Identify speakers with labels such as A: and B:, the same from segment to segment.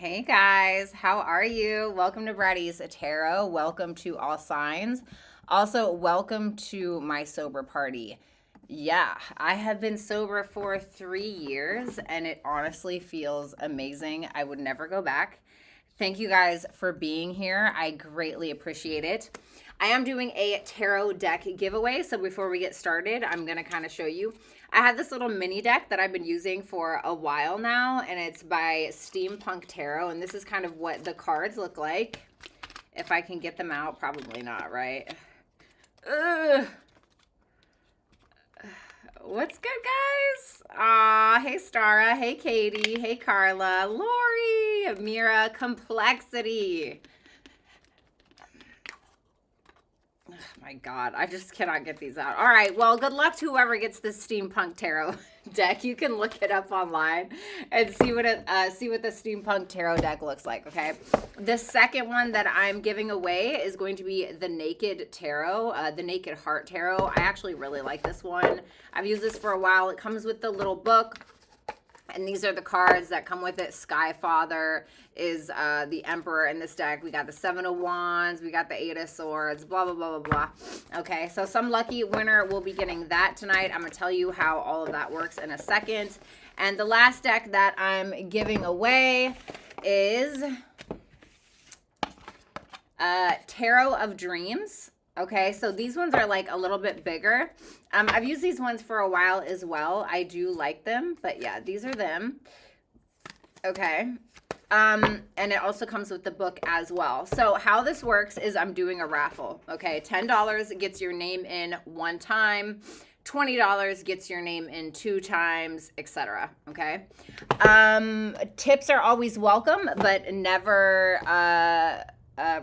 A: Hey guys, how are you? Welcome to Bratty's Tarot. Welcome to all signs. Also, welcome to my sober party. Yeah, I have been sober for 3 years and it honestly feels amazing. I would never go back. Thank you guys for being here. I greatly appreciate it. I am doing a tarot deck giveaway, so before we get started, I'm going to kind of show you. I have this little mini deck that I've been using for a while now, and it's by Steampunk Tarot, and this is kind of what the cards look like. If I can get them out, probably not, right? Ugh. What's good, guys? Hey Stara, hey Katie, hey Carla, Lori, Mira, Complexity. Oh my God, I just cannot get these out. All right, well, good luck to whoever gets this Steampunk Tarot deck. You can look it up online and see what the Steampunk Tarot deck looks like, okay? The second one that I'm giving away is going to be the Naked Tarot, the Naked Heart Tarot. I actually really like this one. I've used this for a while. It comes with the little book. And these are the cards that come with it. Sky Father is the Emperor in this deck. We got the Seven of Wands. We got the Eight of Swords. Blah, blah, blah, blah, blah. Okay, so some lucky winner will be getting that tonight. I'm going to tell you how all of that works in a second. And the last deck that I'm giving away is Tarot of Dreams. Okay, so these ones are like a little bit bigger. I've used these ones for a while as well. I do like them, but yeah, these are them. Okay, and it also comes with the book as well. So how this works is I'm doing a raffle. Okay, $10 gets your name in 1 time. $20 gets your name in 2 times, etc. Okay, tips are always welcome, but never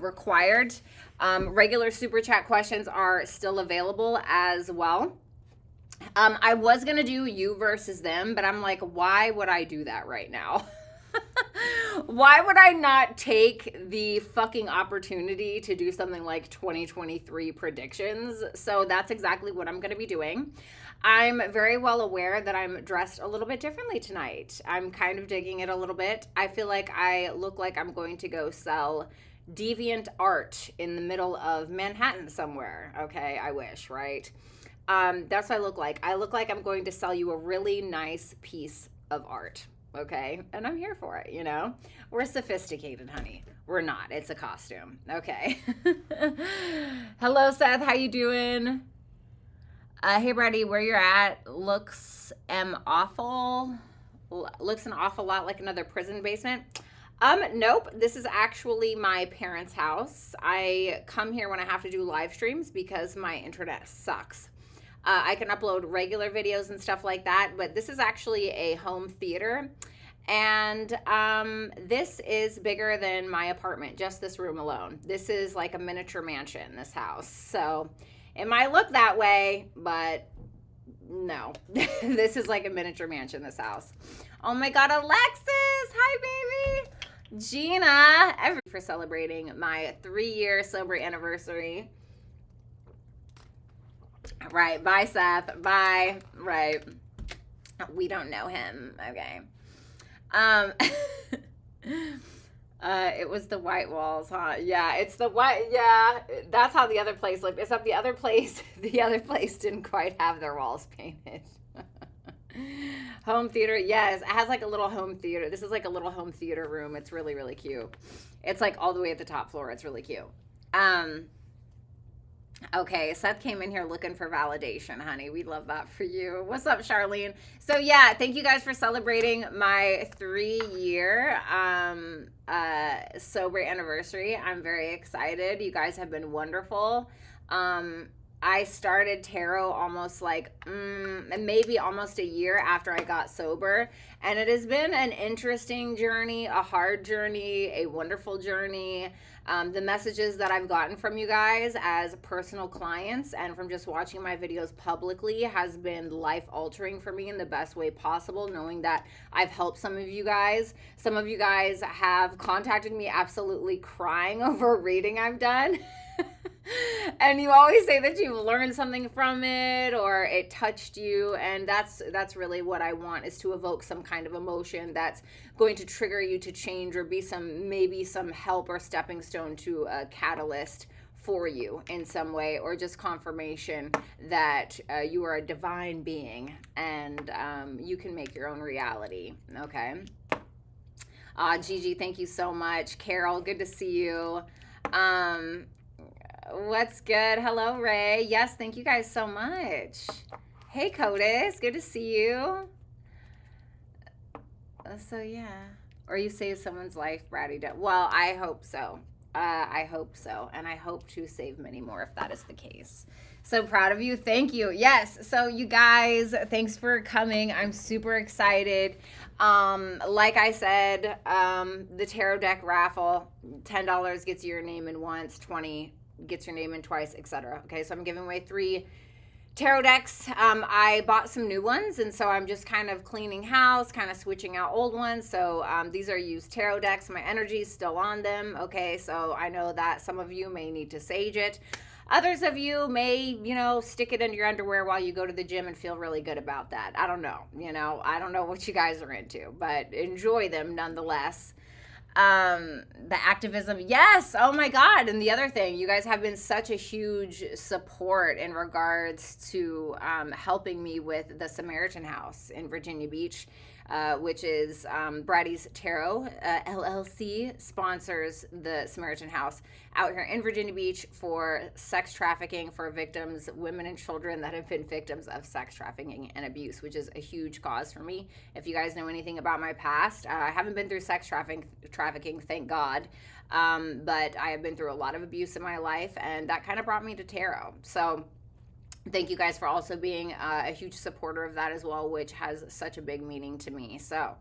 A: required. Regular super chat questions are still available as well. I was going to do you versus them, but I'm like, why would I do that right now? Why would I not take the fucking opportunity to do something like 2023 predictions? So that's exactly what I'm going to be doing. I'm very well aware that I'm dressed a little bit differently tonight. I'm kind of digging it a little bit. I feel like I look like I'm going to go sell deviant art in the middle of Manhattan somewhere. Okay, I wish, right? That's what I look like. I look like I'm going to sell you a really nice piece of art. Okay, and I'm here for it, you know? We're sophisticated, honey. We're not. It's a costume. Okay. Hello, Seth. How you doing? Hey, Bratty, where you're at looks awful. Looks an awful lot like another prison basement. Nope. This is actually my parents' house. I come here when I have to do live streams because my internet sucks. I can upload regular videos and stuff like that, but this is actually a home theater. And this is bigger than my apartment, just this room alone. This is like a miniature mansion, this house. So it might look that way, but no. This is like a miniature mansion, this house. Oh my God, Alexis! Hi, baby! Gina, for celebrating my 3-year sober anniversary. Right, bye Seth, bye. Right, we don't know him. Okay. It was the white walls, huh? Yeah, it's the white. Yeah, that's how the other place looked. Except the other place didn't quite have their walls painted. Home theater, yes, it has like a little home theater. This is like a little home theater room. It's really, really cute. It's like all the way at the top floor. It's really cute. Okay, Seth came in here looking for validation, honey. We love that for you. What's up, Charlene? So yeah, thank you guys for celebrating my 3-year sober anniversary. I'm very excited. You guys have been wonderful. I started tarot almost like maybe almost a year after I got sober, and it has been an interesting journey, a hard journey, a wonderful journey. The messages that I've gotten from you guys as personal clients and from just watching my videos publicly has been life-altering for me in the best way possible, knowing that I've helped some of you guys. Some of you guys have contacted me absolutely crying over a reading I've done. And you always say that you've learned something from it or it touched you, and that's really what I want, is to evoke some kind of emotion that's going to trigger you to change or be maybe some help or stepping stone to a catalyst for you in some way, or just confirmation that you are a divine being and you can make your own reality. Okay. Gigi, thank you so much. Carol, good to see you. What's good? Hello, Ray. Yes, thank you guys so much. Hey, Codis, good to see you. So, yeah. Or you saved someone's life, Bratty. Well, I hope so. I hope so. And I hope to save many more if that is the case. So proud of you. Thank you. Yes. So you guys, thanks for coming. I'm super excited. Like I said, the tarot deck raffle, $10 gets you your name in once, 20 gets your name in twice, etc. Okay, so I'm giving away 3 tarot decks. I bought some new ones, and so I'm just kind of cleaning house, kind of switching out old ones. So these are used tarot decks. My energy is still on them. Okay, so I know that some of you may need to sage it. Others of you may, stick it in your underwear while you go to the gym and feel really good about that. I don't know. I don't know what you guys are into, but enjoy them nonetheless. The activism, yes, oh my God. And the other thing, you guys have been such a huge support in regards to helping me with the Samaritan House in Virginia Beach, which is Bratty Tarot LLC sponsors the Samaritan House out here in Virginia Beach for sex trafficking for victims, women and children that have been victims of sex trafficking and abuse, which is a huge cause for me. If you guys know anything about my past, I haven't been through sex trafficking, thank God, but I have been through a lot of abuse in my life, and that kind of brought me to tarot. So thank you guys for also being a huge supporter of that as well, which has such a big meaning to me. So,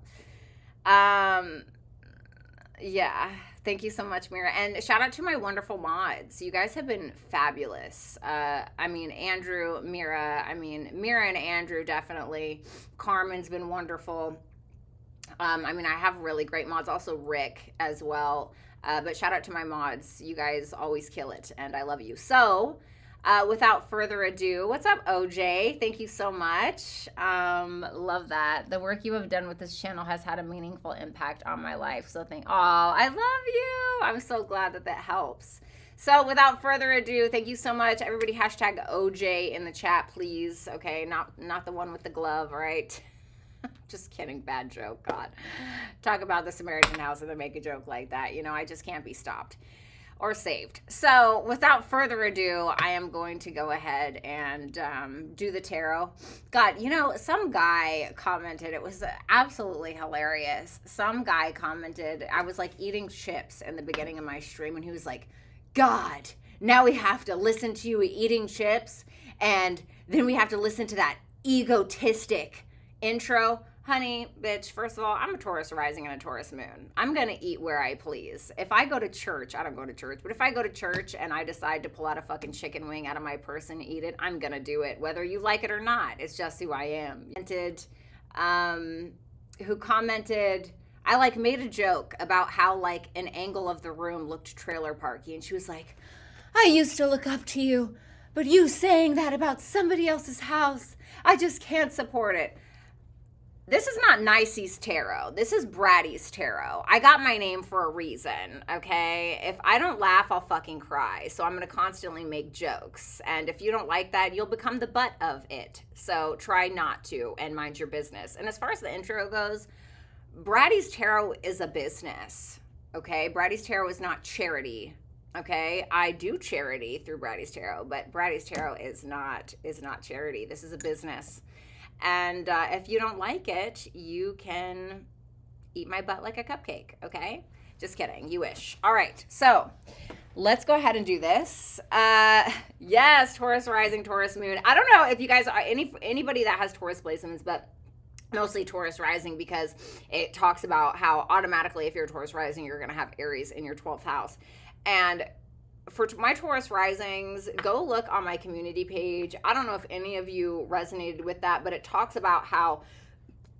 A: yeah, thank you so much, Mira. And shout out to my wonderful mods. You guys have been fabulous. Andrew, Mira, Mira and Andrew, definitely. Carmen's been wonderful. I have really great mods. Also Rick as well. But shout out to my mods. You guys always kill it, and I love you. So, without further ado, what's up, OJ? Thank you so much. Love that. The work you have done with this channel has had a meaningful impact on my life. So I love you. I'm so glad that helps. So without further ado, thank you so much. Everybody hashtag OJ in the chat, please. Okay, not the one with the glove, all right? Just kidding, bad joke, God. Talk about the Samaritan House and then make a joke like that. I just can't be stopped or saved. So without further ado, I am going to go ahead and do the tarot. God, some guy commented, it was absolutely hilarious. Some guy commented, I was like eating chips in the beginning of my stream, and he was like, God, now we have to listen to you eating chips, and then we have to listen to that egotistic intro. Honey, bitch, first of all, I'm a Taurus rising and a Taurus moon. I'm going to eat where I please. If I go to church, I don't go to church, but if I go to church and I decide to pull out a fucking chicken wing out of my purse and eat it, I'm going to do it, whether you like it or not. It's just who I am. Who commented, I made a joke about how an angle of the room looked trailer parky, and she was like, I used to look up to you, but you saying that about somebody else's house, I just can't support it. This is not Nicey's tarot. This is Bratty's tarot. I got my name for a reason, okay? If I don't laugh, I'll fucking cry. So I'm going to constantly make jokes. And if you don't like that, you'll become the butt of it. So try not to and mind your business. And as far as the intro goes, Bratty's tarot is a business, okay? Bratty's tarot is not charity, okay? I do charity through Bratty's tarot, but Bratty's tarot is not charity. This is a business. And if you don't like it, you can eat my butt like a cupcake, okay? Just kidding. You wish. All right. So let's go ahead and do this. Yes, Taurus rising, Taurus moon. I don't know if you guys are anybody that has Taurus placements, but mostly Taurus rising, because it talks about how automatically if you're a Taurus rising, you're going to have Aries in your 12th house. And for my Taurus risings, go look on my community page. I don't know if any of you resonated with that, but it talks about how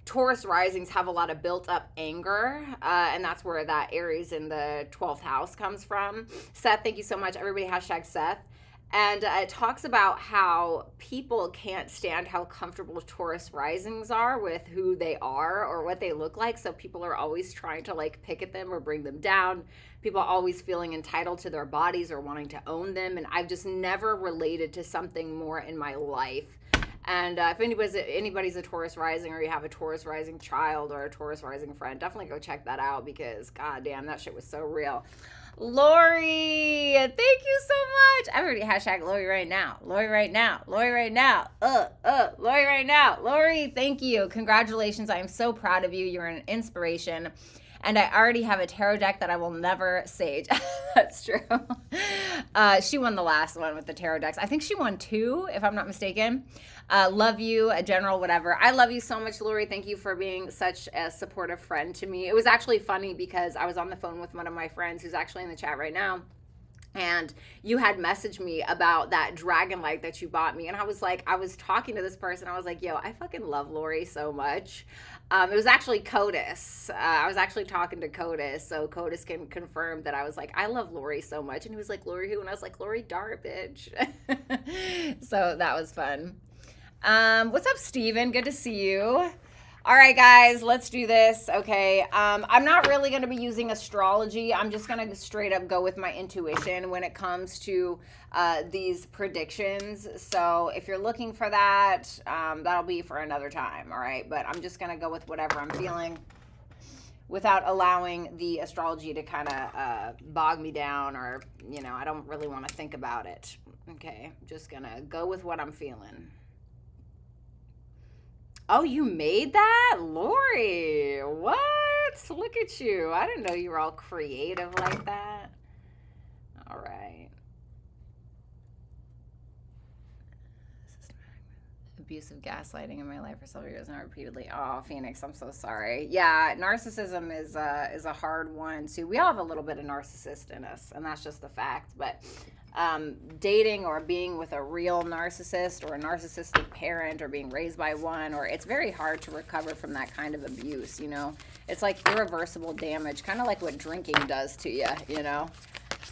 A: Taurus risings have a lot of built up anger, and that's where that Aries in the 12th house comes from. Seth, thank you so much. Everybody hashtag Seth. And it talks about how people can't stand how comfortable Taurus risings are with who they are or what they look like. So people are always trying to like pick at them or bring them down. People are always feeling entitled to their bodies or wanting to own them. And I've just never related to something more in my life. And if anybody's a Taurus rising, or you have a Taurus rising child or a Taurus rising friend, definitely go check that out, because goddamn, that shit was so real. Lori, thank you so much. I'm already hashtag Lori right now. Lori right now. Lori right now. Lori right now. Lori, thank you. Congratulations. I am so proud of you. You're an inspiration. And I already have a tarot deck that I will never sage. That's true. She won the last one with the tarot decks. I think she won 2, if I'm not mistaken. Love you, a general, whatever. I love you so much, Lori. Thank you for being such a supportive friend to me. It was actually funny because I was on the phone with one of my friends who's actually in the chat right now. And you had messaged me about that dragon light that you bought me. And I was like, I was talking to this person. I was like, yo, I fucking love Lori so much. It was actually Codis. I was actually talking to Codis. So Codis can confirm that I was like, I love Lori so much. And he was like, Lori who? And I was like, Lori Dart, bitch. So that was fun. What's up, Steven? Good to see you. All right, guys, let's do this. Okay. I'm not really going to be using astrology. I'm just going to straight up go with my intuition when it comes to these predictions. So if you're looking for that, that'll be for another time. All right. But I'm just going to go with whatever I'm feeling without allowing the astrology to kind of bog me down, or, you know, I don't really want to think about it. Okay. I'm just going to go with what I'm feeling. Oh, you made that? Lori, what? Look at you. I didn't know you were all creative like that. All right. Abusive gaslighting in my life for several years now repeatedly. Oh, Phoenix, I'm so sorry. Yeah, narcissism is a hard one too. We all have a little bit of narcissist in us, and that's just the fact. But dating or being with a real narcissist, or a narcissistic parent, or being raised by one, or it's very hard to recover from that kind of abuse, you know. It's like irreversible damage, kind of like what drinking does to you, you know.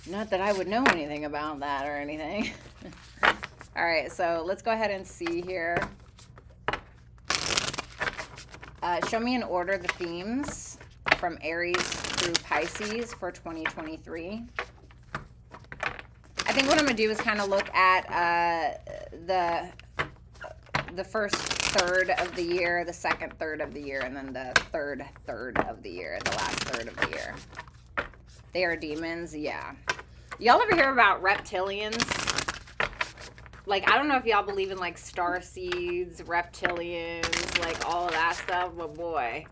A: Not that I would know anything about that or anything. All right, so let's go ahead and see here. Show me in order the themes from Aries through Pisces for 2023. I think what I'm going to do is kind of look at the first third of the year, the second third of the year, and then the third of the year, the last third of the year. They are demons, yeah. Y'all ever hear about reptilians? Like, I don't know if y'all believe in, like, star seeds, reptilians, like, all of that stuff, but boy.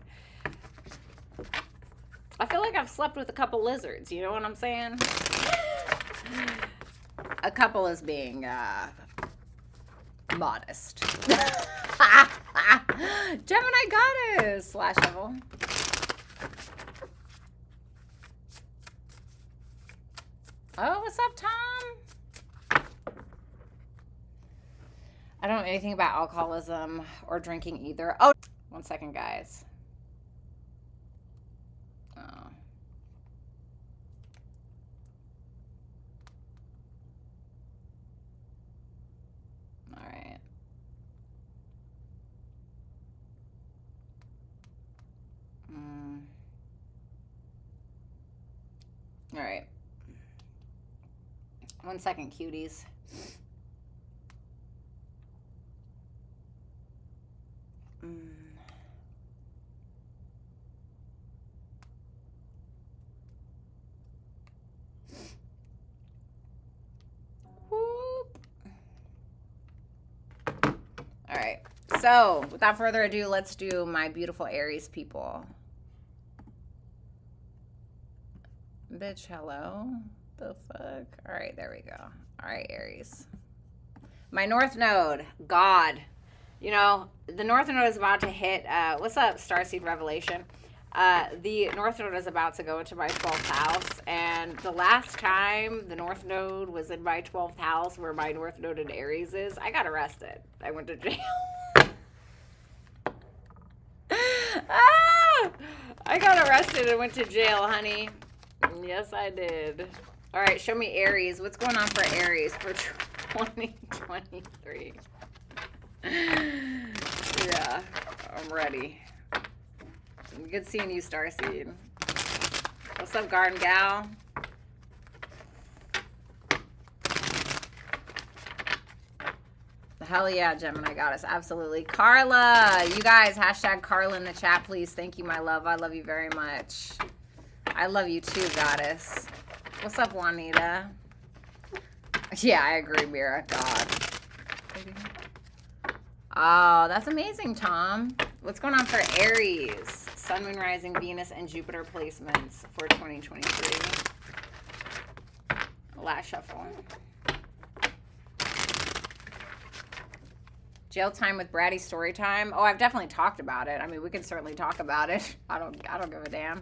A: I feel like I've slept with a couple lizards, you know what I'm saying? A couple is being modest. Gemini goddess / Devil. Oh, what's up, Tom? I don't know anything about alcoholism or drinking either. Oh, 1 second, guys. Oh. All right. All right. 1 second, cuties. All right, so without further ado, let's do my beautiful Aries people. Bitch, hello. The fuck? All right, there we go. All right, Aries. My North Node, God. You know, the North Node is about to hit, what's up, Starseed Revelation? The North Node is about to go into my 12th house, and the last time the North Node was in my 12th house, where my North Node in Aries is, I got arrested. I went to jail. I got arrested and went to jail, honey. Yes, I did. All right, show me Aries. What's going on for Aries for 2023. Yeah, I'm ready. Good seeing you, Starseed. What's up, Garden Gal? Hell yeah, Gemini goddess. Absolutely. Carla, you guys, hashtag Carla in the chat, please. Thank you, my love. I love you very much. I love you too, goddess. What's up, Juanita? Yeah, I agree, Mira. God. Oh, that's amazing, Tom. What's going on for Aries? Sun, Moon, Rising, Venus, and Jupiter placements for 2023. Last shuffle. Jail time with Bratty story time. Oh, I've definitely talked about it. I mean, we can certainly talk about it. I don't give a damn.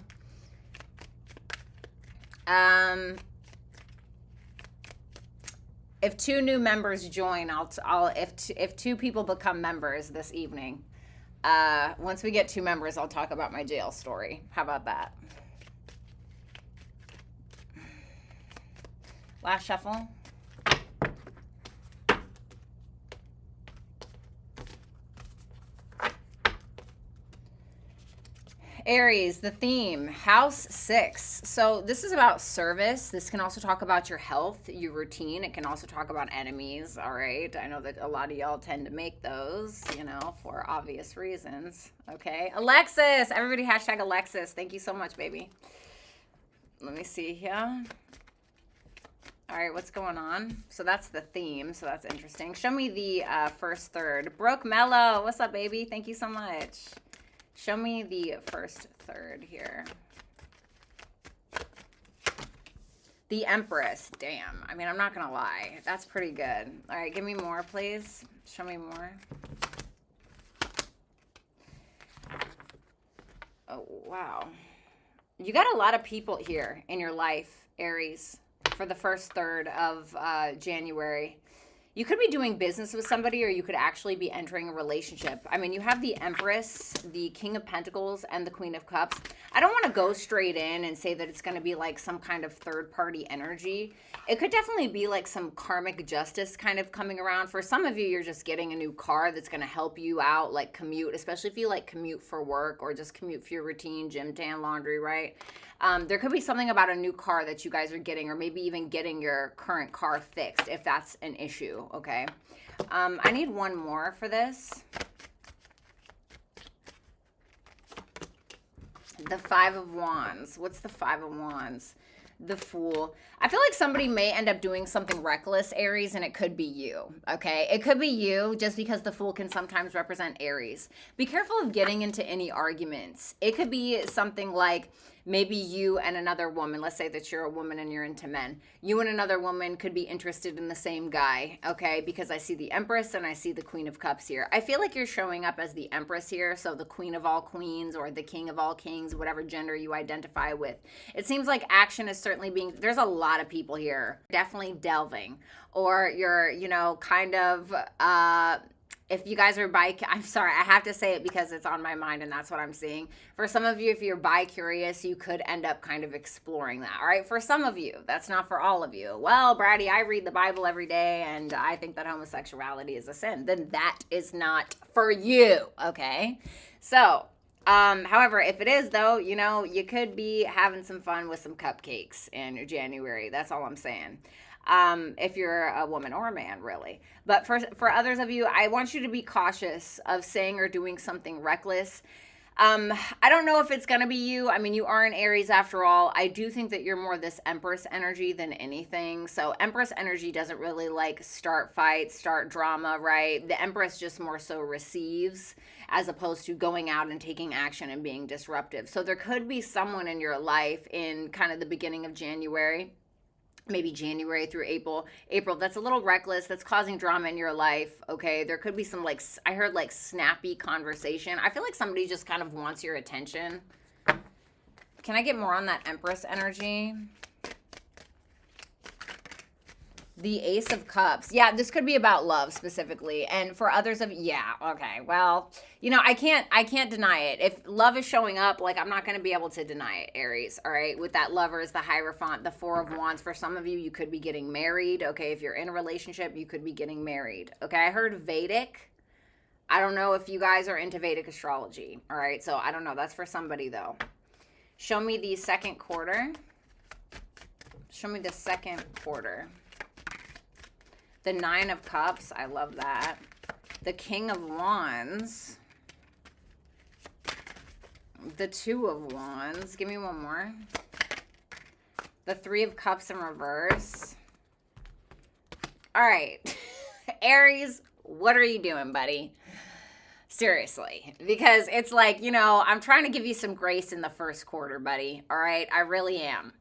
A: If 2 new members join, if 2 people become members this evening, once we get 2 members, I'll talk about my jail story. How about that? Last shuffle. Aries, the theme, house 6. So this is about service. This can also talk about your health, your routine. It can also talk about enemies, all right? I know that a lot of y'all tend to make those, you know, for obvious reasons, okay? Alexis, everybody hashtag Alexis. Thank you so much, baby. Let me see here. All right, what's going on? So that's the theme, so that's interesting. Show me the first third. Brooke Mello, what's up, baby? Thank you so much. Show me the first third here. The Empress. Damn. I mean, I'm not going to lie. That's pretty good. All right, give me more, please. Show me more. Oh, wow. You got a lot of people here in your life, Aries, for the first third of January. You could be doing business with somebody, or you could actually be entering a relationship. I mean, you have the Empress, the King of Pentacles, and the Queen of Cups. I don't want to go straight in and say that it's going to be like some kind of third-party energy. It could definitely be like some karmic justice kind of coming around. For some of you, you're just getting a new car that's going to help you out, like commute, especially if you like commute for work or just commute for your routine, gym, tan, laundry, right? There could be something about a new car that you guys are getting, or maybe even getting your current car fixed if that's an issue, okay? I need one more for this. The 5 of Wands. What's the 5 of Wands? The Fool. I feel like somebody may end up doing something reckless, Aries, and it could be you, okay? It could be you, just because the Fool can sometimes represent Aries. Be careful of getting into any arguments. It could be something like maybe you and another woman. Let's say that you're a woman and you're into men. You and another woman could be interested in the same guy, okay? Because I see the Empress and I see the Queen of Cups here. I feel like you're showing up as the Empress here, so the Queen of all queens or the King of all kings, whatever gender you identify with. It seems like action is certainly being, there's a lot of people here definitely delving, or you're, you know, kind of, if you guys are I'm sorry, I have to say it because it's on my mind and that's what I'm seeing. For some of you, if you're bi-curious, you could end up kind of exploring that, all right? For some of you, that's not for all of you. Well, Bratty, I read the Bible every day and I think that homosexuality is a sin. Then that is not for you, okay? So, however, if it is though, you know, you could be having some fun with some cupcakes in January. That's all I'm saying. If you're a woman or a man, really. But for others of you, I want you to be cautious of saying or doing something reckless. I don't know if it's going to be you. I mean, you are an Aries after all. I do think that you're more this Empress energy than anything. So Empress energy doesn't really like start fights, start drama, right? The Empress just more so receives, as opposed to going out and taking action and being disruptive. So there could be someone in your life in kind of the beginning of January, maybe January through April, that's a little reckless, that's causing drama in your life, okay? There could be some, like, I heard, like, snappy conversation. I feel like somebody just kind of wants your attention. Can I get more on that Empress energy? The Ace of Cups. Yeah, this could be about love specifically. And for others of yeah, okay. Well, you know, I can't deny it. If love is showing up, like I'm not going to be able to deny it, Aries, all right? With that Lovers, the Hierophant, the Four of Wands. For some of you, you could be getting married, okay? If you're in a relationship, you could be getting married. Okay? I heard Vedic. I don't know if you guys are into Vedic astrology, all right? So, I don't know. That's for somebody though. Show me the second quarter. Show me the second quarter. The Nine of Cups, I love that. The King of Wands. The Two of Wands. Give me one more. The Three of Cups in reverse. All right. Aries, what are you doing, buddy? Seriously. Because it's like, you know, I'm trying to give you some grace in the first quarter, buddy. All right? I really am.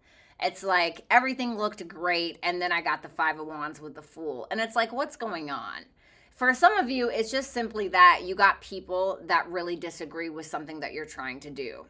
A: It's like everything looked great, and then I got the Five of Wands with the Fool. And it's like, what's going on? For some of you, it's just simply that you got people that really disagree with something that you're trying to do.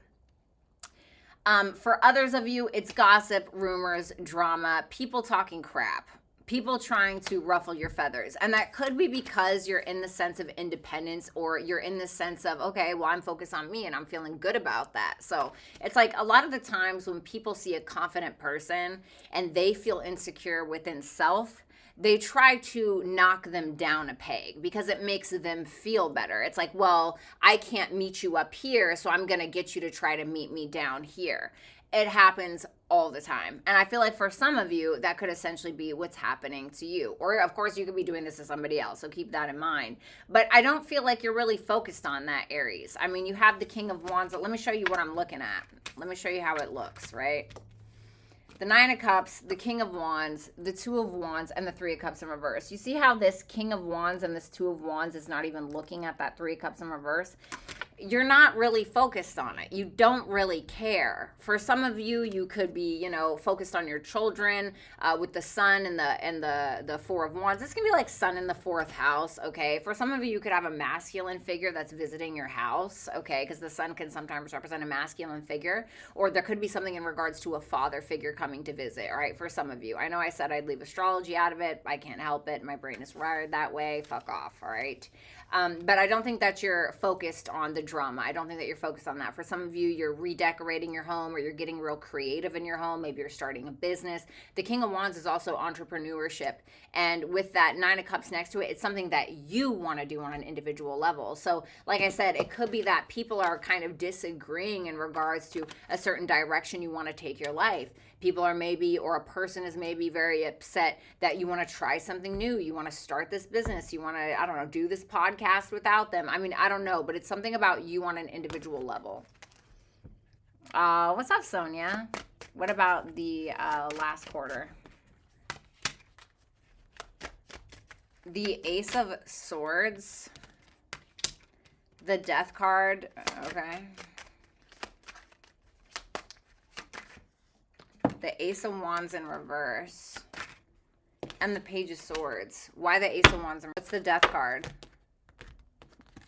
A: For others of you, it's gossip, rumors, drama, people talking crap. People trying to ruffle your feathers. And that could be because you're in the sense of independence, or you're in the sense of, okay, well, I'm focused on me and I'm feeling good about that. So it's like a lot of the times when people see a confident person and they feel insecure within self, they try to knock them down a peg because it makes them feel better. It's like, well, I can't meet you up here, so I'm going to get you to try to meet me down here. It happens all the time. And I feel like for some of you, that could essentially be what's happening to you. Or of course, you could be doing this to somebody else, so keep that in mind. But I don't feel like you're really focused on that, Aries. I mean, you have the King of Wands. Let me show you what I'm looking at. Let me show you how it looks, right? The Nine of Cups, the King of Wands, the Two of Wands, and the Three of Cups in reverse. You see how this King of Wands and this Two of Wands is not even looking at that Three of Cups in reverse? You're not really focused on it. You don't really care. For some of you, you could be, you know, focused on your children with the Sun and the Four of Wands. This can be like Sun in the fourth house, okay? For some of you, you could have a masculine figure that's visiting your house, okay? Because the Sun can sometimes represent a masculine figure, or there could be something in regards to a father figure coming to visit, all right? For some of you. I know I said I'd leave astrology out of it. I can't help it. My brain is wired that way. Fuck off, all right? But I don't think that you're focused on the drama. I don't think that you're focused on that. For some of you, you're redecorating your home, or you're getting real creative in your home. Maybe you're starting a business. The King of Wands is also entrepreneurship. And with that Nine of Cups next to it, it's something that you want to do on an individual level. So like I said, it could be that people are kind of disagreeing in regards to a certain direction you want to take your life. People are maybe, or a person is maybe very upset that you want to try something new. You want to start this business. You want to, I don't know, do this podcast without them. I mean, I don't know, but it's something about you on an individual level. What's up, Sonia? What about the last quarter? The Ace of Swords. The Death card. Okay. The Ace of Wands in reverse. And the Page of Swords. Why the Ace of Wands? What's the Death card?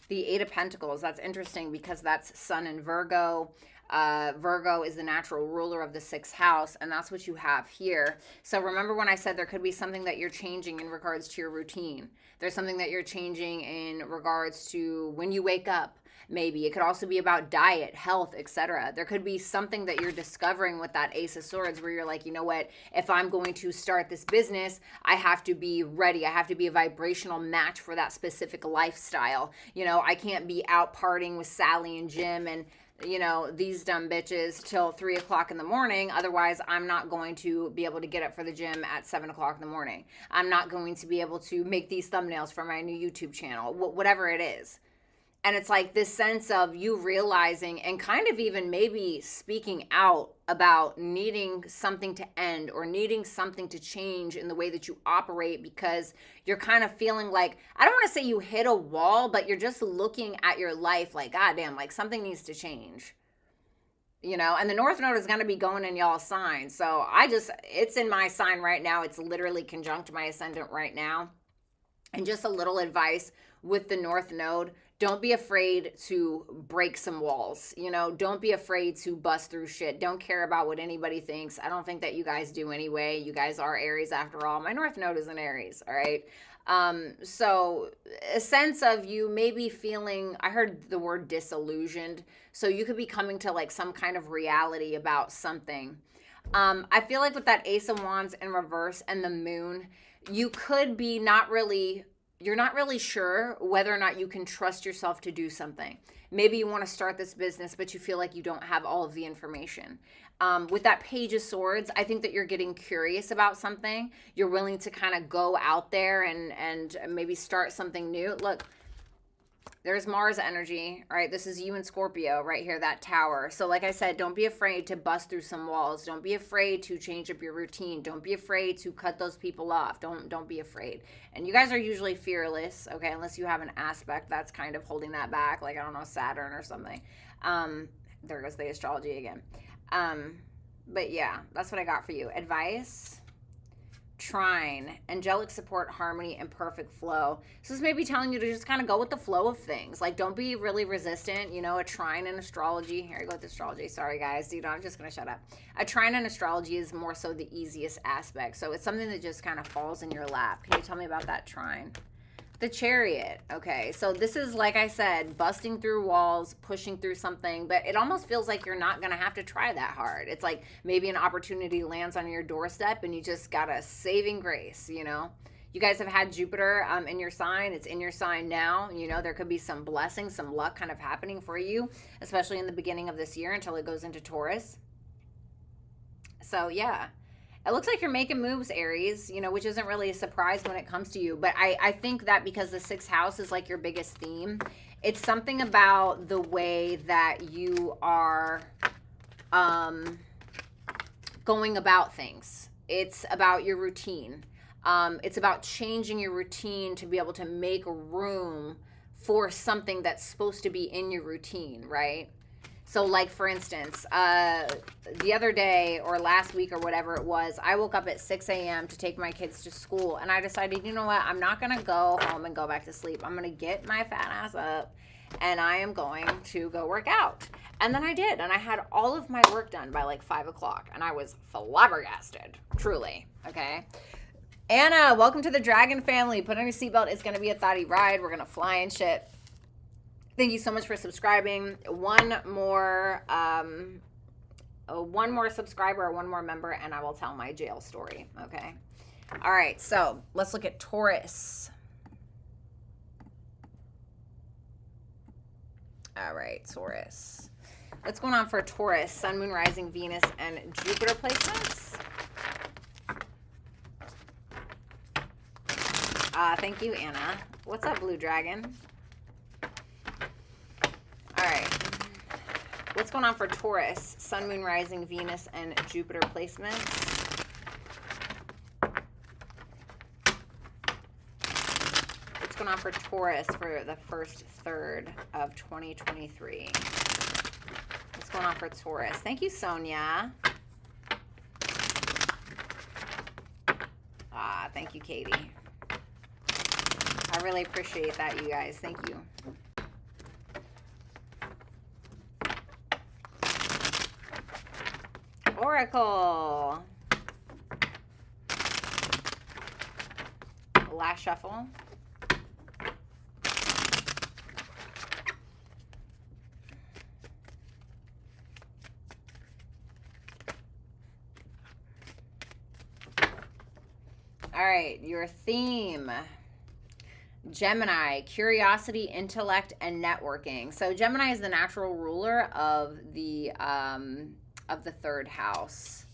A: The Eight of Pentacles. That's interesting because that's Sun in Virgo. Virgo is the natural ruler of the sixth house, and that's what you have here. So remember when I said there could be something that you're changing in regards to your routine. There's something that you're changing in regards to when you wake up. Maybe it could also be about diet, health, etc. There could be something that you're discovering with that Ace of Swords where you're like, you know what, if I'm going to start this business, I have to be ready. I have to be a vibrational match for that specific lifestyle. You know, I can't be out partying with Sally and Jim and, you know, these dumb bitches till 3 o'clock in the morning. Otherwise, I'm not going to be able to get up for the gym at 7 o'clock in the morning. I'm not going to be able to make these thumbnails for my new YouTube channel, whatever it is. And it's like this sense of you realizing and kind of even maybe speaking out about needing something to end or needing something to change in the way that you operate because you're kind of feeling like, I don't want to say you hit a wall, but you're just looking at your life like, God damn, like something needs to change. You know, and the North Node is going to be going in y'all's sign. So it's in my sign right now. It's literally conjunct my ascendant right now. And just a little advice with the North Node, Don't be afraid to break some walls. You know, don't be afraid to bust through shit. Don't care about what anybody thinks. I don't think that you guys do anyway. You guys are Aries after all. My North Node is an Aries, all right? So a sense of you maybe feeling, I heard the word disillusioned. So you could be coming to like some kind of reality about something. I feel like with that Ace of Wands in reverse and the Moon, you could be you're not really sure whether or not you can trust yourself to do something. Maybe you want to start this business, but you feel like you don't have all of the information. With that Page of Swords, I think that you're getting curious about something. You're willing to kind of go out there and maybe start something new. Look, there's Mars energy, right? This is you and Scorpio right here, that tower. So like I said, don't be afraid to bust through some walls. Don't be afraid to change up your routine. Don't be afraid to cut those people off. Don't be afraid. And you guys are usually fearless, okay? Unless you have an aspect that's kind of holding that back, like, I don't know, Saturn or something. There goes the astrology again. But yeah, that's what I got for you. Advice: trine, angelic support, harmony, and perfect flow. So this may be telling you to just kind of go with the flow of things. Like, don't be really resistant. You know, a trine in astrology. Here I go with astrology. Sorry, guys. You know, I'm just going to shut up. A trine in astrology is more so the easiest aspect. So it's something that just kind of falls in your lap. Can you tell me about that trine? The Chariot. Okay, so this is, like I said, busting through walls, pushing through something, but it almost feels like you're not going to have to try that hard. It's like maybe an opportunity lands on your doorstep and you just got a saving grace, you know? You guys have had Jupiter in your sign. It's in your sign now. You know, there could be some blessing, some luck kind of happening for you, especially in the beginning of this year until it goes into Taurus. So, yeah. It looks like you're making moves, Aries, you know, which isn't really a surprise when it comes to you. But I think that because the 6th house is like your biggest theme, it's something about the way that you are going about things. It's about your routine. It's about changing your routine to be able to make room for something that's supposed to be in your routine, right? So like, for instance, the other day or last week or whatever it was, I woke up at 6 a.m. to take my kids to school. And I decided, you know what? I'm not going to go home and go back to sleep. I'm going to get my fat ass up and I am going to go work out. And then I did. And I had all of my work done by like 5 o'clock. And I was flabbergasted, truly. Okay. Anna, welcome to the Dragon family. Put on your seatbelt. It's going to be a thotty ride. We're going to fly and shit. Thank you so much for subscribing. One more subscriber, one more member, and I will tell my jail story, okay? All right, so let's look at Taurus. All right, Taurus. What's going on for Taurus? Sun, Moon, Rising, Venus, and Jupiter placements. Thank you, Anna. What's up, Blue Dragon? All right. What's going on for Taurus? Sun, Moon, Rising, Venus, and Jupiter placements. What's going on for Taurus for the first third of 2023? What's going on for Taurus? Thank you, Sonia. Thank you, Katie. I really appreciate that, you guys. Thank you. Oracle. Last shuffle. All right, your theme. Gemini, curiosity, intellect, and networking. So Gemini is the natural ruler of the 3rd house.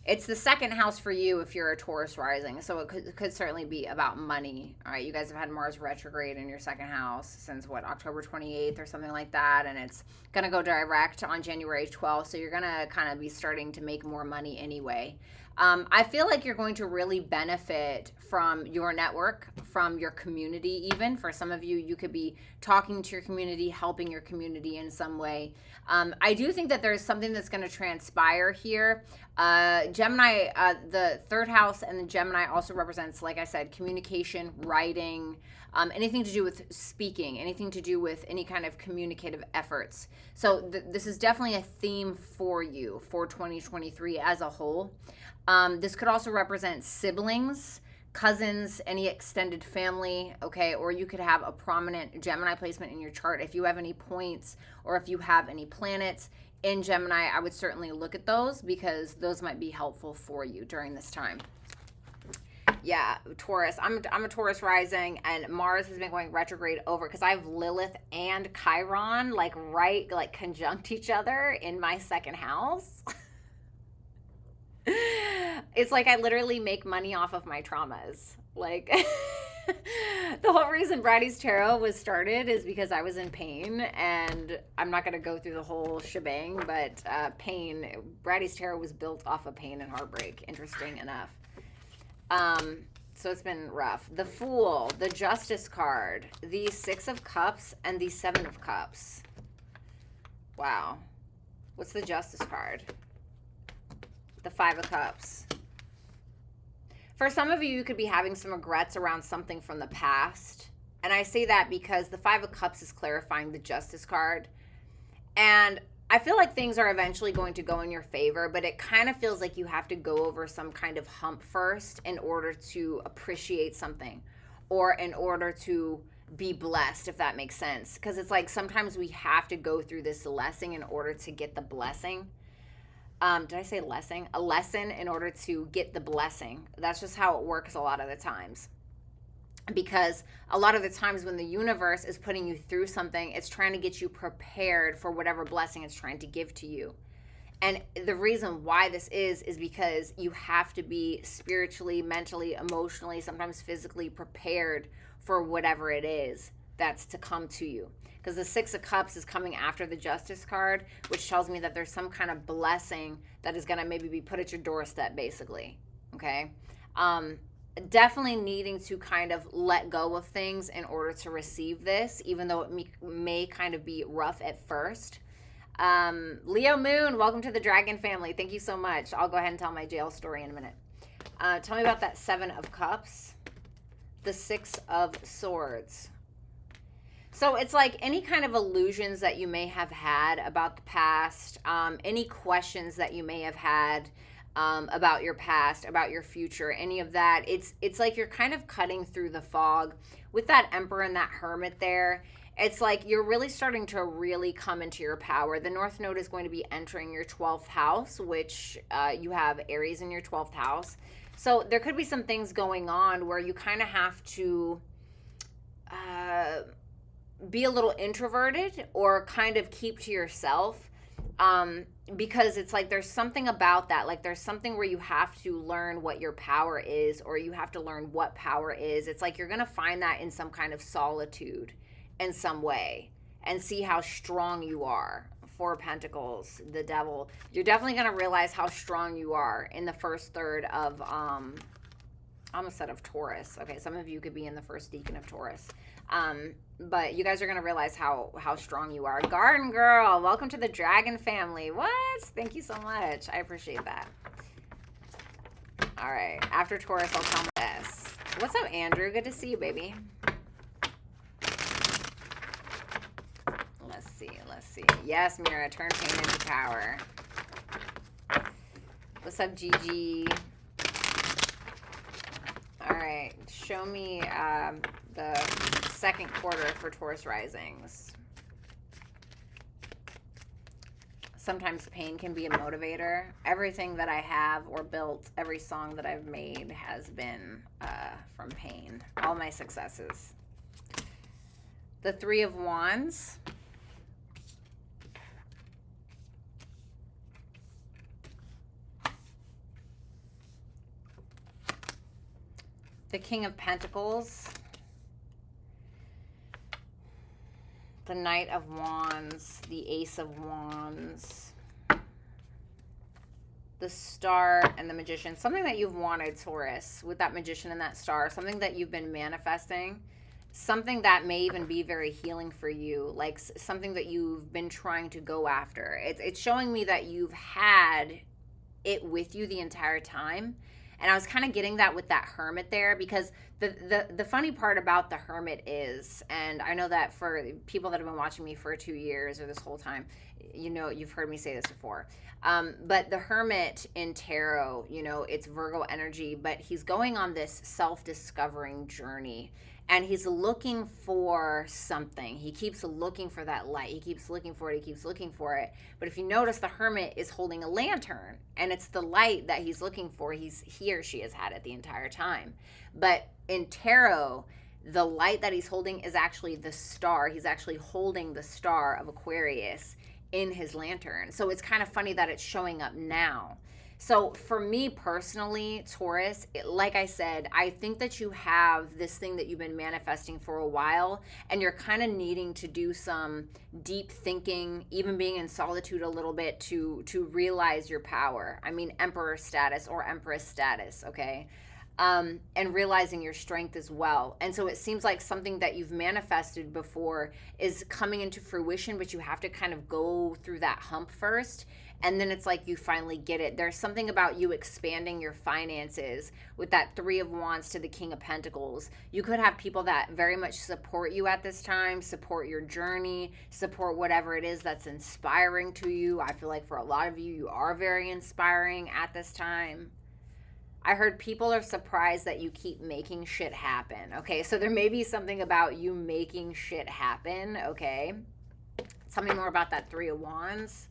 A: It's the 2nd house for you if you're a Taurus rising, so it could certainly be about money. All right, you guys have had Mars retrograde in your 2nd house since, what, October 28th or something like that, and it's going to go direct on January 12th, so you're going to kind of be starting to make more money anyway. I feel like you're going to really benefit from your network, from your community even. For some of you, you could be talking to your community, helping your community in some way. I do think that there's something that's going to transpire here. Gemini, the 3rd house and the Gemini also represents, like I said, communication, writing, anything to do with speaking, anything to do with any kind of communicative efforts. So this is definitely a theme for you for 2023 as a whole. This could also represent siblings, cousins, any extended family, okay? Or you could have a prominent Gemini placement in your chart. If you have any points or if you have any planets in Gemini, I would certainly look at those because those might be helpful for you during this time. Yeah, Taurus. I'm a Taurus rising, and Mars has been going retrograde over because I have Lilith and Chiron like conjunct each other in my second house. It's like I literally make money off of my traumas. Like the whole reason Bratty's Tarot was started is because I was in pain, and I'm not going to go through the whole shebang, but pain. Bratty's Tarot was built off of pain and heartbreak, interesting enough. So it's been rough. The Fool, the Justice card, the Six of Cups, and the Seven of Cups. Wow. What's the Justice card? The Five of Cups. For some of you, you could be having some regrets around something from the past. And I say that because the Five of Cups is clarifying the Justice card. And I feel like things are eventually going to go in your favor, but it kind of feels like you have to go over some kind of hump first in order to appreciate something or in order to be blessed, if that makes sense. Because it's like sometimes we have to go through this lesson in order to get the blessing. Did I say lesson? A lesson in order to get the blessing. That's just how it works a lot of the times. Because a lot of the times when the universe is putting you through something, it's trying to get you prepared for whatever blessing it's trying to give to you. And the reason why this is because you have to be spiritually, mentally, emotionally, sometimes physically prepared for whatever it is that's to come to you. Because the Six of Cups is coming after the Justice card, which tells me that there's some kind of blessing that is going to maybe be put at your doorstep, basically. Okay? Definitely needing to kind of let go of things in order to receive this, even though it may kind of be rough at first. Leo Moon, welcome to the Dragon family. Thank you so much. I'll go ahead and tell my jail story in a minute. Tell me about that Seven of Cups, the Six of Swords. So it's like any kind of illusions that you may have had about the past, any questions that you may have had about your past, about your future, any of that. It's like you're kind of cutting through the fog with that Emperor and that Hermit there. It's like you're really starting to really come into your power. The North Node is going to be entering your 12th house, which you have Aries in your 12th house. So there could be some things going on where you kind of have to be a little introverted or kind of keep to yourself. Because it's like there's something about that. Like there's something where you have to learn what your power is, or you have to learn what power is. It's like you're going to find that in some kind of solitude in some way and see how strong you are. Four of Pentacles, the Devil. You're definitely going to realize how strong you are in the first third of, I almost said of Taurus. Okay, some of you could be in the first decan of Taurus. But you guys are going to realize how strong you are. Garden Girl, welcome to the Dragon family. What? Thank you so much. I appreciate that. All right. After Taurus, I'll tell my this. What's up, Andrew? Good to see you, baby. Let's see. Yes, Mira, turn pain into power. What's up, Gigi? All right. Show me the second quarter for Taurus risings. Sometimes pain can be a motivator. Everything that I have or built, every song that I've made has been from pain. All my successes. The Three of Wands. The King of Pentacles. The Knight of Wands, the Ace of Wands, the Star, and the Magician. Something that you've wanted, Taurus, with that Magician and that Star. Something that you've been manifesting. Something that may even be very healing for you. Like something that you've been trying to go after. It's showing me that you've had it with you the entire time. And I was kind of getting that with that Hermit there, because the funny part about the Hermit is, and I know that for people that have been watching me for 2 years or this whole time, you know, you've heard me say this before. But the Hermit in tarot, you know, it's Virgo energy, but he's going on this self-discovering journey. And he's looking for something. He keeps looking for that light. He keeps looking for it. He keeps looking for it. But if you notice, the Hermit is holding a lantern. And it's the light that he's looking for. He or she has had it the entire time. But in tarot, the light that he's holding is actually the star. He's actually holding the star of Aquarius in his lantern. So it's kind of funny that it's showing up now. So for me personally, Taurus, like I said, I think that you have this thing that you've been manifesting for a while, and you're kind of needing to do some deep thinking, even being in solitude a little bit to realize your power. I mean, emperor status or empress status, okay? And realizing your strength as well. And so it seems like something that you've manifested before is coming into fruition, but you have to kind of go through that hump first. And then it's like you finally get it. There's something about you expanding your finances with that 3 of Wands to the King of Pentacles. You could have people that very much support you at this time, support your journey, support whatever it is that's inspiring to you. I feel like for a lot of you, you are very inspiring at this time. I heard people are surprised that you keep making shit happen. Okay, so there may be something about you making shit happen. Okay, tell me more about that 3 of Wands.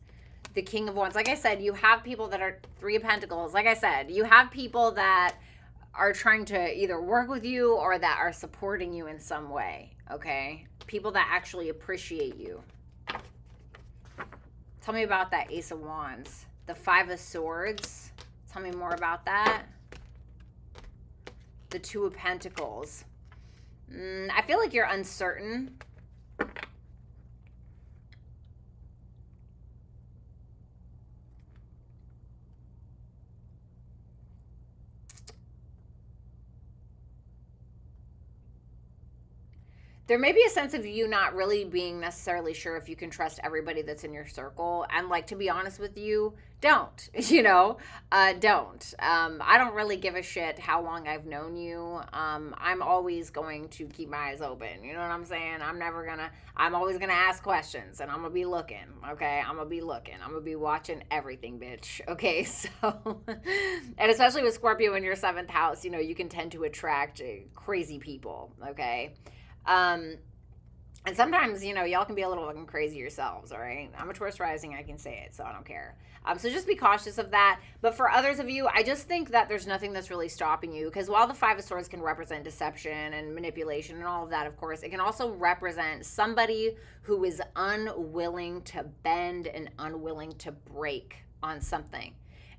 A: The King of Wands. Like I said, you have people that are 3 of Pentacles. Like I said, you have people that are trying to either work with you or that are supporting you in some way. Okay, people that actually appreciate you. Tell me about that Ace of Wands. The 5 of Swords. Tell me more about that. The 2 of Pentacles. I feel like you're uncertain. There may be a sense of you not really being necessarily sure if you can trust everybody that's in your circle. And like, to be honest with you, don't, you know, don't. I don't really give a shit how long I've known you. I'm always going to keep my eyes open. You know what I'm saying? I'm always gonna ask questions, and I'm gonna be looking, okay? I'm gonna be looking. I'm gonna be watching everything, bitch. Okay, so, and especially with Scorpio in your 7th house, you know, you can tend to attract crazy people, okay? And sometimes, you know, y'all can be a little fucking crazy yourselves, all right? I'm a Taurus rising, I can say it, so I don't care. So just be cautious of that. But for others of you, I just think that there's nothing that's really stopping you, because while the 5 of Swords can represent deception and manipulation and all of that, of course, it can also represent somebody who is unwilling to bend and unwilling to break on something.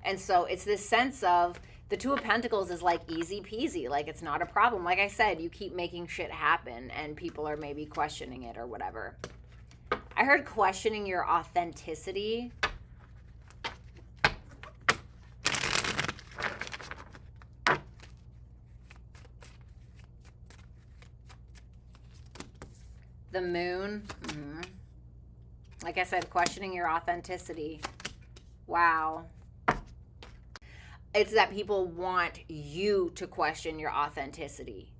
A: And so it's this sense of the 2 of Pentacles is like easy peasy. Like, it's not a problem. Like I said, you keep making shit happen and people are maybe questioning it or whatever. I heard questioning your authenticity. The Moon. Like I said, questioning your authenticity. Wow. It's that people want you to question your authenticity.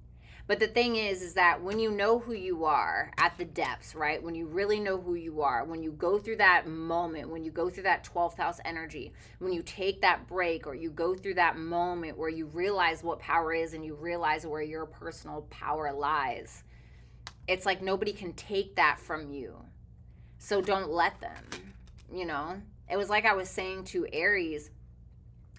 A: But the thing is that when you know who you are at the depths, right? When you really know who you are, when you go through that moment, when you go through that 12th house energy, when you take that break, or you go through that moment where you realize what power is and you realize where your personal power lies, it's like nobody can take that from you. So don't let them, you know? It was like I was saying to Aries,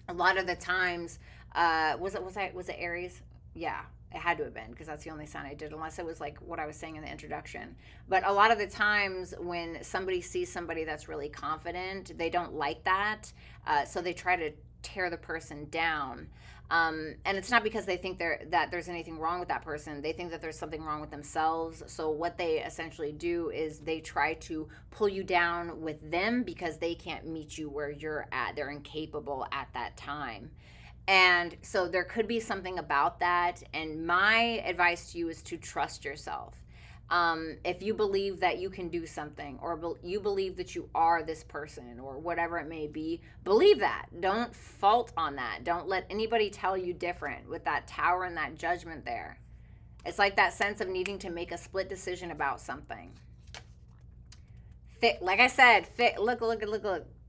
A: a lot of the times, was it Aries? Yeah, it had to have been, because that's the only sign I did, unless it was like what I was saying in the introduction. But a lot of the times when somebody sees somebody that's really confident, they don't like that. So they try to tear the person down. And it's not because they think that there's anything wrong with that person. They think that there's something wrong with themselves. So what they essentially do is they try to pull you down with them because they can't meet you where you're at. They're incapable at that time. And so there could be something about that. And my advice to you is to trust yourself. If you believe that you can do something, or you believe that you are this person, or whatever it may be, believe that. Don't fault on that. Don't let anybody tell you different with that Tower and that Judgment there. It's like that sense of needing to make a split decision about something. Like I said, look.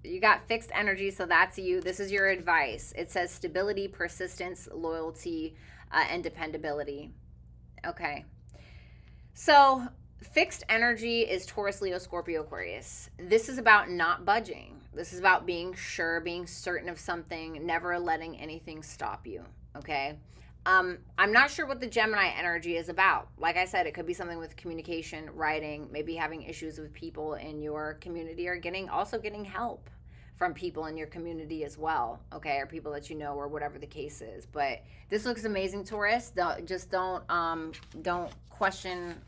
A: You got fixed energy, so that's you. This is your advice. It says stability, persistence, loyalty, and dependability. Okay. So fixed energy is Taurus, Leo, Scorpio, Aquarius. This is about not budging. This is about being sure, being certain of something, never letting anything stop you. Okay. I'm not sure what the Gemini energy is about. Like I said, it could be something with communication, writing, maybe having issues with people in your community, or getting help from people in your community as well, okay, or people that you know, or whatever the case is. But this looks amazing, Taurus. Don't question.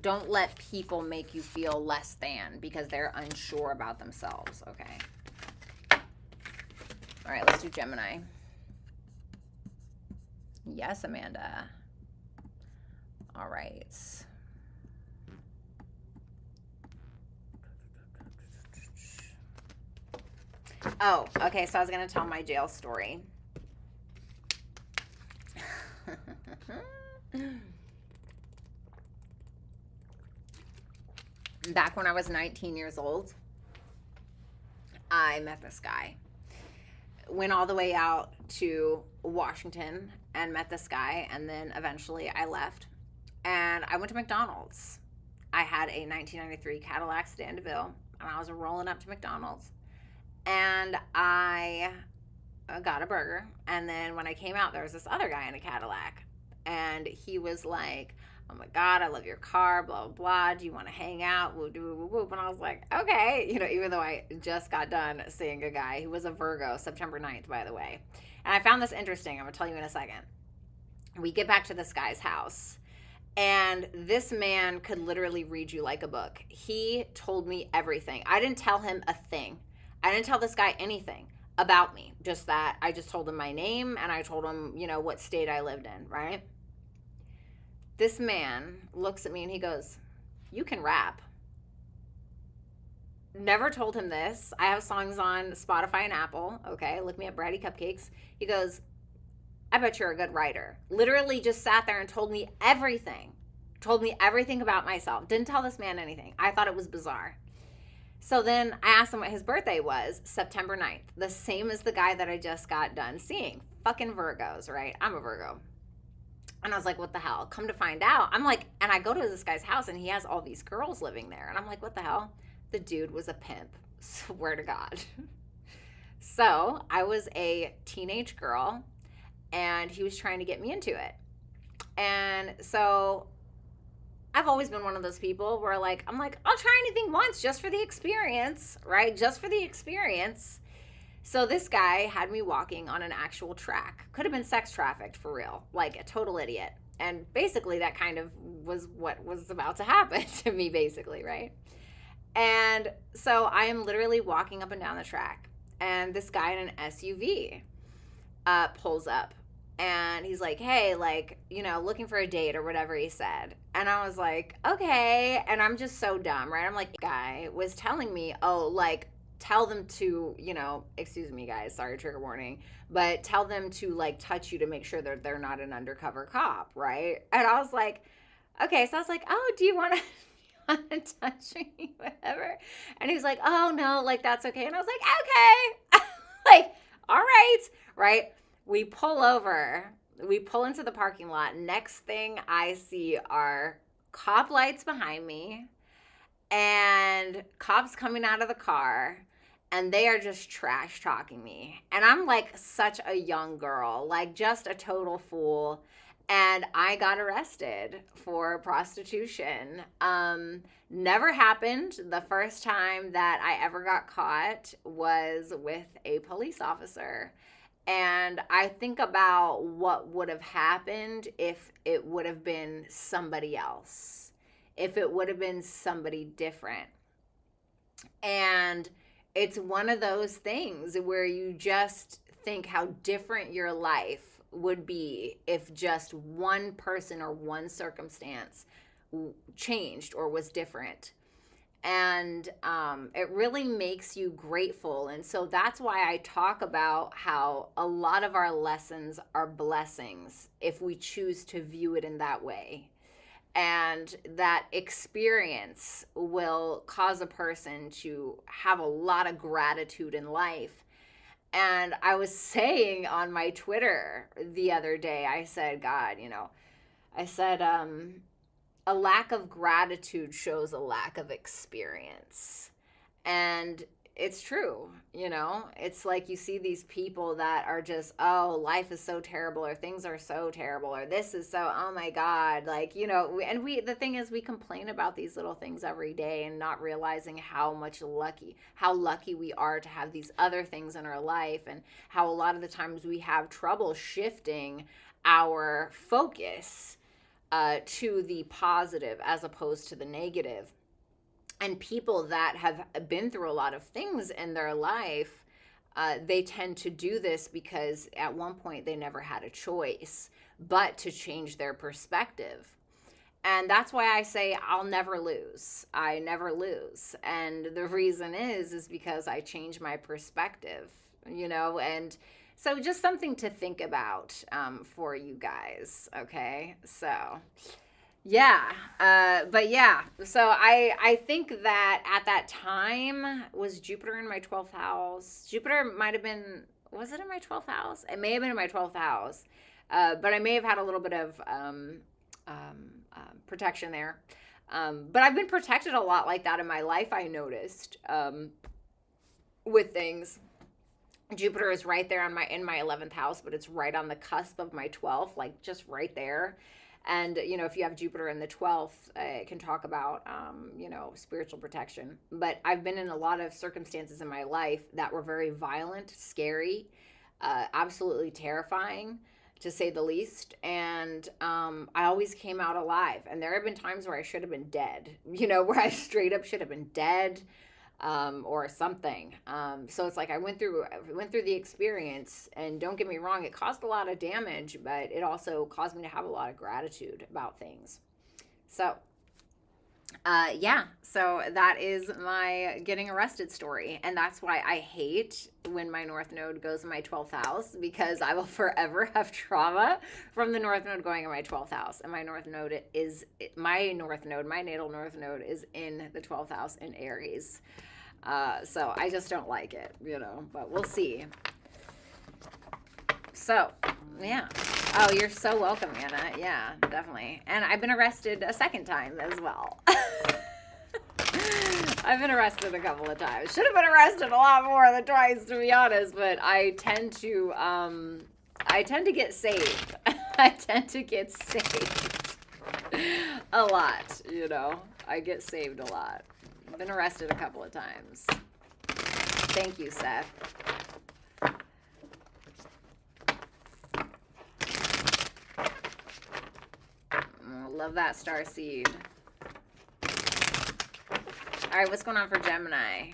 A: Don't let people make you feel less than because they're unsure about themselves, okay? All right, let's do Gemini. Yes, Amanda. All right. Oh, okay, so I was going to tell my jail story. Back when I was 19 years old, I met this guy. Went all the way out to Washington and met this guy, and then eventually I left. And I went to McDonald's. I had a 1993 Cadillac sedan DeVille, and I was rolling up to McDonald's. And I got a burger. And then when I came out, there was this other guy in a Cadillac. And he was like, oh my God, I love your car, blah, blah, blah. Do you want to hang out? Whoop, whoop, whoop. And I was like, okay. You know, even though I just got done seeing a guy who was a Virgo, September 9th, by the way. And I found this interesting. I'm going to tell you in a second. We get back to this guy's house. And this man could literally read you like a book. He told me everything. I didn't tell him a thing. I didn't tell this guy anything about me. Just that I just told him my name, and I told him, you know, what state I lived in, right? This man looks at me and he goes, you can rap. Never told him this. I have songs on Spotify and Apple. Okay, look me up, Bratty Cupcakes. He goes, I bet you're a good writer. Literally just sat there and told me everything. Told me everything about myself. Didn't tell this man anything. I thought it was bizarre. So then I asked him what his birthday was, September 9th. The same as the guy that I just got done seeing. Fucking Virgos, right? I'm a Virgo. And I was like, what the hell? Come to find out. I'm like, and I go to this guy's house and he has all these girls living there. And I'm like, what the hell? The dude was a pimp. Swear to God. So I was a teenage girl and he was trying to get me into it. And so I've always been one of those people where I'm like, I'll try anything once just for the experience, right? Just for the experience. So this guy had me walking on an actual track. Could have been sex trafficked for real, like a total idiot. And basically that kind of was what was about to happen to me, basically, right? And so I am literally walking up and down the track, and this guy in an SUV pulls up, and he's like, hey, looking for a date or whatever he said. And I was like, okay. And I'm just so dumb, right? I'm like, the guy was telling me, tell them to, excuse me, guys, sorry, trigger warning, but tell them to touch you to make sure that they're not an undercover cop, right? And I was like, okay. So I was like, oh, do you want to touch me, whatever? And he was like, oh no, that's okay. And I was like, okay, all right. We pull over, we pull into the parking lot. Next thing I see are cop lights behind me and cops coming out of the car. And they are just trash talking me. And I'm such a young girl, just a total fool. And I got arrested for prostitution. Never happened. The first time that I ever got caught was with a police officer. And I think about what would have happened if it would have been somebody else, if it would have been somebody different. And it's one of those things where you just think how different your life would be if just one person or one circumstance changed or was different. And it really makes you grateful. And so that's why I talk about how a lot of our lessons are blessings if we choose to view it in that way. And that experience will cause a person to have a lot of gratitude in life. And I was saying on my Twitter the other day, I said, God, I said, a lack of gratitude shows a lack of experience. And it's true, it's like you see these people that are just, oh, life is so terrible, or things are so terrible, or this is so, oh my God, like, the thing is, we complain about these little things every day and not realizing how lucky we are to have these other things in our life, and how a lot of the times we have trouble shifting our focus to the positive as opposed to the negative. And people that have been through a lot of things in their life, they tend to do this because at one point they never had a choice but to change their perspective. And that's why I say I'll never lose. I never lose. And the reason is because I change my perspective, and so just something to think about for you guys, okay? So... yeah, so I think that at that time, was Jupiter in my 12th house? Jupiter might have been, was it in my 12th house? It may have been in my 12th house, but I may have had a little bit of protection there. But I've been protected a lot like that in my life, I noticed, with things. Jupiter is right there in my 11th house, but it's right on the cusp of my 12th, like just right there. And, if you have Jupiter in the 12th, it can talk about, spiritual protection. But I've been in a lot of circumstances in my life that were very violent, scary, absolutely terrifying, to say the least. And I always came out alive. And there have been times where I should have been dead, where I straight up should have been dead. Or something. So it's like I went through the experience, and don't get me wrong, it caused a lot of damage, but it also caused me to have a lot of gratitude about things. So, so that is my getting arrested story. And that's why I hate when my North Node goes in my 12th house, because I will forever have trauma from the North Node going in my 12th house. And my natal North Node is in the 12th house in Aries. So I just don't like it, but we'll see. So, yeah. Oh, you're so welcome, Anna. Yeah, definitely. And I've been arrested a second time as well. I've been arrested a couple of times. Should have been arrested a lot more than twice, to be honest, but I tend to get saved. I tend to get saved a lot, I get saved a lot. Been arrested a couple of times. Thank you, Seth. Love that star seed. All right, what's going on for Gemini?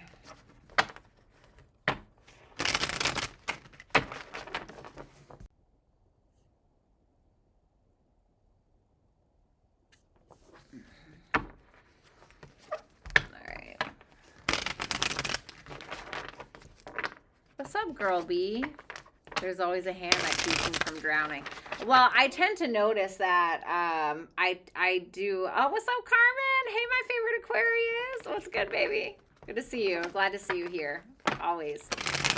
A: What's up, girl B? There's always a hand that keeps me from drowning. Well, I tend to notice that I do. Oh, what's up, Carmen? Hey, my favorite Aquarius. What's good, baby? Good to see you. I'm glad to see you here. Always.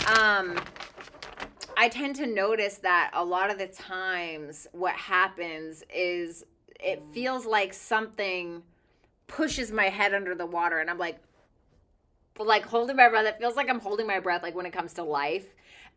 A: I tend to notice that a lot of the times what happens is it feels like something pushes my head under the water, and I'm like holding my breath. It feels like I'm holding my breath, like when it comes to life.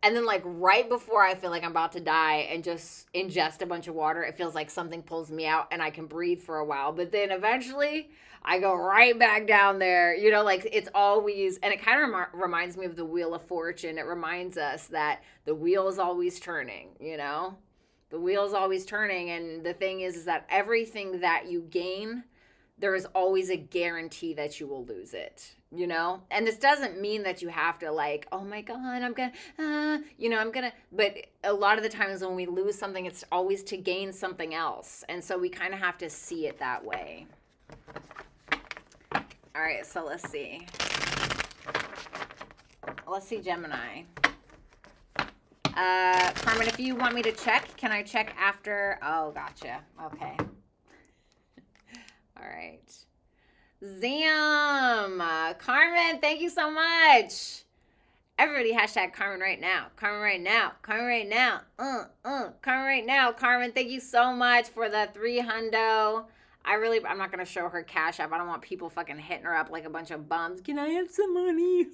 A: And then like right before I feel like I'm about to die and just ingest a bunch of water, it feels like something pulls me out and I can breathe for a while. But then eventually I go right back down there, like it's always, and it kind of reminds me of the Wheel of Fortune. It reminds us that the wheel is always turning, the wheel is always turning. And the thing is that everything that you gain, there is always a guarantee that you will lose it, and this doesn't mean that you have to like, oh my God, I'm gonna, but a lot of the times when we lose something, it's always to gain something else. And so we kind of have to see it that way. All right, so let's see. Let's see, Gemini. Carmen, if you want me to check, can I check after? Oh, gotcha. Okay. All right. Zam. Carmen, thank you so much. Everybody hashtag Carmen right now. Carmen right now. Carmen right now. Carmen right now. Carmen, thank you so much for the 300. I'm not going to show her Cash App. I don't want people fucking hitting her up like a bunch of bums. Can I have some money?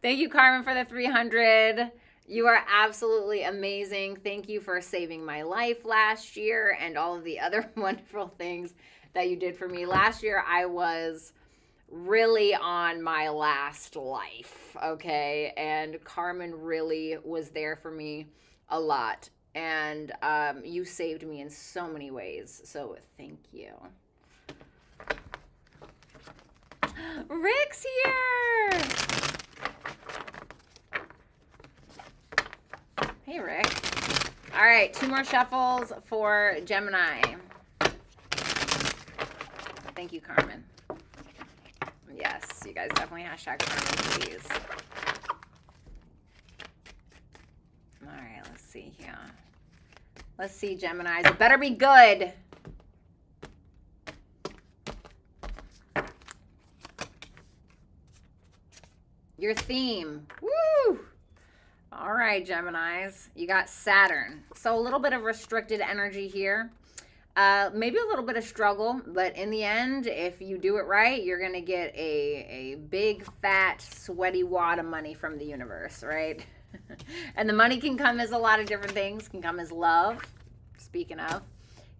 A: Thank you, Carmen, for the 300. You are absolutely amazing. Thank you for saving my life last year and all of the other wonderful things that you did for me. Last year, I was really on my last life, okay? And Carmen really was there for me a lot. And you saved me in so many ways. So thank you. Rick's here. Hey, Rick. All right, 2 more shuffles for Gemini. Thank you, Carmen. Yes, you guys definitely hashtag Carmen, please. All right, let's see here. Let's see, Geminis. It better be good. Your theme. Woo! All right, Geminis. You got Saturn. So a little bit of restricted energy here. Maybe a little bit of struggle, but in the end, if you do it right, you're going to get a big, fat, sweaty wad of money from the universe, right? And the money can come as a lot of different things. Can come as love, speaking of.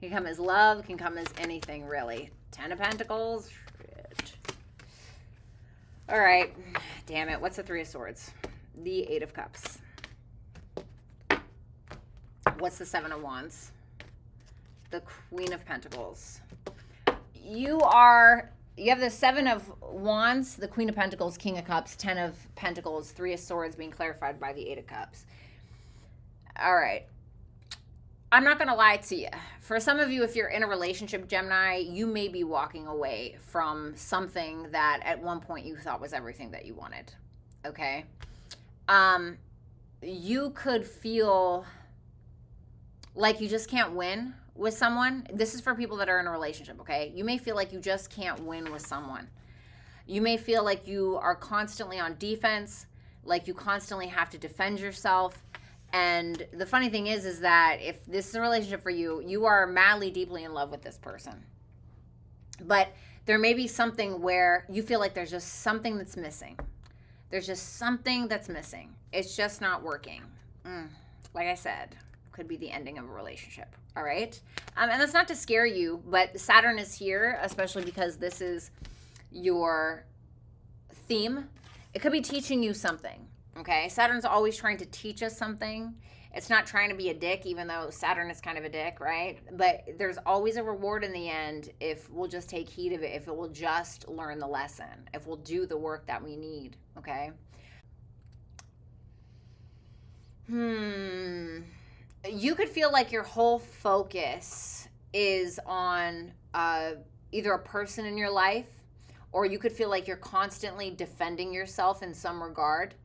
A: Can come as love, can come as anything, really. 10 of Pentacles. Shit. All right. Damn it. What's the 3 of Swords? The 8 of Cups. What's the 7 of Wands? The Queen of Pentacles. You have the 7 of Wands, the Queen of Pentacles, King of Cups, 10 of Pentacles, 3 of Swords being clarified by the 8 of Cups. All right. I'm not going to lie to you. For some of you, if you're in a relationship, Gemini, you may be walking away from something that at one point you thought was everything that you wanted. Okay? You could feel like you just can't win with someone. This is for people that are in a relationship, okay? You may feel like you just can't win with someone. You may feel like you are constantly on defense, like you constantly have to defend yourself. And the funny thing is that if this is a relationship for you, you are madly, deeply in love with this person. But there may be something where you feel like there's just something that's missing. There's just something that's missing. It's just not working. Like I said, could be the ending of a relationship. All right. And that's not to scare you, but Saturn is here, especially because this is your theme. It could be teaching you something. Okay. Saturn's always trying to teach us something. It's not trying to be a dick, even though Saturn is kind of a dick, right? But there's always a reward in the end if we'll just take heed of it, if it will just learn the lesson, if we'll do the work that we need. Okay. You could feel like your whole focus is on either a person in your life, or you could feel like you're constantly defending yourself in some regard,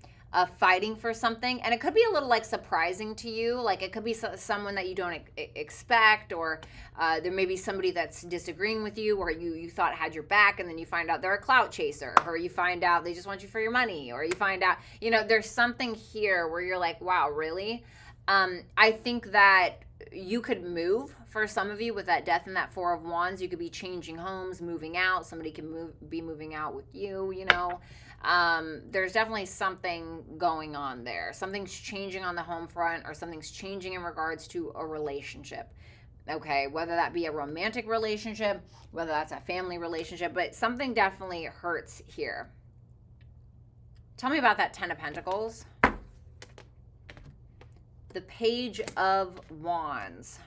A: fighting for something. And it could be a little like surprising to you. Like it could be someone that you don't expect, or there may be somebody that's disagreeing with you, or you thought had your back, and then you find out they're a clout chaser, or you find out they just want you for your money, or you find out, there's something here where you're like, wow, really? I think that you could move for some of you with that Death and that 4 of Wands. You could be changing homes, moving out. Somebody can be moving out with you, There's definitely something going on there. Something's changing on the home front, or something's changing in regards to a relationship. Okay, whether that be a romantic relationship, whether that's a family relationship, but something definitely hurts here. Tell me about that 10 of Pentacles. The Page of Wands.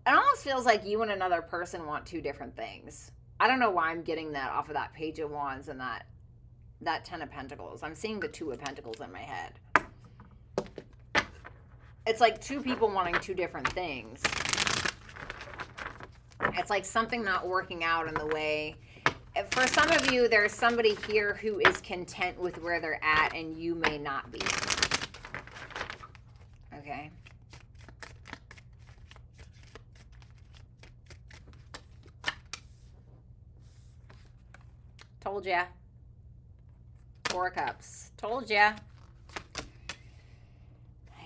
A: It almost feels like you and another person want 2 different things. I don't know why I'm getting that off of that Page of Wands and that 10 of Pentacles. I'm seeing the 2 of Pentacles in my head. It's like 2 people wanting 2 different things. It's like something not working out in the way, for some of you, there's somebody here who is content with where they're at, and you may not be. Okay. Told ya. Four of Cups. Told ya.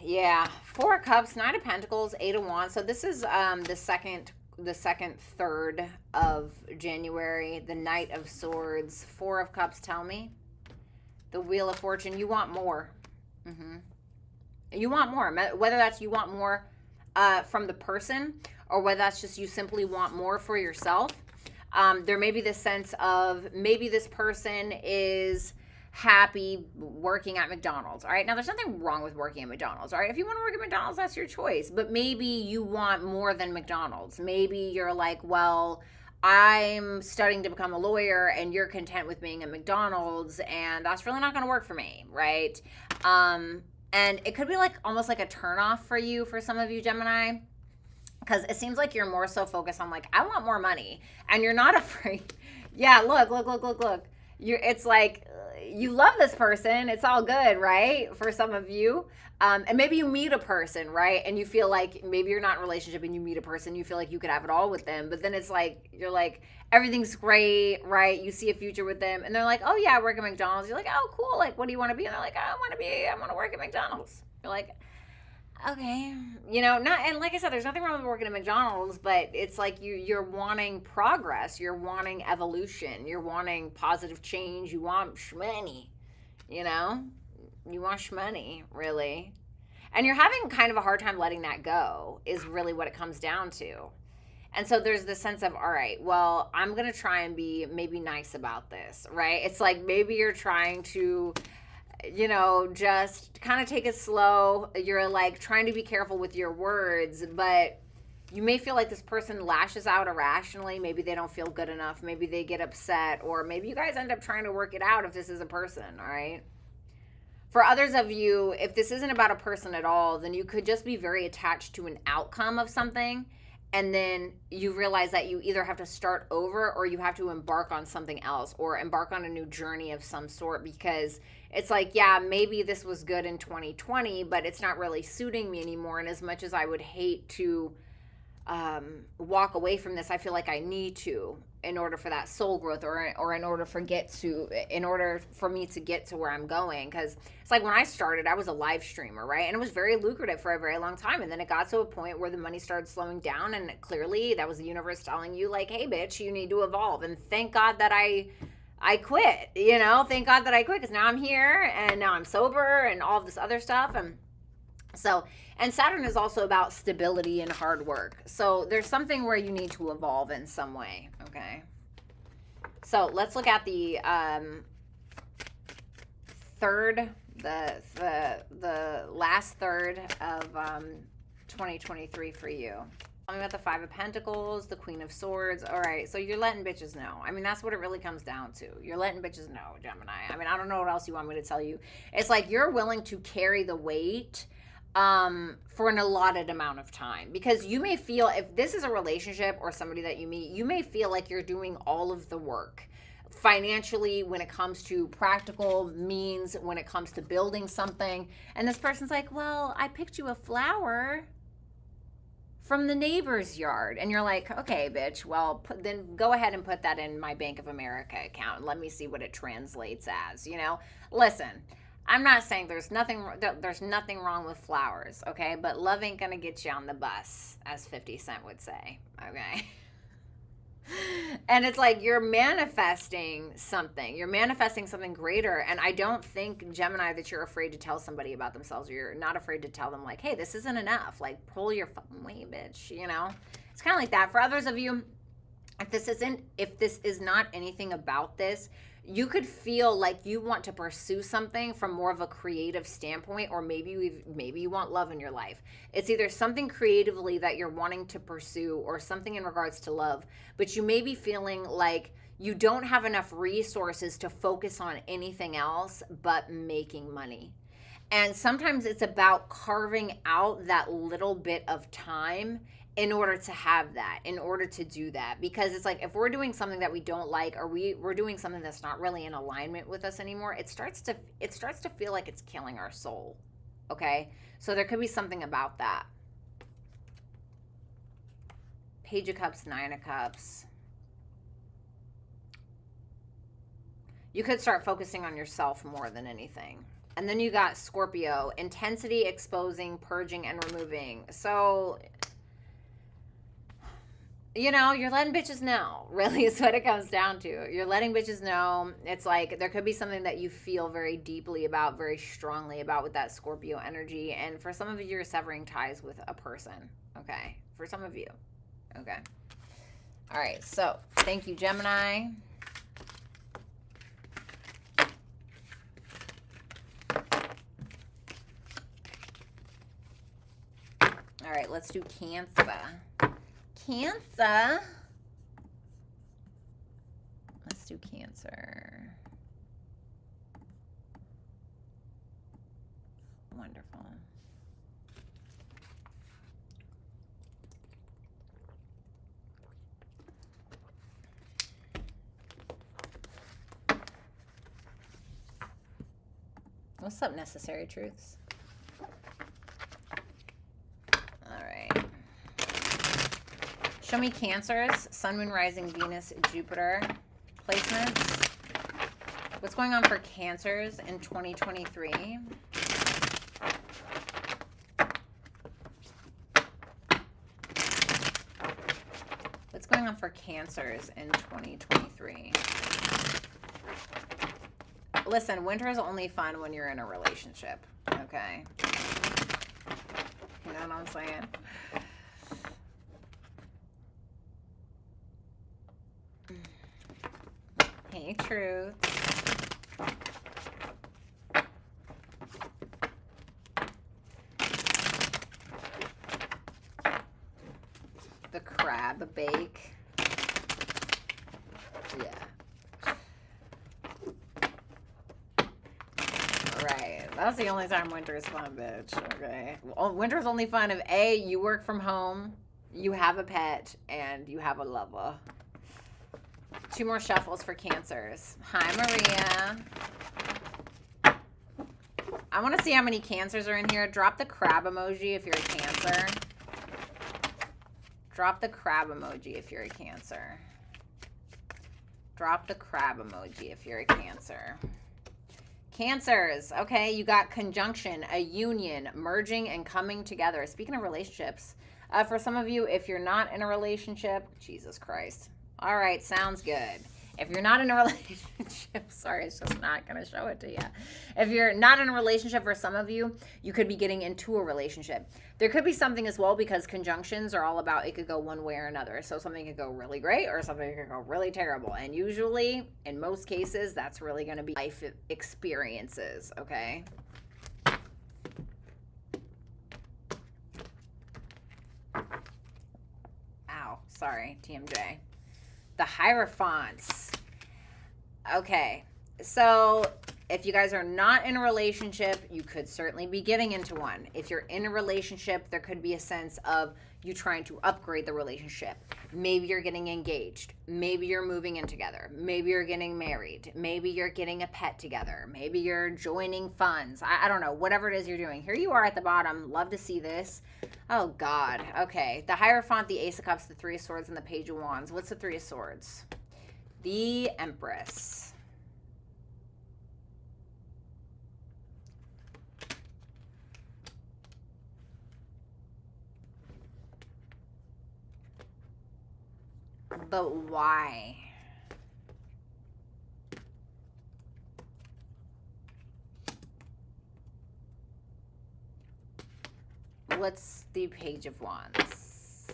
A: Yeah. Four of Cups, Nine of Pentacles, Eight of Wands. So this is the second third of January. The Knight of Swords. Four of Cups, tell me. The Wheel of Fortune. You want more. You want more. Whether that's you want more from the person, or whether that's just you simply want more for yourself. There may be this sense of maybe this person is happy working at McDonald's. All right. Now, there's nothing wrong with working at McDonald's. All right. If you want to work at McDonald's, that's your choice. But maybe you want more than McDonald's. Maybe you're like, well, I'm studying to become a lawyer and you're content with being at McDonald's, and that's really not going to work for me. Right. And it could be like almost like a turnoff for you, for some of you, Gemini. Because it seems like you're more so focused on like, I want more money. And you're not afraid. Yeah, look. It's like, you love this person. It's all good, right? For some of you. And maybe you meet a person, right? And you feel like maybe you're not in a relationship and you meet a person. You feel like you could have it all with them. But then it's like, you're like, everything's great, right? You see a future with them. And they're like, oh yeah, I work at McDonald's. You're like, oh cool. Like, what do you want to be? And they're like, I want to work at McDonald's. You're like, okay, and like I said, there's nothing wrong with working at McDonald's, but it's like you're wanting progress, you're wanting evolution, you're wanting positive change, you want shmoney, you want shmoney, really. And you're having kind of a hard time letting that go is really what it comes down to. And so there's this sense of, all right, well, I'm going to try and be maybe nice about this, right? It's like maybe you're trying to just kind of take it slow. You're like trying to be careful with your words, but you may feel like this person lashes out irrationally. Maybe they don't feel good enough. Maybe they get upset, or maybe you guys end up trying to work it out if this is a person, all right? For others of you, if this isn't about a person at all, then you could just be very attached to an outcome of something. And then you realize that you either have to start over or you have to embark on something else or embark on a new journey of some sort, because it's like, yeah, maybe this was good in 2020, but it's not really suiting me anymore. And as much as I would hate to walk away from this, I feel like I need to in order for that soul growth or in order for me to get to where I'm going. Because it's like when I started, I was a live streamer, right? And it was very lucrative for a very long time. And then it got to a point where the money started slowing down, and clearly that was the universe telling you like, hey bitch, you need to evolve. And thank God that I quit, thank God that I quit, because now I'm here and now I'm sober and all of this other stuff. And Saturn is also about stability and hard work. So there's something where you need to evolve in some way, okay? So let's look at the last third of 2023 for you. Tell me about the Five of Pentacles, the Queen of Swords. All right, so you're letting bitches know. I mean, that's what it really comes down to. You're letting bitches know, Gemini. I mean, I don't know what else you want me to tell you. It's like you're willing to carry the weight for an allotted amount of time, because you may feel, if this is a relationship or somebody that you meet, you may feel like you're doing all of the work financially when it comes to practical means, when it comes to building something. And this person's like, well, I picked you a flower from the neighbor's yard. And you're like, okay, bitch, well, then go ahead and put that in my Bank of America account and let me see what it translates as, Listen, I'm not saying there's nothing wrong with flowers, okay? But love ain't gonna get you on the bus, as 50 Cent would say, okay? And it's like you're manifesting something. You're manifesting something greater. And I don't think, Gemini, that you're afraid to tell somebody about themselves, or you're not afraid to tell them like, hey, this isn't enough. Like, pull your fucking weight, bitch, It's kind of like that. For others of you, if this is not anything about this, you could feel like you want to pursue something from more of a creative standpoint, or maybe you want love in your life. It's either something creatively that you're wanting to pursue or something in regards to love, but you may be feeling like you don't have enough resources to focus on anything else but making money. And sometimes it's about carving out that little bit of time in order to have that, in order to do that. Because it's like, if we're doing something that we don't like, or we're doing something that's not really in alignment with us anymore, it starts to feel like it's killing our soul. Okay? So there could be something about that. Page of Cups, Nine of Cups. You could start focusing on yourself more than anything. And then you got Scorpio, intensity, exposing, purging, and removing. So, you know, you're letting bitches know, really, is what it comes down to. You're letting bitches know. It's like there could be something that you feel very deeply about, very strongly about with that Scorpio energy. And for some of you, you're severing ties with a person, okay? For some of you, okay? All right, so thank you, Gemini. All right, let's do Cancer. Cancer. Let's do Cancer. Wonderful. What's up, Necessary Truths? Show me Cancers, Sun, Moon, Rising, Venus, Jupiter placements. What's going on for Cancers in 2023? What's going on for Cancers in 2023? Listen, winter is only fun when you're in a relationship, okay? You know what I'm saying? Hey, Truth. The crab bake. Yeah. Right. That's the only time winter is fun, bitch. Okay. Well, winter's only fun if A, you work from home, you have a pet, and you have a lover. 2 more shuffles for Cancers. Hi, Maria. I want to see how many Cancers are in here. Drop the crab emoji if you're a Cancer. Drop the crab emoji if you're a Cancer. Drop the crab emoji if you're a Cancer. Cancers. Okay, you got conjunction, a union, merging and coming together. Speaking of relationships, for some of you, if you're not in a relationship, Jesus Christ. All right, sounds good. If you're not in a relationship, sorry, it's just not going to show it to you. If you're not in a relationship, for some of you, you could be getting into a relationship. There could be something as well, because conjunctions are all about, it could go one way or another. So something could go really great or something could go really terrible. And usually, in most cases, that's really going to be life experiences, okay? Ow, sorry, TMJ. The Hierophants. Okay, so if you guys are not in a relationship, you could certainly be getting into one. If you're in a relationship, there could be a sense of you trying to upgrade the relationship. Maybe you're getting engaged. Maybe you're moving in together. Maybe you're getting married. Maybe you're getting a pet together. Maybe you're joining funds. I don't know, whatever it is you're doing. Here you are at the bottom. Love to see this. Oh, God. Okay. The Hierophant, the Ace of Cups, the Three of Swords, and the Page of Wands. What's the Three of Swords? The Empress. But why? What's the Page of Wands?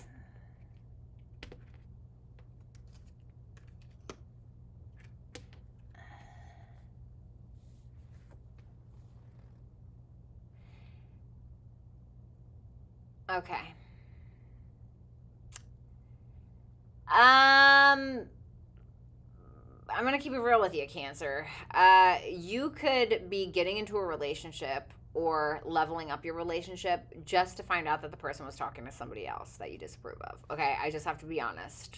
A: Okay. I'm going to keep it real with you, Cancer. You could be getting into a relationship or leveling up your relationship just to find out that the person was talking to somebody else that you disapprove of. Okay, I just have to be honest.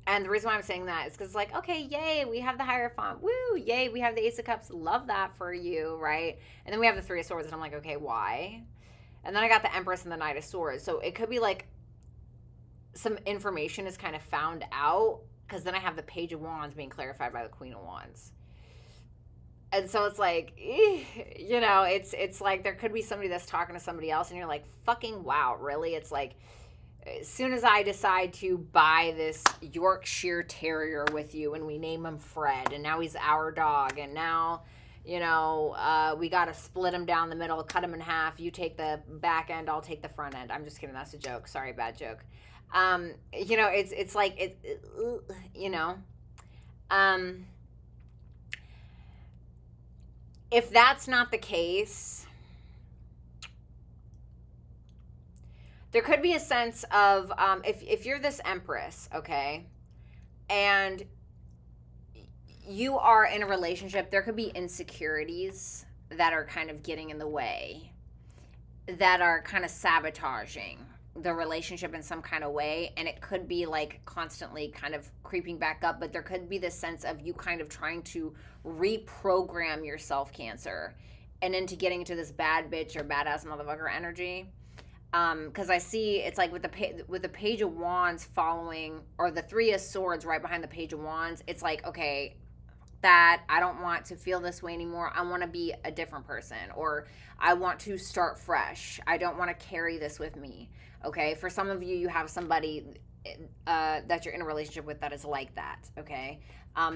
A: And the reason why I'm saying that is because, like, okay, yay, we have the Hierophant. Woo, yay, we have the Ace of Cups. Love that for you, right? And then we have the Three of Swords, and I'm like, okay, why? And then I got the Empress and the Knight of Swords. So it could be like some information is kind of found out, because then I have the Page of Wands being clarified by the Queen of Wands. And so it's like, you know, it's like there could be somebody that's talking to somebody else, and you're like, fucking wow, really? It's like, as soon as I decide to buy this Yorkshire Terrier with you, and we name him Fred, and now he's our dog, and now, you know, we got to split him down the middle, cut him in half. You take the back end, I'll take the front end. I'm just kidding. That's a joke. Sorry, bad joke. You know, it's like, you know, if that's not the case, there could be a sense of, if you're this Empress, okay, and you are in a relationship, there could be insecurities that are kind of getting in the way, that are kind of sabotaging the relationship in some kind of way. And it could be like constantly kind of creeping back up, but there could be this sense of you kind of trying to reprogram yourself, Cancer, and into getting into this bad bitch or badass motherfucker energy. Because I see it's like with the Page of Wands following, or the Three of Swords right behind the Page of Wands, it's like, okay, that I don't want to feel this way anymore. I want to be a different person, or I want to start fresh. I don't want to carry this with me. Okay, for some of you, you have somebody that you're in a relationship with that is like that. Okay,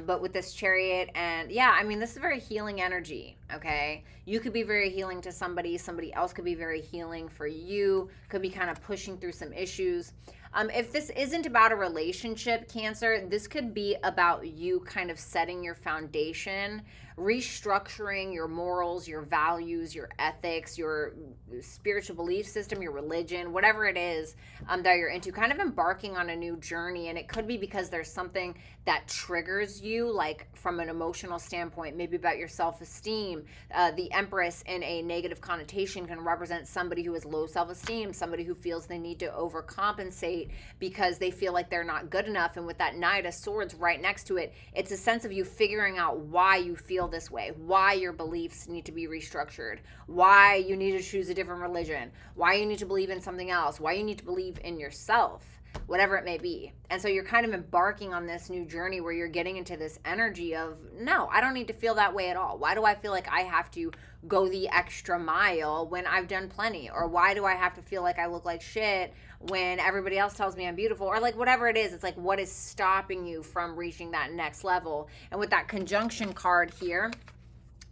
A: but with this Chariot, and yeah, I mean, this is very healing energy. Okay, you could be very healing to somebody else could be very healing for you, could be kind of pushing through some issues. If this isn't about a relationship, Cancer, this could be about you kind of setting your foundation, restructuring your morals, your values, your ethics, your spiritual belief system, your religion, whatever it is that you're into, kind of embarking on a new journey. And it could be because there's something that triggers you, like from an emotional standpoint, maybe about your self-esteem. The Empress in a negative connotation can represent somebody who has low self-esteem, somebody who feels they need to overcompensate because they feel like they're not good enough. And with that Knight of Swords right next to it, it's a sense of you figuring out why you feel this way, why your beliefs need to be restructured, why you need to choose a different religion, why you need to believe in something else, why you need to believe in yourself, whatever it may be. And so you're kind of embarking on this new journey where you're getting into this energy of, no, I don't need to feel that way at all. Why do I feel like I have to go the extra mile when I've done plenty? Or why do I have to feel like I look like shit when everybody else tells me I'm beautiful? Or like whatever it is, it's like, what is stopping you from reaching that next level? And with that conjunction card here,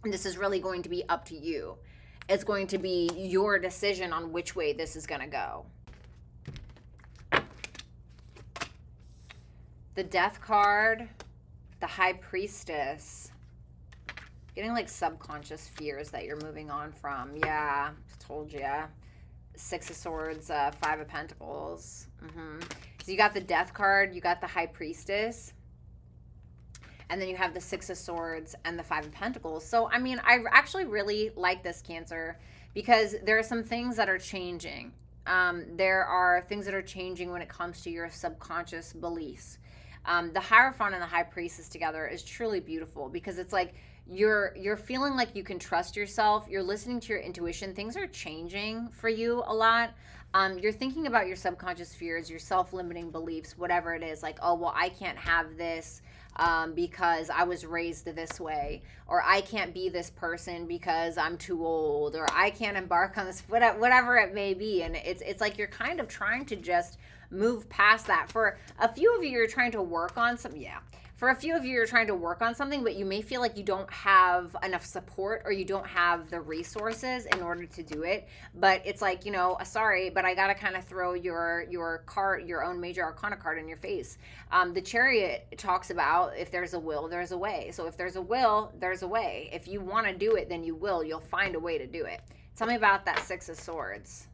A: this is really going to be up to you. It's going to be your decision on which way this is going to go. The Death card, the High Priestess, getting like subconscious fears that you're moving on from. Yeah, told ya. Six of Swords, Five of Pentacles. So you got the Death card, you got the High Priestess, and then you have the Six of Swords and the Five of Pentacles. So, I mean, I actually really like this, Cancer, because there are some things that are changing. There are things that are changing when it comes to your subconscious beliefs. The Hierophant and the High Priestess together is truly beautiful, because it's like you're feeling like you can trust yourself. You're listening to your intuition. Things are changing for you a lot. You're thinking about your subconscious fears, your self-limiting beliefs, whatever it is. Like, oh, well, I can't have this because I was raised this way, or I can't be this person because I'm too old, or I can't embark on this, whatever it may be. And it's like you're kind of trying to just move past that. For a few of you, you're trying to work on some, for a few of you, you're trying to work on something, but you may feel like you don't have enough support, or you don't have the resources in order to do it. But it's like, you know, sorry, but I got to kind of throw your card, your own major arcana card in your face. The Chariot talks about, if there's a will, there's a way. So if there's a will, there's a way. If you want to do it, then you will. You'll find a way to do it. Tell me about that Six of Swords.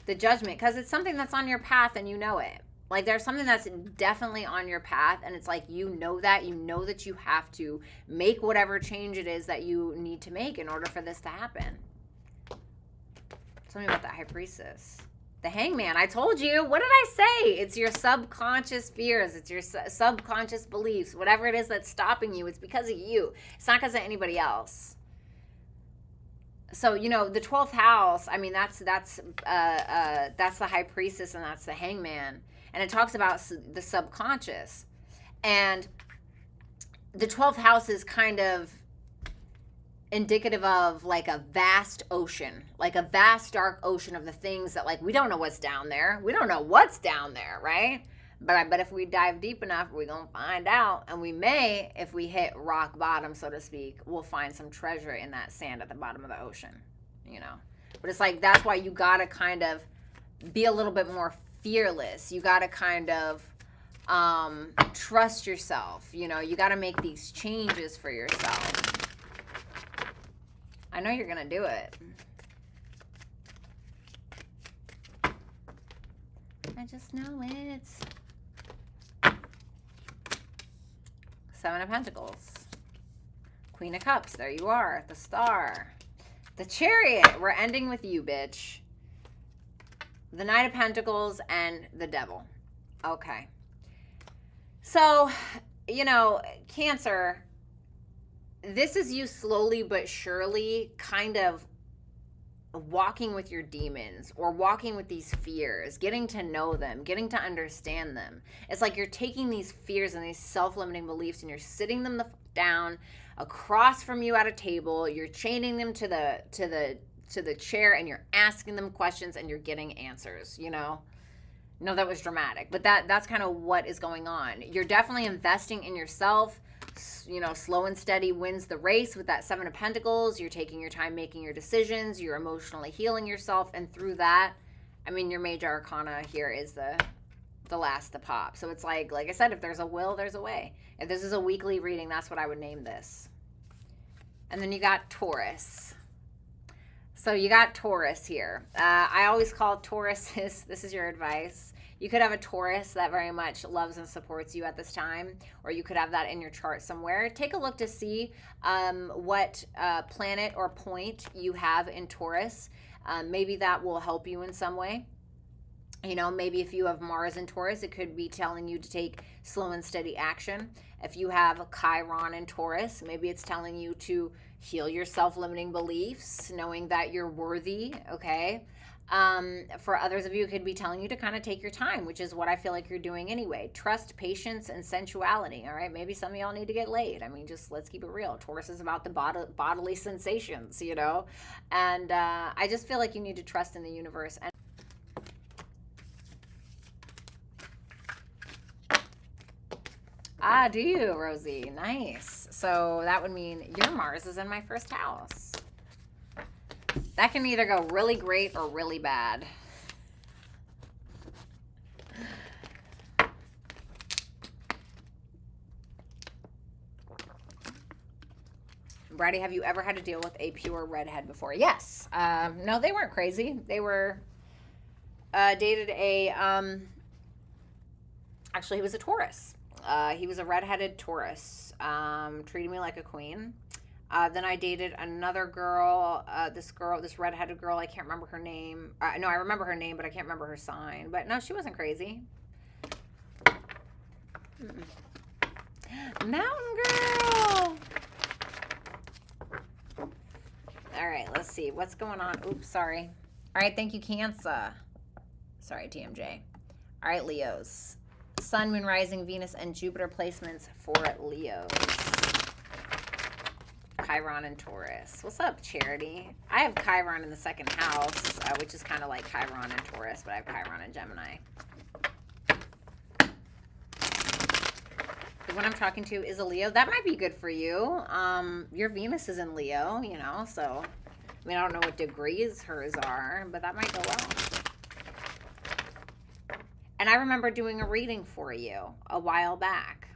A: The Judgment, because it's something that's on your path and you know it. Like, there's something that's definitely on your path, and it's like, you know that you have to make whatever change it is that you need to make in order for this to happen. Tell me about that High Priestess. The Hangman. I told you. What did I say? It's your subconscious fears. It's your subconscious beliefs. Whatever it is that's stopping you, it's because of you. It's not because of anybody else. So, you know, the 12th house, I mean, that's the High Priestess and that's the Hangman. And it talks about the subconscious. And the 12th house is kind of indicative of like a vast ocean, like a vast dark ocean of the things that, like, we don't know what's down there. We don't know what's down there, right? But I bet if we dive deep enough, we're going to find out. And we may, if we hit rock bottom, so to speak, we'll find some treasure in that sand at the bottom of the ocean, you know? But it's like, that's why you got to kind of be a little bit more fearless. You got to kind of trust yourself. You know, you got to make these changes for yourself. I know you're going to do it. I just know it. Seven of Pentacles. Queen of Cups. There you are. The Star. The Chariot. We're ending with you, bitch. The Knight of Pentacles and the Devil. Okay. So, you know, Cancer, this is you slowly but surely kind of walking with your demons or walking with these fears, getting to know them, getting to understand them. It's like you're taking these fears and these self-limiting beliefs and you're sitting them down across from you at a table. You're chaining them to the chair and you're asking them questions and you're getting answers, you know? No, that was dramatic, but that's kind of what is going on. You're definitely investing in yourself. You know, slow and steady wins the race with that Seven of Pentacles. You're taking your time making your decisions. You're emotionally healing yourself. And through that, I mean, your major arcana here is the last to pop. So it's like I said, if there's a will, there's a way. If this is a weekly reading, that's what I would name this. And then you got Taurus. So you got Taurus here. I always call Tauruses, this is your advice. You could have a Taurus that very much loves and supports you at this time, or you could have that in your chart somewhere. Take a look to see what planet or point you have in Taurus. Maybe that will help you in some way. You know, maybe if you have Mars in Taurus, it could be telling you to take slow and steady action. If you have Chiron in Taurus, maybe it's telling you to heal your self-limiting beliefs, knowing that you're worthy, okay? For others of you, it could be telling you to kind of take your time, which is what I feel like you're doing anyway. Trust, patience, and sensuality, all right? Maybe some of y'all need to get laid. I mean, just let's keep it real. Taurus is about the bodily sensations, you know? And I just feel like you need to trust in the universe. And do you, Rosie? Nice. So that would mean your Mars is in my first house. That can either go really great or really bad. Bratty, have you ever had to deal with a pure redhead before? Yes. No, they weren't crazy. They were dated a actually he was a Taurus. He was a redheaded Taurus. Treated me like a queen. Then I dated another girl, this redheaded girl, I can't remember her name. No, I remember her name, but I can't remember her sign. But no, she wasn't crazy. Mountain girl! All right, let's see. What's going on? Oops, sorry. All right, thank you, Cancer. Sorry, TMJ. All right, Leos. Sun, Moon, Rising, Venus, and Jupiter placements for Leos. Chiron and Taurus. What's up, Charity? I have Chiron in the second house, which is kind of like Chiron and Taurus, but I have Chiron and Gemini. The one I'm talking to is a Leo. That might be good for you. Your Venus is in Leo, you know, so, I mean, I don't know what degrees hers are, but that might go well. And I remember doing a reading for you a while back.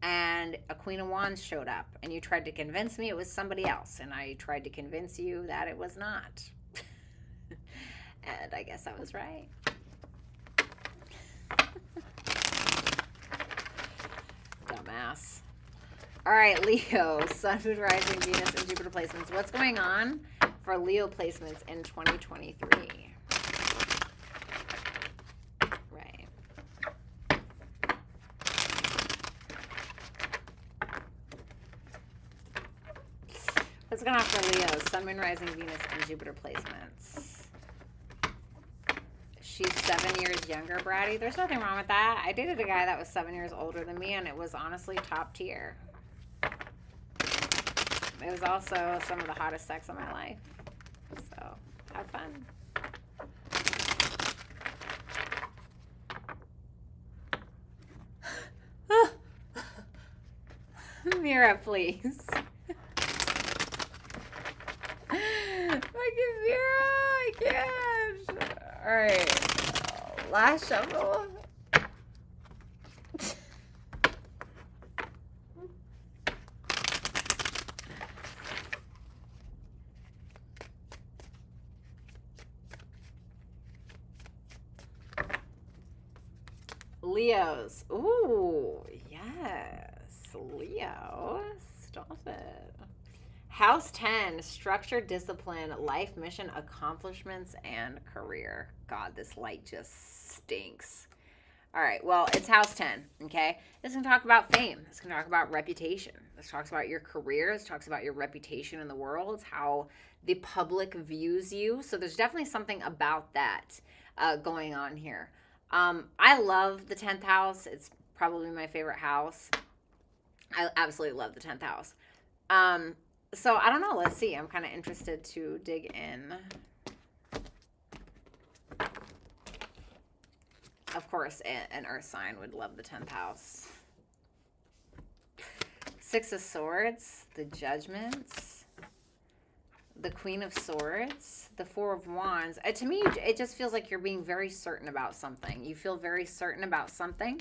A: And a Queen of Wands showed up, and you tried to convince me it was somebody else, and I tried to convince you that it was not. And I guess I was right. Dumbass. All right, Leo, Sun, Moon, Rising, Venus, and Jupiter placements. What's going on for Leo placements in 2023. Right. What's going on for Leo? Sun, Moon, Rising, Venus, and Jupiter placements. She's 7 years younger, Bratty. There's nothing wrong with that. I dated a guy that was 7 years older than me, and it was honestly top tier. It was also some of the hottest sex of my life. So, have fun. Mira, please. Fucking Mira, I can't. All right, last shuffle. Leos. Ooh, yes. Leo. Stop it. House 10, structure, discipline, life, mission, accomplishments, and career. God, this light just stinks. All right, well, it's house 10, okay? This can talk about fame. This can talk about reputation. This talks about your career. This talks about your reputation in the world, how the public views you. So there's definitely something about that going on here. I love the 10th house. It's probably my favorite house. I absolutely love the 10th house. So I don't know. Let's see. I'm kind of interested to dig in. Of course, an earth sign would love the 10th house. Six of Swords, the Judgments, the Queen of Swords, the Four of Wands. To me, it just feels like you're being very certain about something. You feel very certain about something.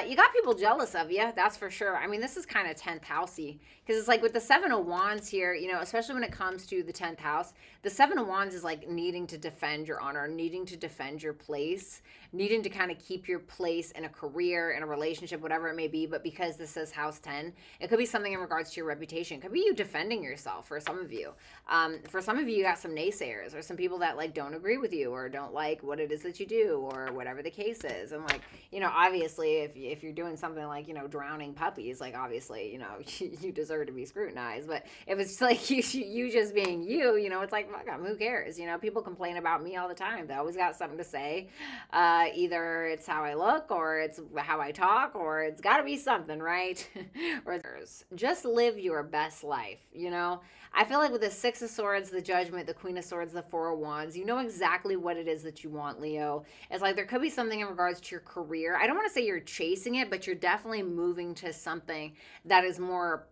A: You got people jealous of you, that's for sure. I mean, this is kind of 10th housey, because it's like with the 7 of Wands here, you know, especially when it comes to the 10th house, the 7 of Wands is like needing to defend your honor, needing to defend your place, needing to kind of keep your place in a career, in a relationship, whatever it may be. But because this says house 10, it could be something in regards to your reputation. It could be you defending yourself for some of you. For some of you, you got some naysayers or some people that like don't agree with you or don't like what it is that you do or whatever the case is. And like, you know, obviously if you're doing something like, you know, drowning puppies, like obviously, you know, you deserve to be scrutinized. But if it's like you just being you know, it's like, fuck 'em, who cares? You know, people complain about me all the time. They always got something to say. Either it's how I look or it's how I talk or it's got to be something, right? Or just live your best life, you know? I feel like with the Six of Swords, the Judgment, the Queen of Swords, the Four of Wands, you know exactly what it is that you want, Leo. It's like there could be something in regards to your career. I don't want to say you're chasing it, but you're definitely moving to something that is more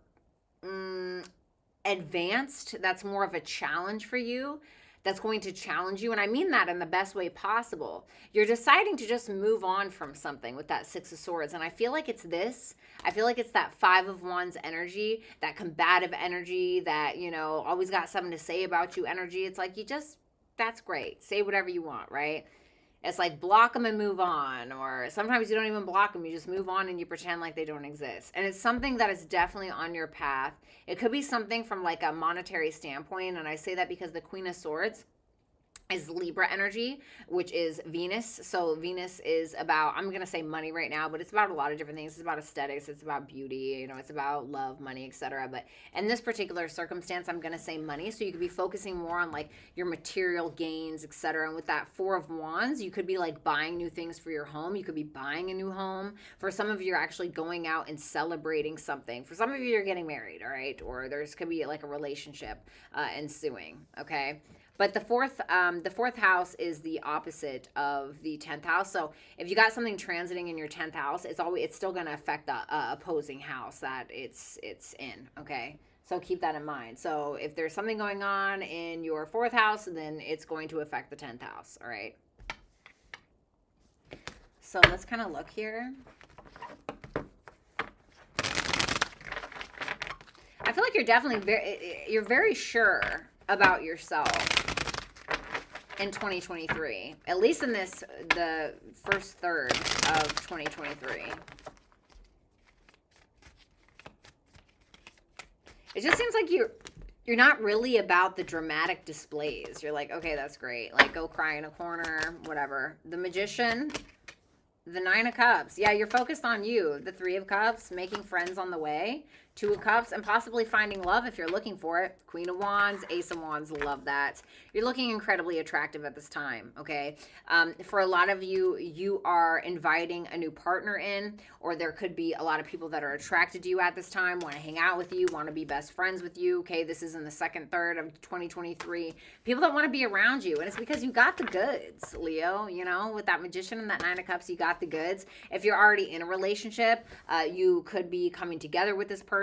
A: advanced, that's more of a challenge for you, that's going to challenge you. And I mean that in the best way possible. You're deciding to just move on from something with that Six of Swords. And I feel like it's this. I feel like it's that Five of Wands energy, that combative energy, that, you know, always got something to say about you energy. It's like, that's great. Say whatever you want, right? It's like block them and move on. Or sometimes you don't even block them. You just move on and you pretend like they don't exist. And it's something that is definitely on your path. It could be something from like a monetary standpoint. And I say that because the Queen of Swords is Libra energy, which is Venus. So Venus is about, I'm going to say money right now, but it's about a lot of different things. It's about aesthetics. It's about beauty. You know, it's about love, money, etc. But in this particular circumstance, I'm going to say money. So you could be focusing more on like your material gains, etc. And with that Four of Wands, you could be like buying new things for your home. You could be buying a new home. For some of you, you're actually going out and celebrating something. For some of you, you're getting married, all right? Or there's could be like a relationship ensuing, okay? But the fourth house is the opposite of the 10th house. So if you got something transiting in your 10th house, it's still going to affect the opposing house that it's in, okay? So keep that in mind. So if there's something going on in your 4th house, then it's going to affect the 10th house, all right? So let's kind of look here. I feel like you're definitely you're very sure about yourself in 2023, at least in the first third of 2023. It just seems like you're not really about the dramatic displays. You're like, okay, that's great. Like, go cry in a corner, whatever. The Magician, the Nine of Cups. Yeah, you're focused on you. The Three of Cups, making friends on the way. Two of Cups, and possibly finding love if you're looking for it. Queen of Wands, Ace of Wands, love that. You're looking incredibly attractive at this time, okay? For a lot of you, you are inviting a new partner in, or there could be a lot of people that are attracted to you at this time, want to hang out with you, want to be best friends with you, okay? This is in the second third of 2023. People that want to be around you, and it's because you got the goods, Leo, you know? With that Magician and that Nine of Cups, you got the goods. If you're already in a relationship, you could be coming together with this person,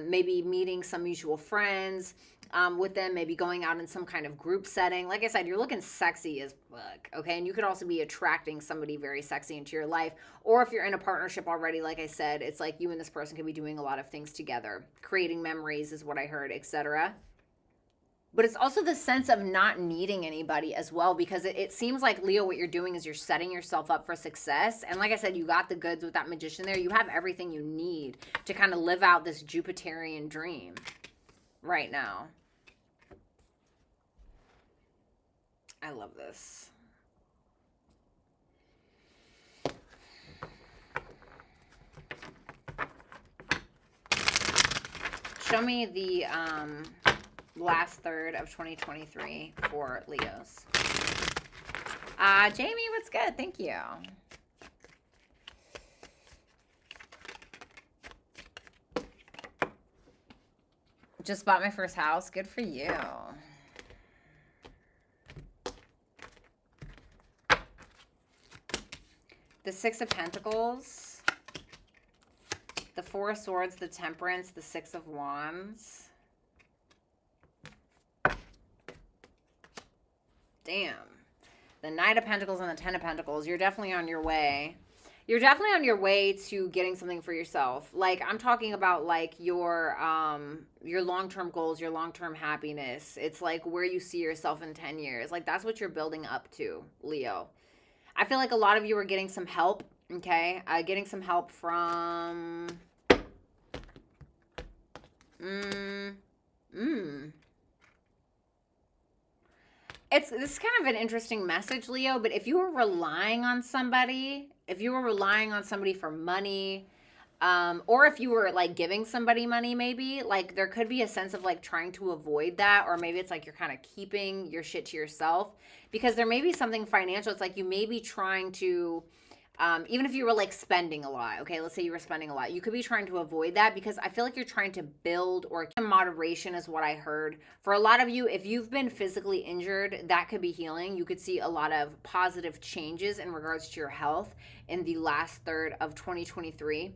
A: maybe meeting some mutual friends with them, maybe going out in some kind of group setting. Like I said, you're looking sexy as fuck, okay? And you could also be attracting somebody very sexy into your life. Or if you're in a partnership already, like I said, it's like you and this person could be doing a lot of things together. Creating memories is what I heard, etc. But it's also the sense of not needing anybody as well, because it seems like, Leo, what you're doing is you're setting yourself up for success. And like I said, you got the goods with that Magician there. You have everything you need to kind of live out this Jupiterian dream right now. I love this. Show me the last third of 2023 for Leos. Jamie, what's good? Thank you. Just bought my first house. Good for you. The Six of Pentacles, the Four of Swords, the Temperance, the Six of Wands. Damn. The Knight of Pentacles and the Ten of Pentacles. You're definitely on your way. You're definitely on your way to getting something for yourself. Like, I'm talking about, like, your long-term goals, your long-term happiness. It's like where you see yourself in 10 years. Like, that's what you're building up to, Leo. I feel like a lot of you are getting some help, okay? Getting some help from... This is kind of an interesting message, Leo, but if you were relying on somebody, for money, or if you were like giving somebody money, maybe, like there could be a sense of like trying to avoid that, or maybe it's like you're kind of keeping your shit to yourself, because there may be something financial. It's like you may be trying to, even if you were like spending a lot, okay, let's say you were spending a lot, you could be trying to avoid that, because I feel like you're trying to build, or moderation is what I heard. For a lot of you, if you've been physically injured, that could be healing. You could see a lot of positive changes in regards to your health in the last third of 2023.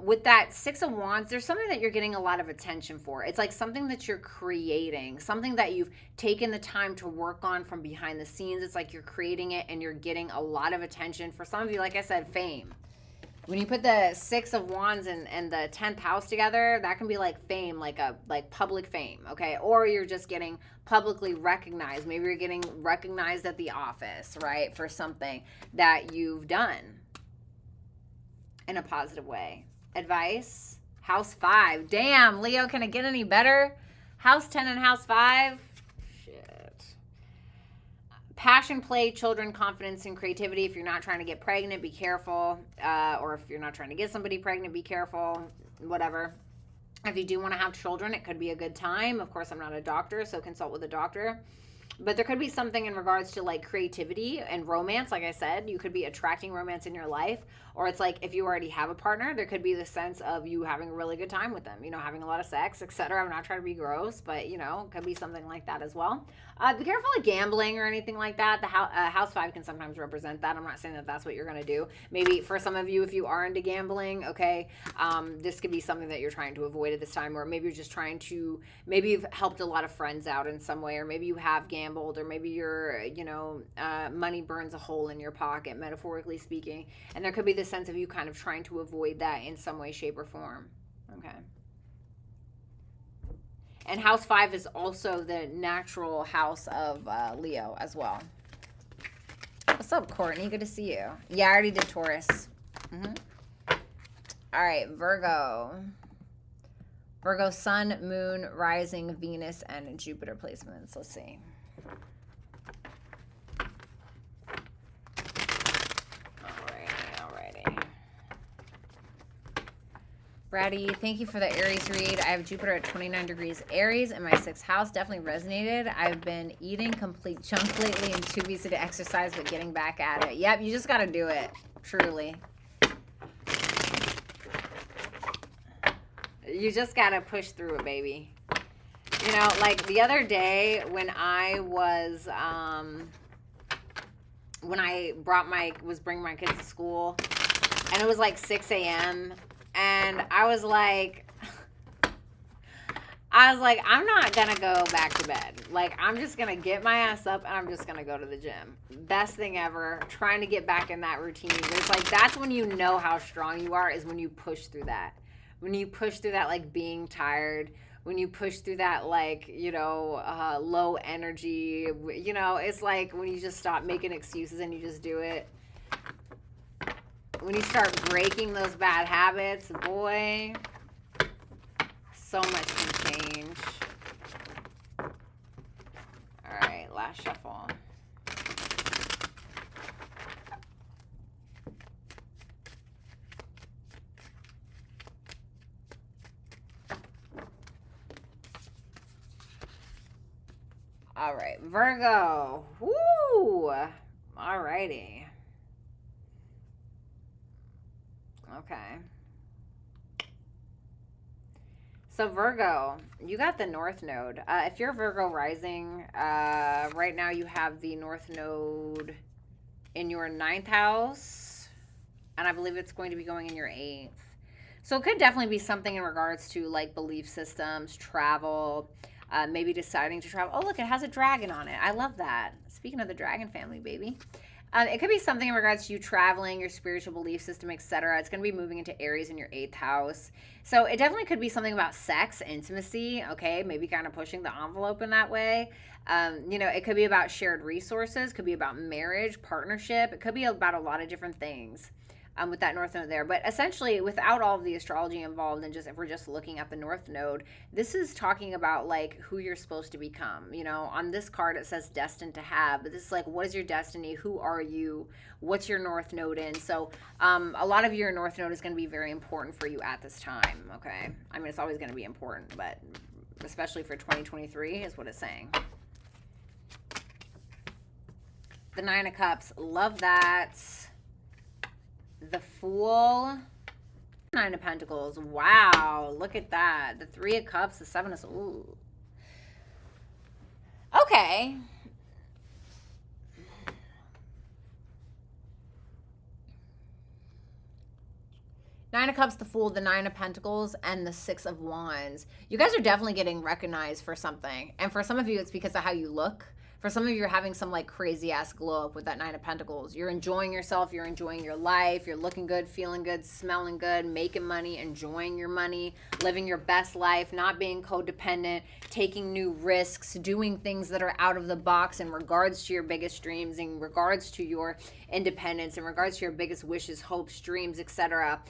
A: With that Six of Wands, there's something that you're getting a lot of attention for. It's like something that you're creating, something that you've taken the time to work on from behind the scenes. It's like you're creating it and you're getting a lot of attention. For some of you, like I said, fame. When you put the Six of Wands and the 10th house together, that can be like fame, like public fame, okay? Or you're just getting publicly recognized. Maybe you're getting recognized at the office, right? For something that you've done in a positive way. Advice, House 5. Damn, Leo, can it get any better? House 10 and House 5. Shit. Passion, play, children, confidence, and creativity. If you're not trying to get pregnant, be careful. Or if you're not trying to get somebody pregnant, be careful. Whatever. If you do want to have children, it could be a good time. Of course, I'm not a doctor, so consult with a doctor. But there could be something in regards to like creativity and romance. Like I said, you could be attracting romance in your life. Or it's like if you already have a partner, there could be the sense of you having a really good time with them, you know, having a lot of sex, etc. I'm not trying to be gross, but, you know, could be something like that as well. Be careful of gambling or anything like that. The House 5 can sometimes represent that. I'm not saying that that's what you're going to do. Maybe for some of you, if you are into gambling, okay, this could be something that you're trying to avoid at this time. Or maybe you're just trying to, maybe you've helped a lot of friends out in some way, or maybe you have gambled, or maybe your, you know, money burns a hole in your pocket, metaphorically speaking. And there could be this sense of you kind of trying to avoid that in some way, shape, or form. Okay. And House 5 is also the natural house of Leo as well. What's up, Courtney? Good to see you. Yeah, I already did Taurus. All right, Virgo. Virgo, Sun, Moon, Rising, Venus, and Jupiter placements. Let's see. Alrighty. Bratty, thank you for the Aries read. I have Jupiter at 29 degrees Aries in my 6th house. Definitely resonated. I've been eating complete junk lately and too busy to exercise, but getting back at it. Yep, you just got to do it. Truly. You just got to push through it, baby. You know, like the other day when I was, when I was bringing my kids to school, and it was like 6 a.m., and I was like, I'm not going to go back to bed. Like, I'm just going to get my ass up and I'm just going to go to the gym. Best thing ever. Trying to get back in that routine. It's like, that's when you know how strong you are, is when you push through that. When you push through that, like, being tired. When you push through that, like, you know, low energy. You know, it's like when you just stop making excuses and you just do it. When you start breaking those bad habits, boy, so much can change. All right, last shuffle. All right, Virgo. Woo! All righty. Okay. So Virgo, you got the North Node. If you're Virgo rising, right now you have the North Node in your 9th house, and I believe it's going to be going in your 8th. So it could definitely be something in regards to like belief systems, travel, maybe deciding to travel. Oh, look, it has a dragon on it. I love that. Speaking of the dragon family, baby. It could be something in regards to you traveling, your spiritual belief system, etc. It's going to be moving into Aries in your 8th house. So it definitely could be something about sex, intimacy, okay? Maybe kind of pushing the envelope in that way. You know, it could be about shared resources. Could be about marriage, partnership. It could be about a lot of different things with that North Node there. But essentially, without all of the astrology involved, and just if we're just looking at the North Node, this is talking about like who you're supposed to become. You know, on this card it says destined to have, but this is like, what is your destiny? Who are you? What's your North Node in? So a lot of your North Node is going to be very important for you at this time, okay? I mean, it's always going to be important, but especially for 2023 is what it's saying. The 9 of Cups, love that. The Fool, 9 of Pentacles. Wow, look at that. The 3 of Cups, the 7 of... Ooh. Okay. Nine of Cups, the Fool, the 9 of Pentacles, and the 6 of Wands. You guys are definitely getting recognized for something. And for some of you, it's because of how you look. For some of you, you're having some like crazy ass glow up with that 9 of Pentacles. You're enjoying yourself. You're enjoying your life. You're looking good, feeling good, smelling good, making money, enjoying your money, living your best life, not being codependent, taking new risks, doing things that are out of the box in regards to your biggest dreams, in regards to your independence, in regards to your biggest wishes, hopes, dreams, etc.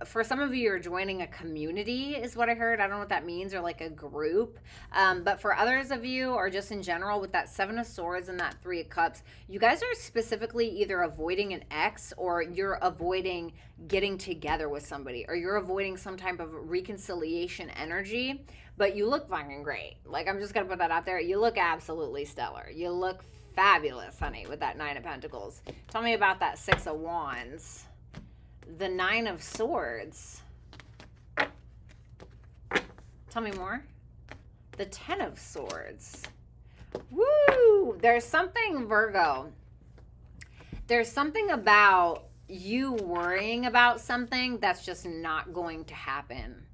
A: For some of you, you're joining a community is what I heard. I don't know what that means, or like a group. But for others of you, or just in general, with that 7 of Swords and that 3 of Cups, you guys are specifically either avoiding an ex, or you're avoiding getting together with somebody, or you're avoiding some type of reconciliation energy. But you look fucking great. Like, I'm just gonna put that out there. You look absolutely stellar. You look fabulous, honey, with that 9 of Pentacles. Tell me about that 6 of Wands. The 9 of Swords. Tell me more. The 10 of Swords. Woo! There's something, Virgo. There's something about you worrying about something that's just not going to happen.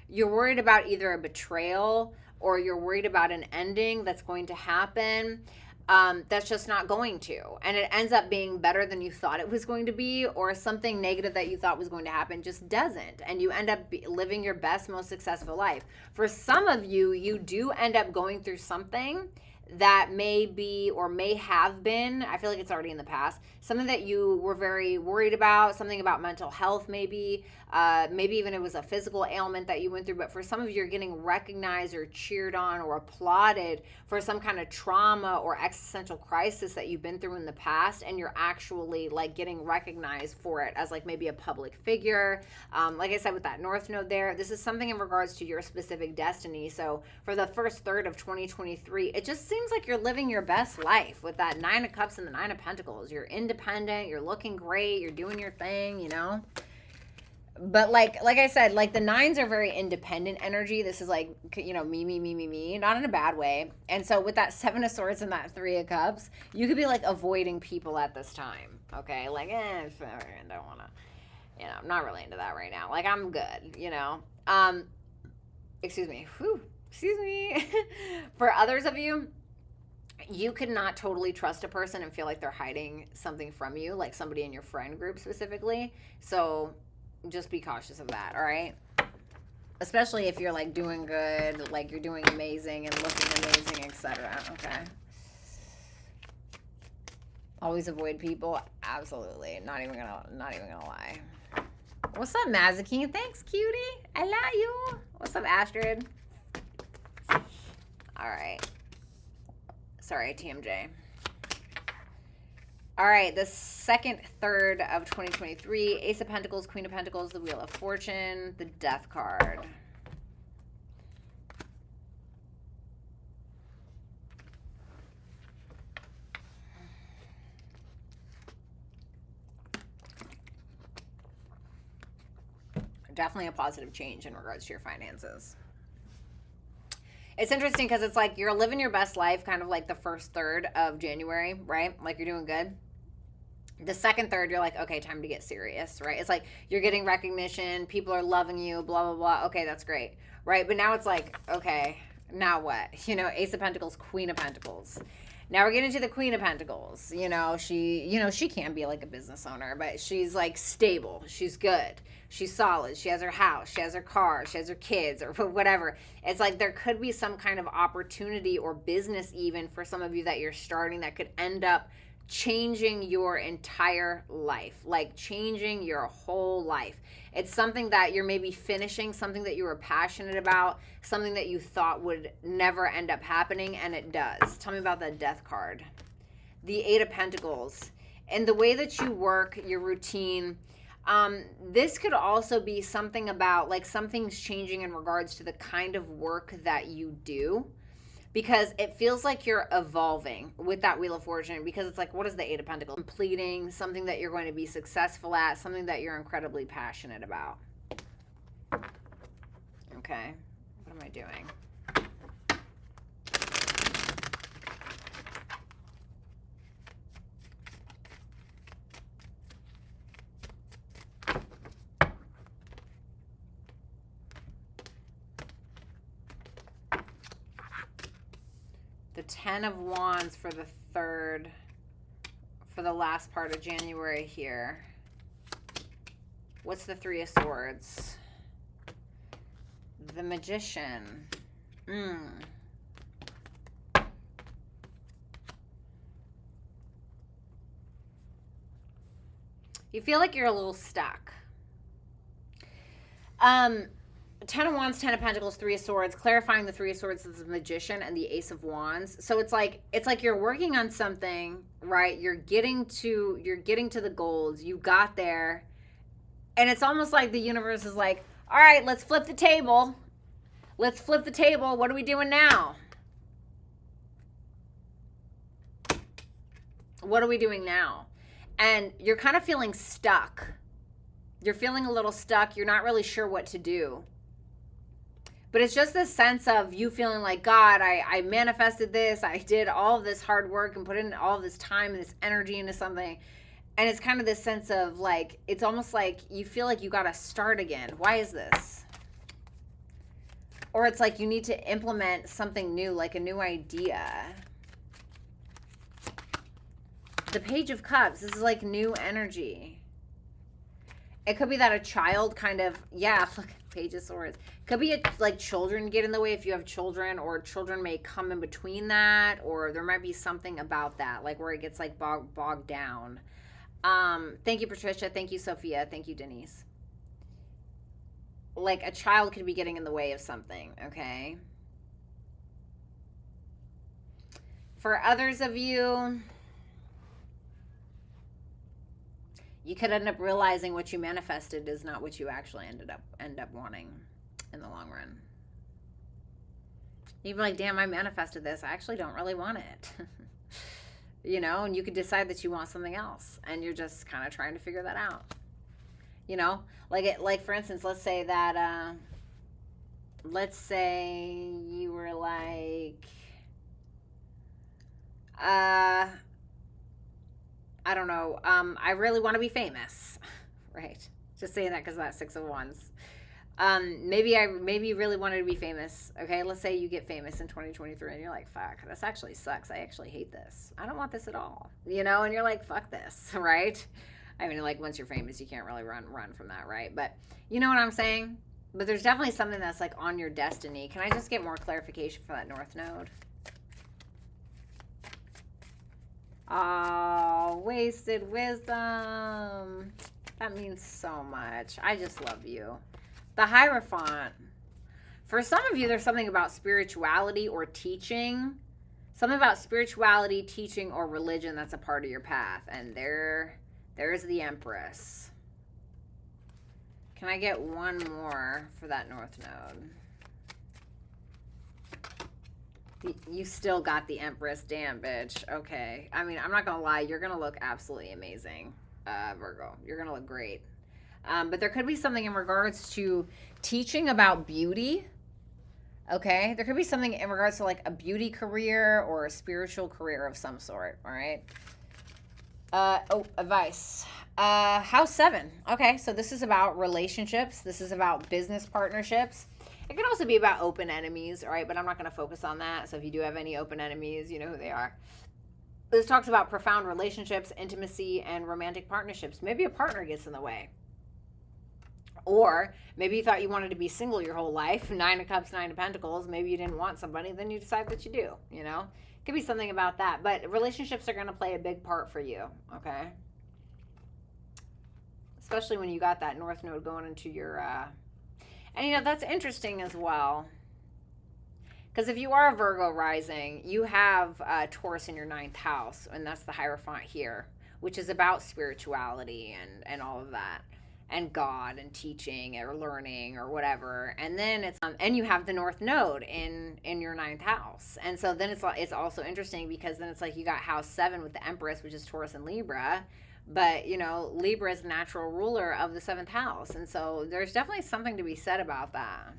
A: You're worried about either a betrayal, or you're worried about an ending that's going to happen. That's just not going to, and it ends up being better than you thought it was going to be, or something negative that you thought was going to happen just doesn't, and you end up living your best, most successful life. For some of you, you do end up going through something that may be or may have been, I feel like it's already in the past, something that you were very worried about, something about mental health maybe, maybe even it was a physical ailment that you went through, but for some of you, you're getting recognized or cheered on or applauded for some kind of trauma or existential crisis that you've been through in the past, and you're actually like getting recognized for it as like maybe a public figure. Like I said, with that North Node there, this is something in regards to your specific destiny. So for the first third of 2023, it just seems like you're living your best life with that Nine of Cups and the Nine of Pentacles. You're independent, you're looking great, you're doing your thing, you know? But like I said, like the nines are very independent energy. This is like, you know, me, not in a bad way. And so with that Seven of Swords and that Three of Cups, you could be like avoiding people at this time. Okay. Like, I don't want to, you know, I'm not really into that right now. Like I'm good, you know? Excuse me. Whew, excuse me. For others of you, you could not totally trust a person and feel like they're hiding something from you, like somebody in your friend group specifically. So just be cautious of that, all right? Especially if you're like doing good, like you're doing amazing and looking amazing, etc. Okay. Always avoid people. Absolutely. Not even gonna lie. What's up, Mazikeen? Thanks, cutie. I love you. What's up, Astrid? All right. Sorry, TMJ. All right, the second third of 2023, Ace of Pentacles, Queen of Pentacles, the Wheel of Fortune, the Death card. Definitely a positive change in regards to your finances. It's interesting because it's like you're living your best life kind of like the first third of January, right? Like you're doing good. The second third, you're like, okay, time to get serious, right? It's like you're getting recognition. People are loving you, blah, blah, blah. Okay, that's great, right? But now it's like, okay, now what? You know, Ace of Pentacles, Queen of Pentacles. Now we're getting to the Queen of Pentacles. You know, she can be like a business owner, but she's like stable. She's good. She's solid. She has her house. She has her car. She has her kids or whatever. It's like there could be some kind of opportunity or business even for some of you that you're starting that could end up changing your entire life, like changing your whole life. It's something that you're maybe finishing, something that you were passionate about, something that you thought would never end up happening, and it does. Tell me about the Death card. The Eight of Pentacles. And the way that you work, your routine, this could also be something about like something's changing in regards to the kind of work that you do. Because it feels like you're evolving with that Wheel of Fortune, because it's like, what is the Eight of Pentacles? Completing something that you're going to be successful at, something that you're incredibly passionate about. Okay, what am I doing? The Ten of Wands for the third, for the last part of January here. What's the Three of Swords? The Magician. You feel like you're a little stuck. Ten of Wands, Ten of Pentacles, Three of Swords, clarifying the Three of Swords is the Magician and the Ace of Wands. So it's like you're working on something, right? You're getting to the goals. You got there. And it's almost like the universe is like, all right, let's flip the table. Let's flip the table. What are we doing now? What are we doing now? And you're kind of feeling stuck. You're feeling a little stuck. You're not really sure what to do. But it's just this sense of you feeling like, God, I manifested this. I did all of this hard work and put in all of this time and this energy into something. And it's kind of this sense of like, it's almost like you feel like you got to start again. Why is this? Or it's like you need to implement something new, like a new idea. The Page of Cups, this is like new energy. It could be that a child kind of, yeah, look, Page of Swords. Could be like children get in the way if you have children, or children may come in between that, or there might be something about that, like where it gets like bogged down. Thank you, Patricia. Thank you, Sophia. Thank you, Denise. Like a child could be getting in the way of something, okay? For others of you, you could end up realizing what you manifested is not what you actually end up wanting in the long run. You'd be like, damn, I manifested this. I actually don't really want it. You know, and you could decide that you want something else, and you're just kind of trying to figure that out. You know, like for instance, let's say that, let's say you were like, I don't know, I really want to be famous, right? Just saying that because of that 6 of Wands. Maybe you really wanted to be famous. Okay, let's say you get famous in 2023 and you're like, fuck, this actually sucks. I actually hate this. I don't want this at all. You know, and you're like, fuck this, right? I mean, like, once you're famous, you can't really run from that, right? But you know what I'm saying? But there's definitely something that's like on your destiny. Can I just get more clarification for that North Node? Oh, wasted wisdom. That means so much. I just love you. The Hierophant. For some of you, there's something about spirituality or teaching. Something about spirituality, teaching, or religion that's a part of your path. And there's the Empress. Can I get one more for that North Node? You still got the Empress. Damn, bitch. Okay. I mean, I'm not going to lie. You're going to look absolutely amazing, Virgo. You're going to look great. But there could be something in regards to teaching about beauty. Okay? There could be something in regards to like a beauty career or a spiritual career of some sort. All right? Advice. House 7. Okay, so this is about relationships. This is about business partnerships. It can also be about open enemies, all right? But I'm not going to focus on that. So if you do have any open enemies, you know who they are. This talks about profound relationships, intimacy, and romantic partnerships. Maybe a partner gets in the way. Or maybe you thought you wanted to be single your whole life. 9 of Cups, 9 of Pentacles. Maybe you didn't want somebody. Then you decide that you do, you know? Could be something about that. But relationships are going to play a big part for you, okay? Especially when you got that North Node going into your... And, you know, that's interesting as well. Because if you are a Virgo rising, you have Taurus in your 9th house. And that's the Hierophant here, which is about spirituality and all of that. And God and teaching or learning or whatever. And then it's... and you have the North Node in your 9th house. And so then it's also interesting because then it's like you got House 7 with the Empress, which is Taurus and Libra. But, you know, Libra is the natural ruler of the 7th house. And so there's definitely something to be said about that.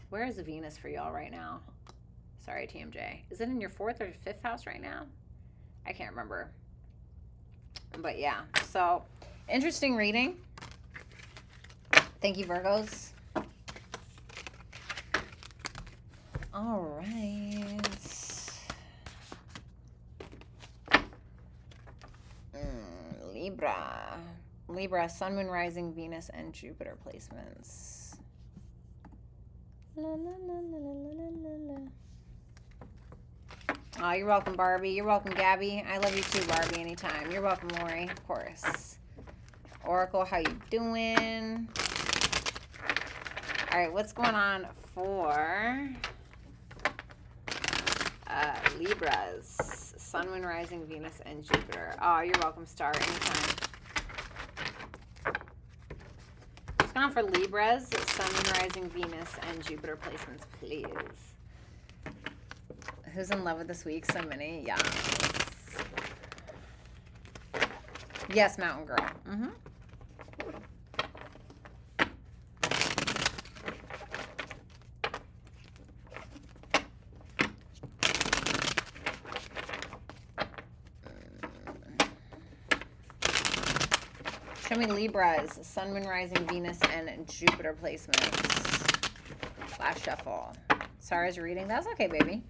A: Where is the Venus for y'all right now? Sorry, TMJ. Is it in your 4th or 5th house right now? I can't remember. But yeah, so interesting reading. Thank you, Virgos. All right. Libra, Sun, Moon, Rising, Venus, and Jupiter placements. La, la, la, la, la, la, la. Oh, you're welcome, Barbie. You're welcome, Gabby. I love you too, Barbie, anytime. You're welcome, Lori, of course. Oracle, how you doing? All right, what's going on for Libras? Sun, Moon, Rising, Venus, and Jupiter. Oh, you're welcome, Star, anytime. What's going on for Libras? Sun, Moon, Rising, Venus, and Jupiter placements, please. Who's in love with this week? So many. Yeah. Yes, Mountain Girl. Mm-hmm. Show me Libras, Sun, Moon, Rising, Venus, and Jupiter placements. Last shuffle. Sarah's reading. That's okay, baby.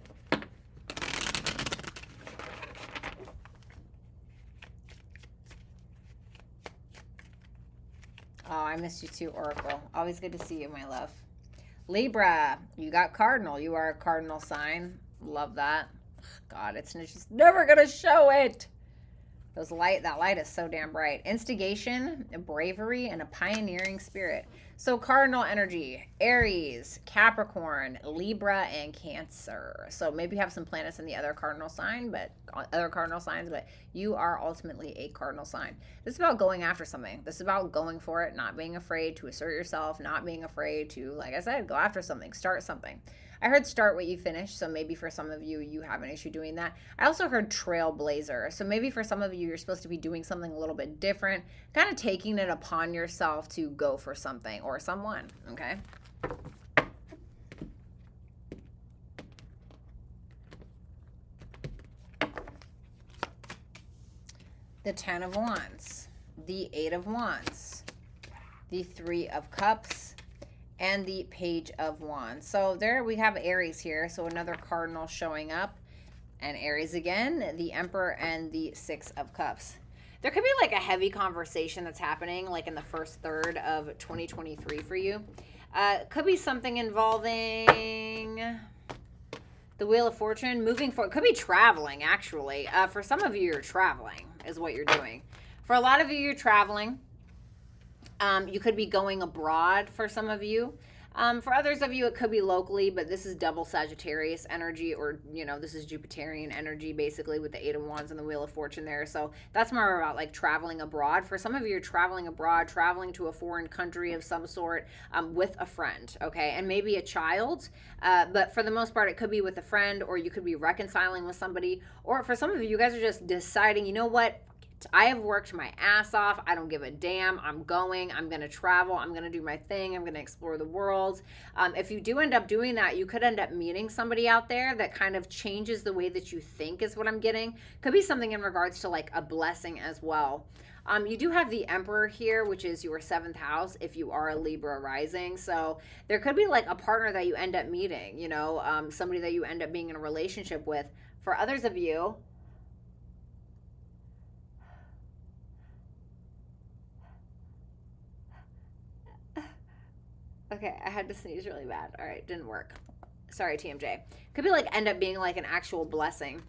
A: Oh, I missed you too, Oracle. Always good to see you, my love. Libra, you got cardinal. You are a cardinal sign. Love that. God, it's just never going to show it. That light is so damn bright. Instigation, bravery, and a pioneering spirit. So cardinal energy, Aries, Capricorn, Libra, and Cancer. So maybe you have some planets in the other cardinal signs, but you are ultimately a cardinal sign. This is about going after something. This is about going for it, not being afraid to assert yourself, not being afraid to, like I said, go after something, start something. I heard start what you finish, so maybe for some of you, you have an issue doing that. I also heard trailblazer, so maybe for some of you, you're supposed to be doing something a little bit different, kind of taking it upon yourself to go for something or someone, okay? The 10 of Wands, the 8 of Wands, the 3 of Cups, and the Page of Wands. So there we have Aries here. So another cardinal showing up. And Aries again, the Emperor, and the 6 of Cups. There could be like a heavy conversation that's happening like in the first third of 2023 for you. Could be something involving the Wheel of Fortune, moving forward. Could be traveling, actually. For some of you, you're traveling is what you're doing. For a lot of you, you're traveling. You could be going abroad for some of you. For others of you, it could be locally, but this is double Sagittarius energy, or, you know, this is Jupiterian energy, basically, with the 8 of Wands and the Wheel of Fortune there. So that's more about, like, traveling abroad. For some of you, you're traveling abroad, traveling to a foreign country of some sort with a friend, okay? And maybe a child, but for the most part, it could be with a friend, or you could be reconciling with somebody. Or for some of you, you guys are just deciding, you know what? I have worked my ass off. I don't give a damn. I'm going to travel. I'm going to do my thing. I'm going to explore the world. If you do end up doing that, you could end up meeting somebody out there that kind of changes the way that you think is what I'm getting. Could be something in regards to like a blessing as well. You do have the Emperor here, which is your 7th house if you are a Libra rising. So there could be like a partner that you end up meeting, you know, somebody that you end up being in a relationship with. For others of you, okay, I had to sneeze really bad. All right, didn't work. Sorry, TMJ. Could be like end up being like an actual blessing.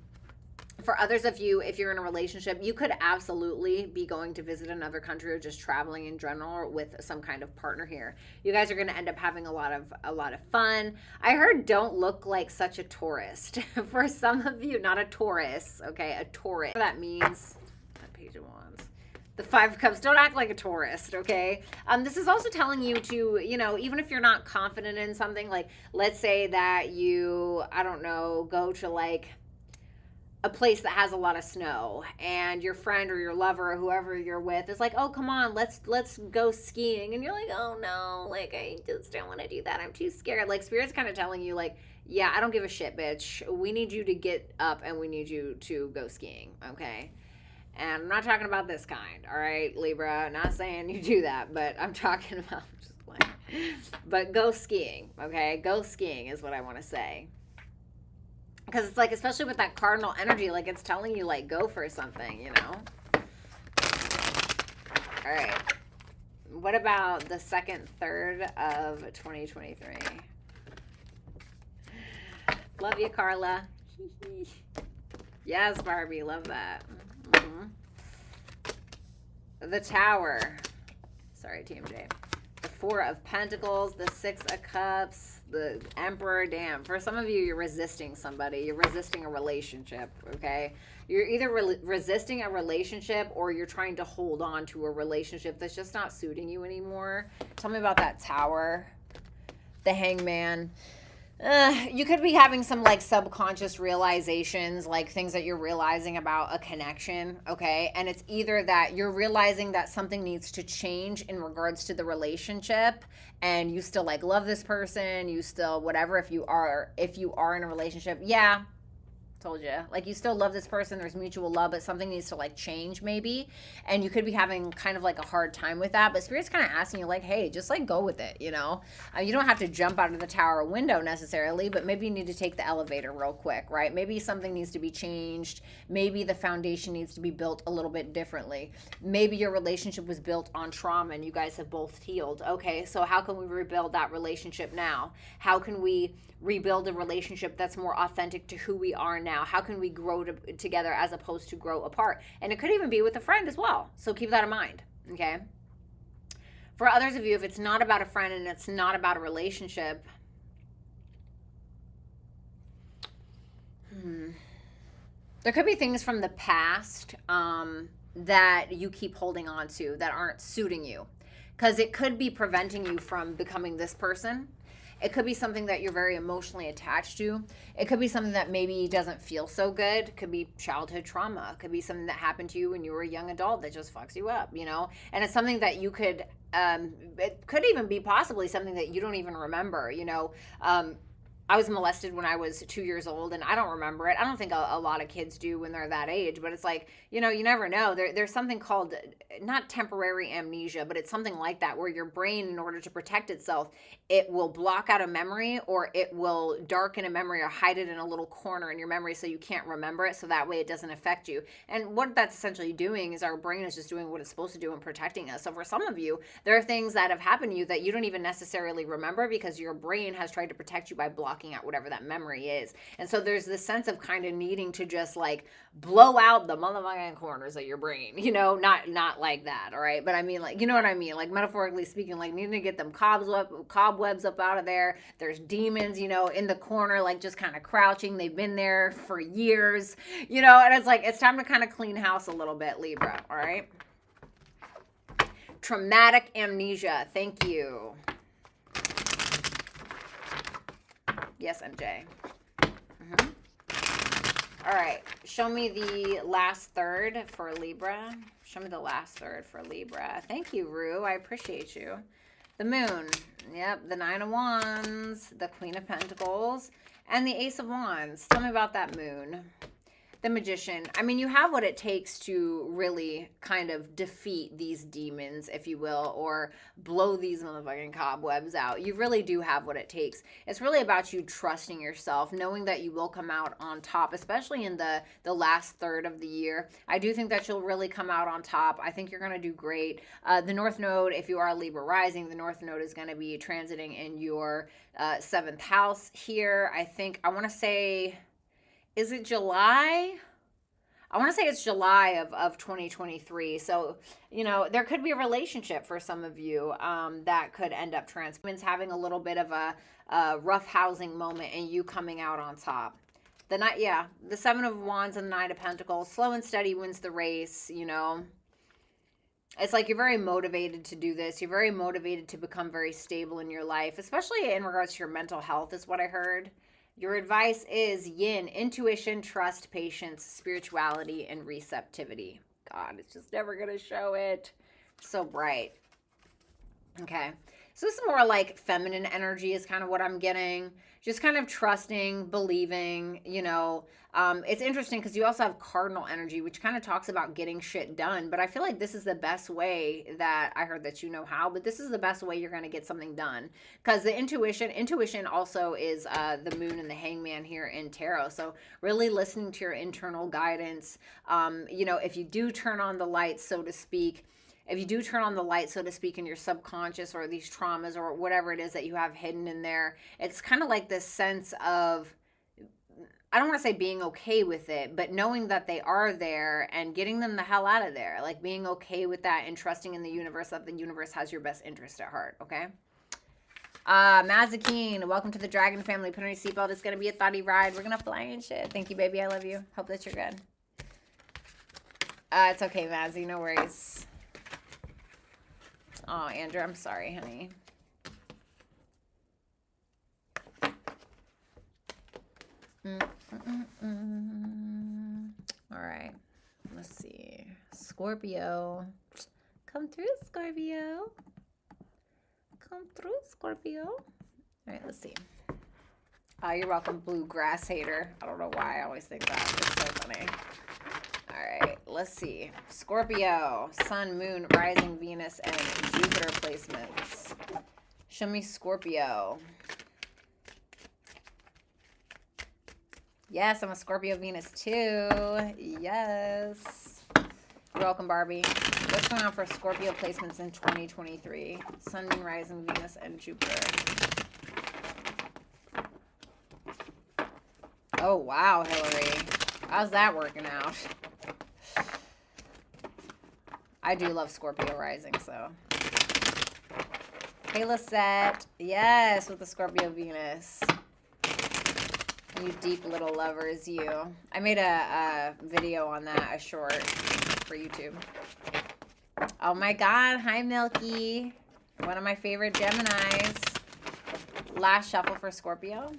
A: For others of you, if you're in a relationship, you could absolutely be going to visit another country or just traveling in general with some kind of partner here. You guys are going to end up having a lot of fun. I heard don't look like such a tourist. For some of you, not a Taurus, okay, a Taurus. What that means, that Page of Wands. The 5 of Cups, don't act like a tourist, okay? This is also telling you to, you know, even if you're not confident in something, like let's say that you, I don't know, go to like a place that has a lot of snow and your friend or your lover or whoever you're with is like, oh, come on, let's go skiing. And you're like, oh no, like I just don't want to do that. I'm too scared. Like Spirit's kind of telling you like, yeah, I don't give a shit, bitch. We need you to get up and we need you to go skiing, okay? And I'm not talking about this kind, all right, Libra? Not saying you do that, but I'm talking about just like, but go skiing, okay? Go skiing is what I want to say. Because it's like, especially with that cardinal energy, like it's telling you, like, go for something, you know? All right. What about the second third of 2023? Love you, Carla. Yes, Barbie, love that. The Tower. Sorry, TMJ. The 4 of Pentacles, the 6 of Cups, the Emperor. Damn. For some of you, you're resisting somebody. You're resisting a relationship, okay? You're either resisting a relationship or you're trying to hold on to a relationship that's just not suiting you anymore. Tell me about that Tower. The Hangman. You could be having some like subconscious realizations, like things that you're realizing about a connection, okay? And it's either that you're realizing that something needs to change in regards to the relationship and you still like love this person, you still whatever, if you are in a relationship, yeah, told you. Like, you still love this person. There's mutual love, but something needs to, like, change maybe. And you could be having kind of, like, a hard time with that. But Spirit's kind of asking you, like, hey, just, like, go with it, you know? You don't have to jump out of the tower window necessarily, but maybe you need to take the elevator real quick, right? Maybe something needs to be changed. Maybe the foundation needs to be built a little bit differently. Maybe your relationship was built on trauma and you guys have both healed. Okay, so how can we rebuild that relationship now? How can we rebuild a relationship that's more authentic to who we are now? How can we grow together as opposed to grow apart? And it could even be with a friend as well. So keep that in mind, okay? For others of you, if it's not about a friend and it's not about a relationship, there could be things from the past that you keep holding on to that aren't suiting you. Because it could be preventing you from becoming this person. It could be something that you're very emotionally attached to. It could be something that maybe doesn't feel so good. It could be childhood trauma. It could be something that happened to you when you were a young adult that just fucks you up, you know? And it's something that you could, it could even be possibly something that you don't even remember, you know? I was molested when I was 2 years old, and I don't remember it. I don't think a lot of kids do when they're that age, but it's like, you know, you never know. There's something called, not temporary amnesia, but it's something like that, where your brain, in order to protect itself, it will block out a memory, or it will darken a memory, or hide it in a little corner in your memory so you can't remember it, so that way it doesn't affect you. And what that's essentially doing is our brain is just doing what it's supposed to do and protecting us. So for some of you, there are things that have happened to you that you don't even necessarily remember because your brain has tried to protect you by blocking out whatever that memory is. And so there's this sense of kind of needing to just like blow out the motherfucking corners of your brain, you know, not like that, all right? But I mean, like, you know what I mean? Like, metaphorically speaking, like needing to get them cobwebs up out of there. There's demons, you know, in the corner, like just kind of crouching. They've been there for years, you know, and it's like, it's time to kind of clean house a little bit, Libra, all right? Traumatic amnesia. Thank you. Yes, MJ. All right. Show me the last third for Libra. Show me the last third for Libra. Thank you, Rue. I appreciate you. The Moon. Yep. The Nine of Wands. The Queen of Pentacles. And the Ace of Wands. Tell me about that Moon. The Magician. I mean, you have what it takes to really kind of defeat these demons, if you will, or blow these motherfucking cobwebs out. You really do have what it takes. It's really about you trusting yourself, knowing that you will come out on top, especially in the last third of the year. I do think that you'll really come out on top. I think you're going to do great. The North Node, if you are Libra rising, the North Node is going to be transiting in your 7th house here. I want to say... Is it July? I want to say it's July of 2023. So, you know, there could be a relationship for some of you that could end up having a little bit of a rough housing moment and you coming out on top. The Seven of Wands and the Knight of Pentacles. Slow and steady wins the race, you know. It's like you're very motivated to do this. You're very motivated to become very stable in your life, especially in regards to your mental health is what I heard. Your advice is yin, intuition, trust, patience, spirituality, and receptivity. God, it's just never going to show it. So bright. Okay. So this is more like feminine energy is kind of what I'm getting. Just kind of trusting, believing, you know. It's interesting because you also have cardinal energy, which kind of talks about getting shit done. But I feel like this is the best way that I heard that you know how. But this is the best way you're going to get something done. Because the intuition also is the Moon and the Hangman here in Tarot. So really listening to your internal guidance. You know, if you do turn on the lights, so to speak, if you do turn on the light, so to speak, in your subconscious or these traumas or whatever it is that you have hidden in there, it's kind of like this sense of, I don't want to say being okay with it, but knowing that they are there and getting them the hell out of there. Like being okay with that and trusting in the universe that the universe has your best interest at heart, okay? Mazakine, welcome to the Dragon family. Put on your seatbelt. It's going to be a thoughty ride. We're going to fly and shit. Thank you, baby. I love you. Hope that you're good. It's okay, Mazzy. No worries. Oh, Andrew, I'm sorry, honey. All right. Let's see. Scorpio. Come through, Scorpio. Come through, Scorpio. All right, let's see. Oh, you're welcome, bluegrass hater. I don't know why I always think that. It's so funny. All right, let's see. Scorpio, Sun, Moon, Rising, Venus, and Jupiter placements. Show me Scorpio. Yes, I'm a Scorpio Venus too. Yes. You're welcome, Barbie. What's going on for Scorpio placements in 2023? Sun, Moon, Rising, Venus, and Jupiter. Oh, wow, Hillary. How's that working out? I do love Scorpio rising, so. Hey, Lisette. Yes, with the Scorpio Venus. You deep little lovers, you. I made a video on that, a short for YouTube. Oh my God. Hi, Milky. One of my favorite Geminis. Last shuffle for Scorpio.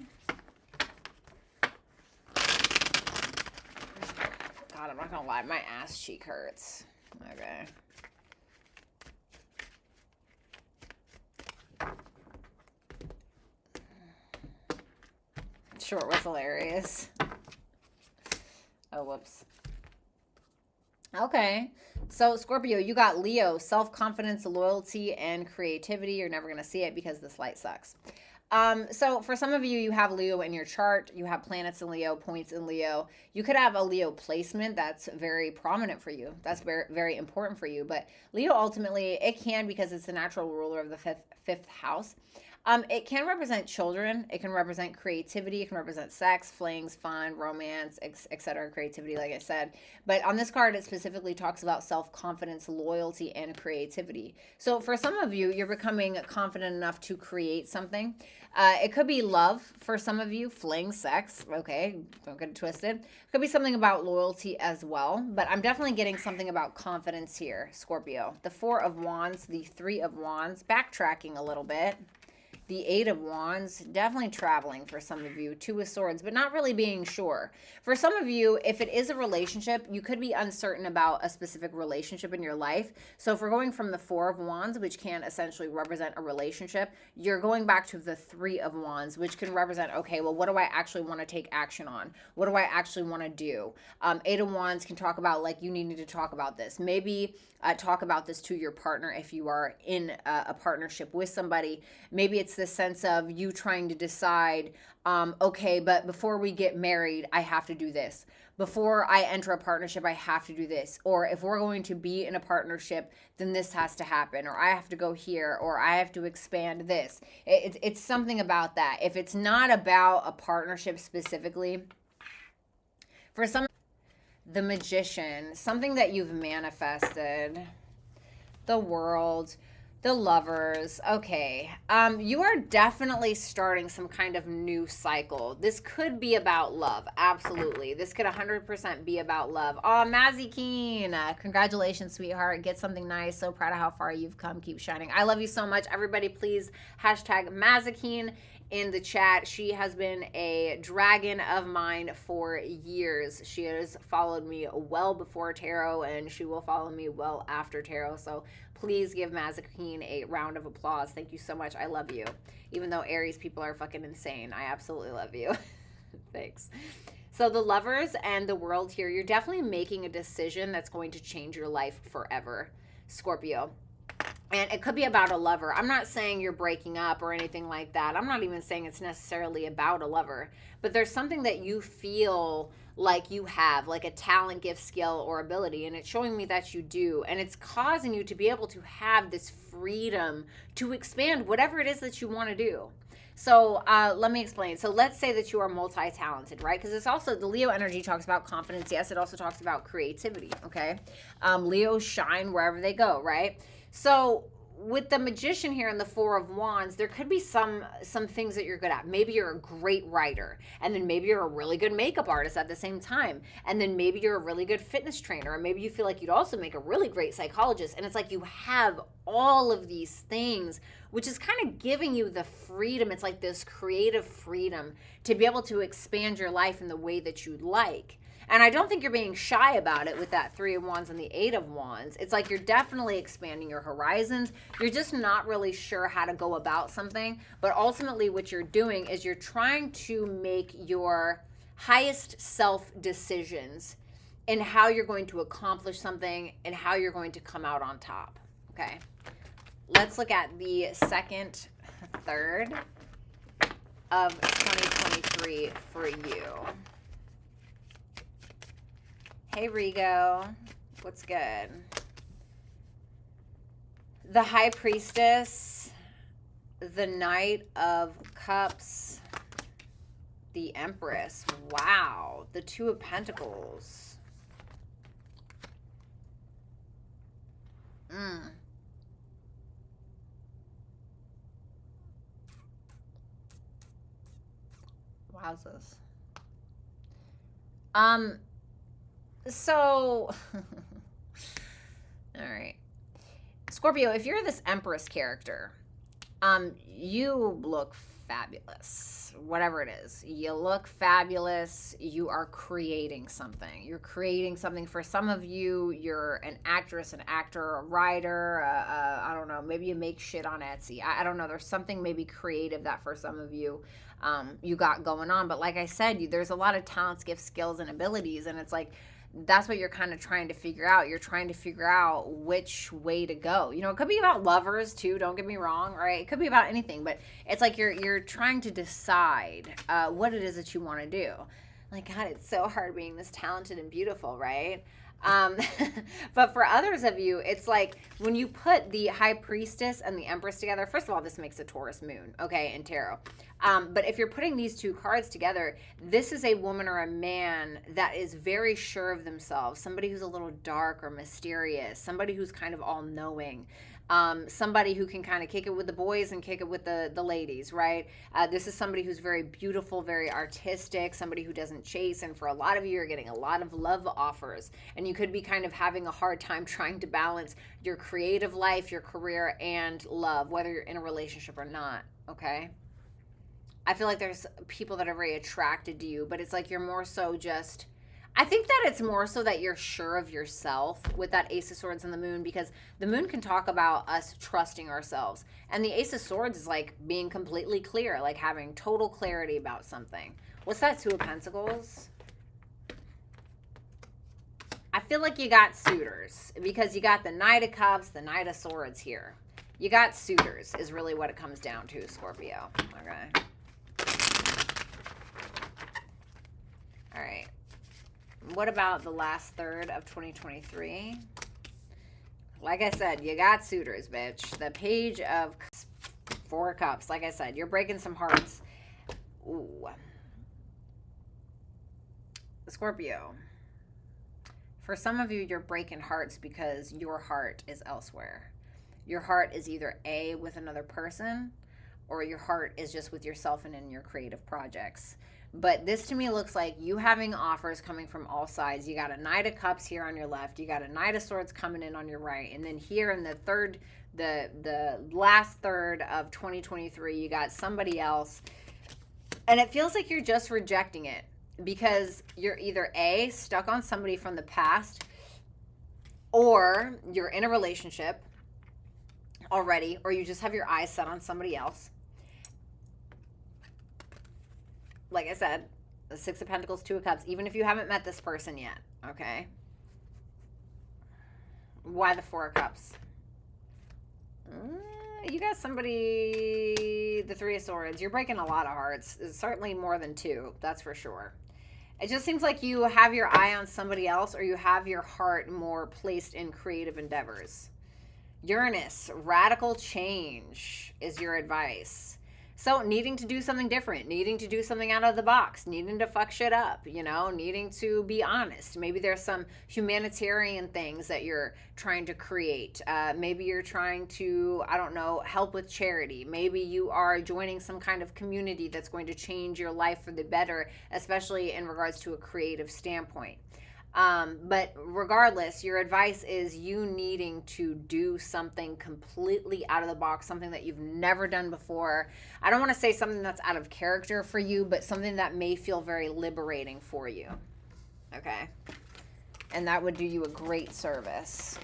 A: God, I'm not gonna lie, my ass cheek hurts. Okay. Short was hilarious. Oh, whoops. Okay. So, Scorpio, you got Leo, self-confidence, loyalty, and creativity. You're never going to see it because this light sucks. So for some of you, you have Leo in your chart. You have planets in Leo, points in Leo. You could have a Leo placement that's very prominent for you. That's very, very important for you. But Leo, ultimately, it can, because it's the natural ruler of the fifth house. It can represent children. It can represent creativity. It can represent sex, flings, fun, romance, etc. Creativity, like I said. But on this card, it specifically talks about self-confidence, loyalty, and creativity. So for some of you, you're becoming confident enough to create something. It could be love for some of you, fling, sex. Okay, don't get it twisted. It could be something about loyalty as well. But I'm definitely getting something about confidence here, Scorpio. The Four of Wands, the Three of Wands, backtracking a little bit. The Eight of Wands, definitely traveling for some of you. Two of Swords, but not really being sure. For some of you, if it is a relationship, you could be uncertain about a specific relationship in your life. So if we're going from the Four of Wands, which can essentially represent a relationship, you're going back to the Three of Wands, which can represent, okay, well, what do I actually want to take action on? What do I actually want to do? Eight of Wands can talk about, like, you need to talk about this. Maybe talk about this to your partner if you are in a partnership with somebody. Maybe it's the sense of you trying to decide, okay, but before we get married, I have to do this. Before I enter a partnership, I have to do this. Or if we're going to be in a partnership, then this has to happen. Or I have to go here. Or I have to expand this. It's something about that. If it's not about a partnership specifically, for some, the Magician, something that you've manifested, the World, the Lovers. Okay. You are definitely starting some kind of new cycle. This could be about love. Absolutely. This could 100% be about love. Oh, Mazzy Keen. Congratulations, sweetheart. Get something nice. So proud of how far you've come. Keep shining. I love you so much. Everybody, please hashtag Mazzy in the chat. She has been a dragon of mine for years. She has followed me well before tarot, and she will follow me well after tarot. So please give Mazakeen a round of applause. Thank you so much. I love you. Even though Aries people are fucking insane, I absolutely love you. Thanks. So the Lovers and the World here, you're definitely making a decision that's going to change your life forever, Scorpio. And it could be about a lover. I'm not saying you're breaking up or anything like that. I'm not even saying it's necessarily about a lover. But there's something that you feel like you have, like a talent, gift, skill, or ability. And it's showing me that you do. And it's causing you to be able to have this freedom to expand whatever it is that you want to do. So let me explain. So let's say that you are multi-talented, right? Because it's also, the Leo energy talks about confidence. Yes, it also talks about creativity, okay? Leos shine wherever they go, right? So with the Magician here and the Four of Wands, there could be some things that you're good at. Maybe you're a great writer, and then maybe you're a really good makeup artist at the same time, and then maybe you're a really good fitness trainer, or maybe you feel like you'd also make a really great psychologist. And it's like you have all of these things, which is kind of giving you the freedom. It's like this creative freedom to be able to expand your life in the way that you'd like. And I don't think you're being shy about it with that 3 of Wands and the 8 of Wands. It's like you're definitely expanding your horizons. You're just not really sure how to go about something. But ultimately what you're doing is you're trying to make your highest self decisions in how you're going to accomplish something and how you're going to come out on top. Okay. Let's look at the second third of 2023 for you. Hey, Rigo. What's good? The High Priestess, the Knight of Cups, the Empress. Wow. The Two of Pentacles. Wowzers. So, all right. Scorpio, if you're this Empress character, you look fabulous. Whatever it is, you look fabulous. You are creating something. You're creating something. For some of you, you're an actress, an actor, a writer. I don't know. Maybe you make shit on Etsy. I don't know. There's something maybe creative that for some of you, you got going on. But like I said, there's a lot of talents, gifts, skills, and abilities. And it's like, that's what you're kind of trying to figure out. You're trying to figure out which way to go. You know, it could be about lovers too, don't get me wrong, right? It could be about anything, but it's like you're trying to decide what it is that you want to do. Like, God, it's so hard being this talented and beautiful, right? But for others of you, it's like when you put the High Priestess and the Empress together, first of all, this makes a Taurus moon, okay, in tarot. But if you're putting these two cards together, this is a woman or a man that is very sure of themselves, somebody who's a little dark or mysterious, somebody who's kind of all-knowing, somebody who can kind of kick it with the boys and kick it with the ladies, right? This is somebody who's very beautiful, very artistic, somebody who doesn't chase, and for a lot of you, you're getting a lot of love offers, and you could be kind of having a hard time trying to balance your creative life, your career, and love, whether you're in a relationship or not, okay? I feel like there's people that are very attracted to you, but it's like you're more so just, I think that it's more so that you're sure of yourself with that Ace of Swords and the Moon, because the Moon can talk about us trusting ourselves. And the Ace of Swords is like being completely clear, like having total clarity about something. What's that Two of Pentacles? I feel like you got suitors because you got the Knight of Cups, the Knight of Swords here. You got suitors is really what it comes down to, Scorpio. Okay. All right. What about the last third of 2023? Like I said, you got suitors, bitch. The Page of Four Cups. Like I said, you're breaking some hearts. Ooh. Scorpio. For some of you, you're breaking hearts because your heart is elsewhere. Your heart is either A, with another person, or your heart is just with yourself and in your creative projects. But this to me looks like you having offers coming from all sides. You got a Knight of Cups here on your left. You got a Knight of Swords coming in on your right. And then here in the third, the last third of 2023, you got somebody else. And it feels like you're just rejecting it because you're either A, stuck on somebody from the past, or you're in a relationship already, or you just have your eyes set on somebody else. Like I said, the Six of Pentacles, Two of Cups, even if you haven't met this person yet, okay? Why the Four of Cups? You got somebody, the Three of Swords. You're breaking a lot of hearts. It's certainly more than two, that's for sure. It just seems like you have your eye on somebody else, or you have your heart more placed in creative endeavors. Uranus, radical change is your advice. So needing to do something different, needing to do something out of the box, needing to fuck shit up, you know, needing to be honest. Maybe there's some humanitarian things that you're trying to create. Maybe you're trying to, I don't know, help with charity. Maybe you are joining some kind of community that's going to change your life for the better, especially in regards to a creative standpoint. But regardless, your advice is you needing to do something completely out of the box, something that you've never done before. I don't want to say something that's out of character for you, but something that may feel very liberating for you. okay? And that would do you a great service.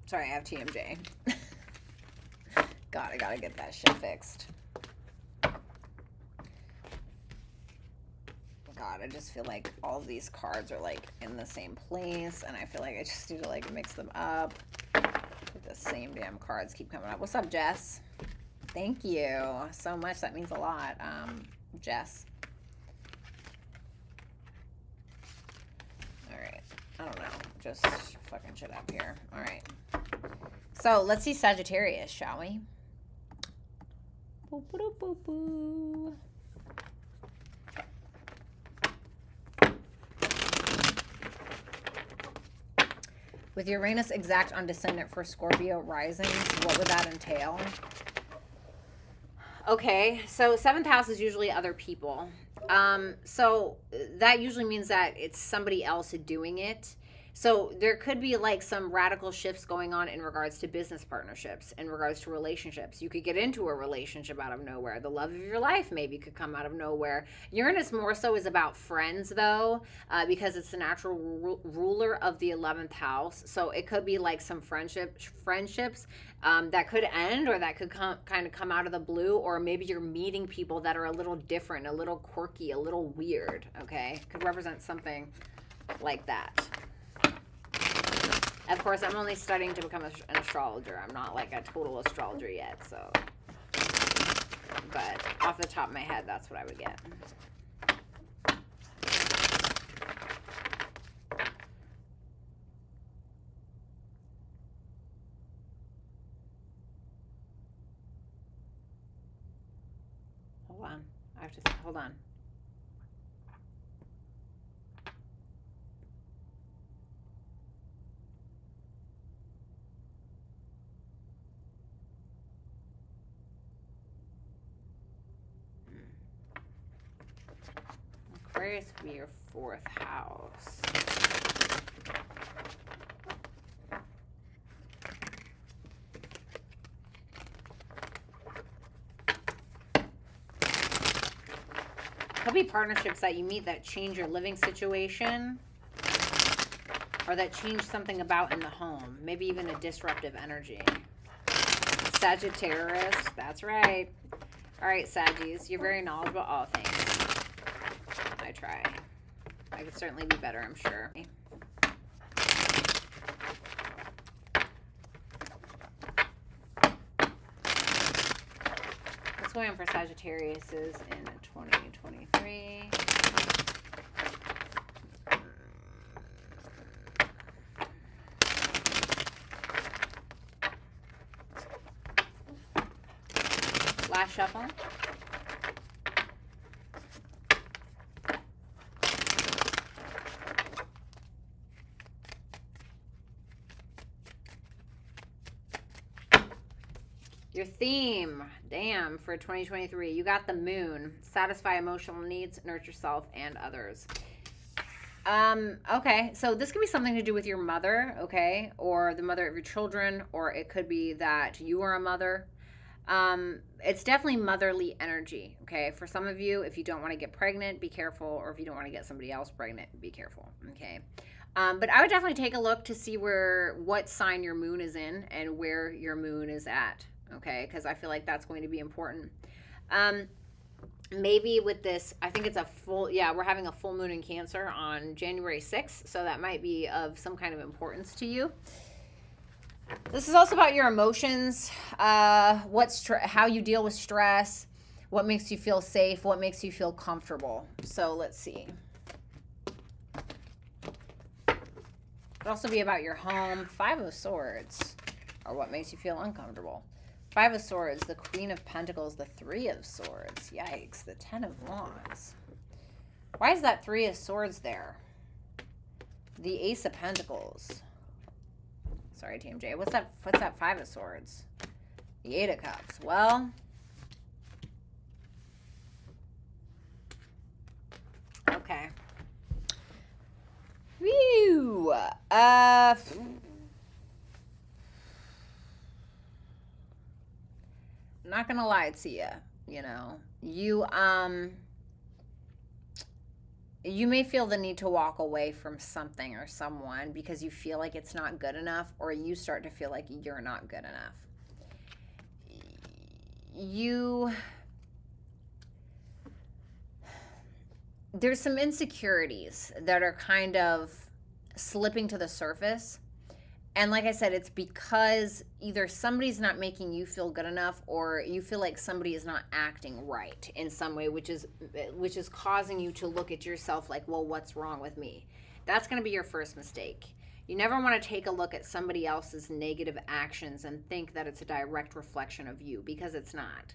A: Sorry, I have TMJ. God, I gotta get that shit fixed. God, I just feel like all of these cards are like in the same place, and I feel like I just need to like mix them up. The same damn cards keep coming up. What's up, Jess? Thank you so much. That means a lot, Jess. All right. I don't know. Just fucking shit up here. All right. So let's see Sagittarius, shall we? Boop, boop, boop, boop. With Uranus exact on descendant for Scorpio rising, what would that entail? Okay, so 7th house is usually other people. So that usually means that it's somebody else doing it. So there could be like some radical shifts going on in regards to business partnerships, in regards to relationships. You could get into a relationship out of nowhere. The love of your life maybe could come out of nowhere. Uranus more so is about friends though, because it's the natural ruler of the 11th house. So it could be like some friendships that could end, or that could kind of come out of the blue, or maybe you're meeting people that are a little different, a little quirky, a little weird, okay? Could represent something like that. Of course, I'm only studying to become an astrologer. I'm not like a total astrologer yet, so. But off the top of my head, that's what I would get. Hold on. I have to, hold on. Aquarius would be your 4th house. Could be partnerships that you meet that change your living situation, or that change something about in the home. Maybe even a disruptive energy. Sagittarius, that's right. All right, Saggies, you're very knowledgeable. Oh, thanks. I try. I could certainly be better, I'm sure. What's going on for Sagittarius is in 2023? Last shuffle. Your theme, damn, for 2023, you got the moon. Satisfy emotional needs, nurture self and others. Okay, so this could be something to do with your mother, okay, or the mother of your children, or it could be that you are a mother. It's definitely motherly energy, okay? For some of you, if you don't want to get pregnant, be careful, or if you don't want to get somebody else pregnant, be careful, okay? But I would definitely take a look to see what sign your moon is in and where your moon is at, okay? Because I feel like that's going to be important. Maybe with this, I think it's a we're having a full moon in Cancer on January 6th, so that might be of some kind of importance to you. This is also about your emotions, how you deal with stress, what makes you feel safe, what makes you feel comfortable. So let's see. It could also be about your home. 5 of Swords, or what makes you feel uncomfortable. 5 of Swords, the Queen of Pentacles, the 3 of Swords. Yikes, the 10 of Wands. Why is that 3 of Swords there? The Ace of Pentacles. Sorry, TMJ. What's that 5 of Swords? The 8 of Cups. Well, okay. Whew. not gonna lie to you, you know, you may feel the need to walk away from something or someone because you feel like it's not good enough, or you start to feel like you're not good enough. There's some insecurities that are kind of slipping to the surface. And like I said, it's because either somebody's not making you feel good enough, or you feel like somebody is not acting right in some way, which is causing you to look at yourself like, well, what's wrong with me? That's going to be your first mistake. You never want to take a look at somebody else's negative actions and think that it's a direct reflection of you, because it's not.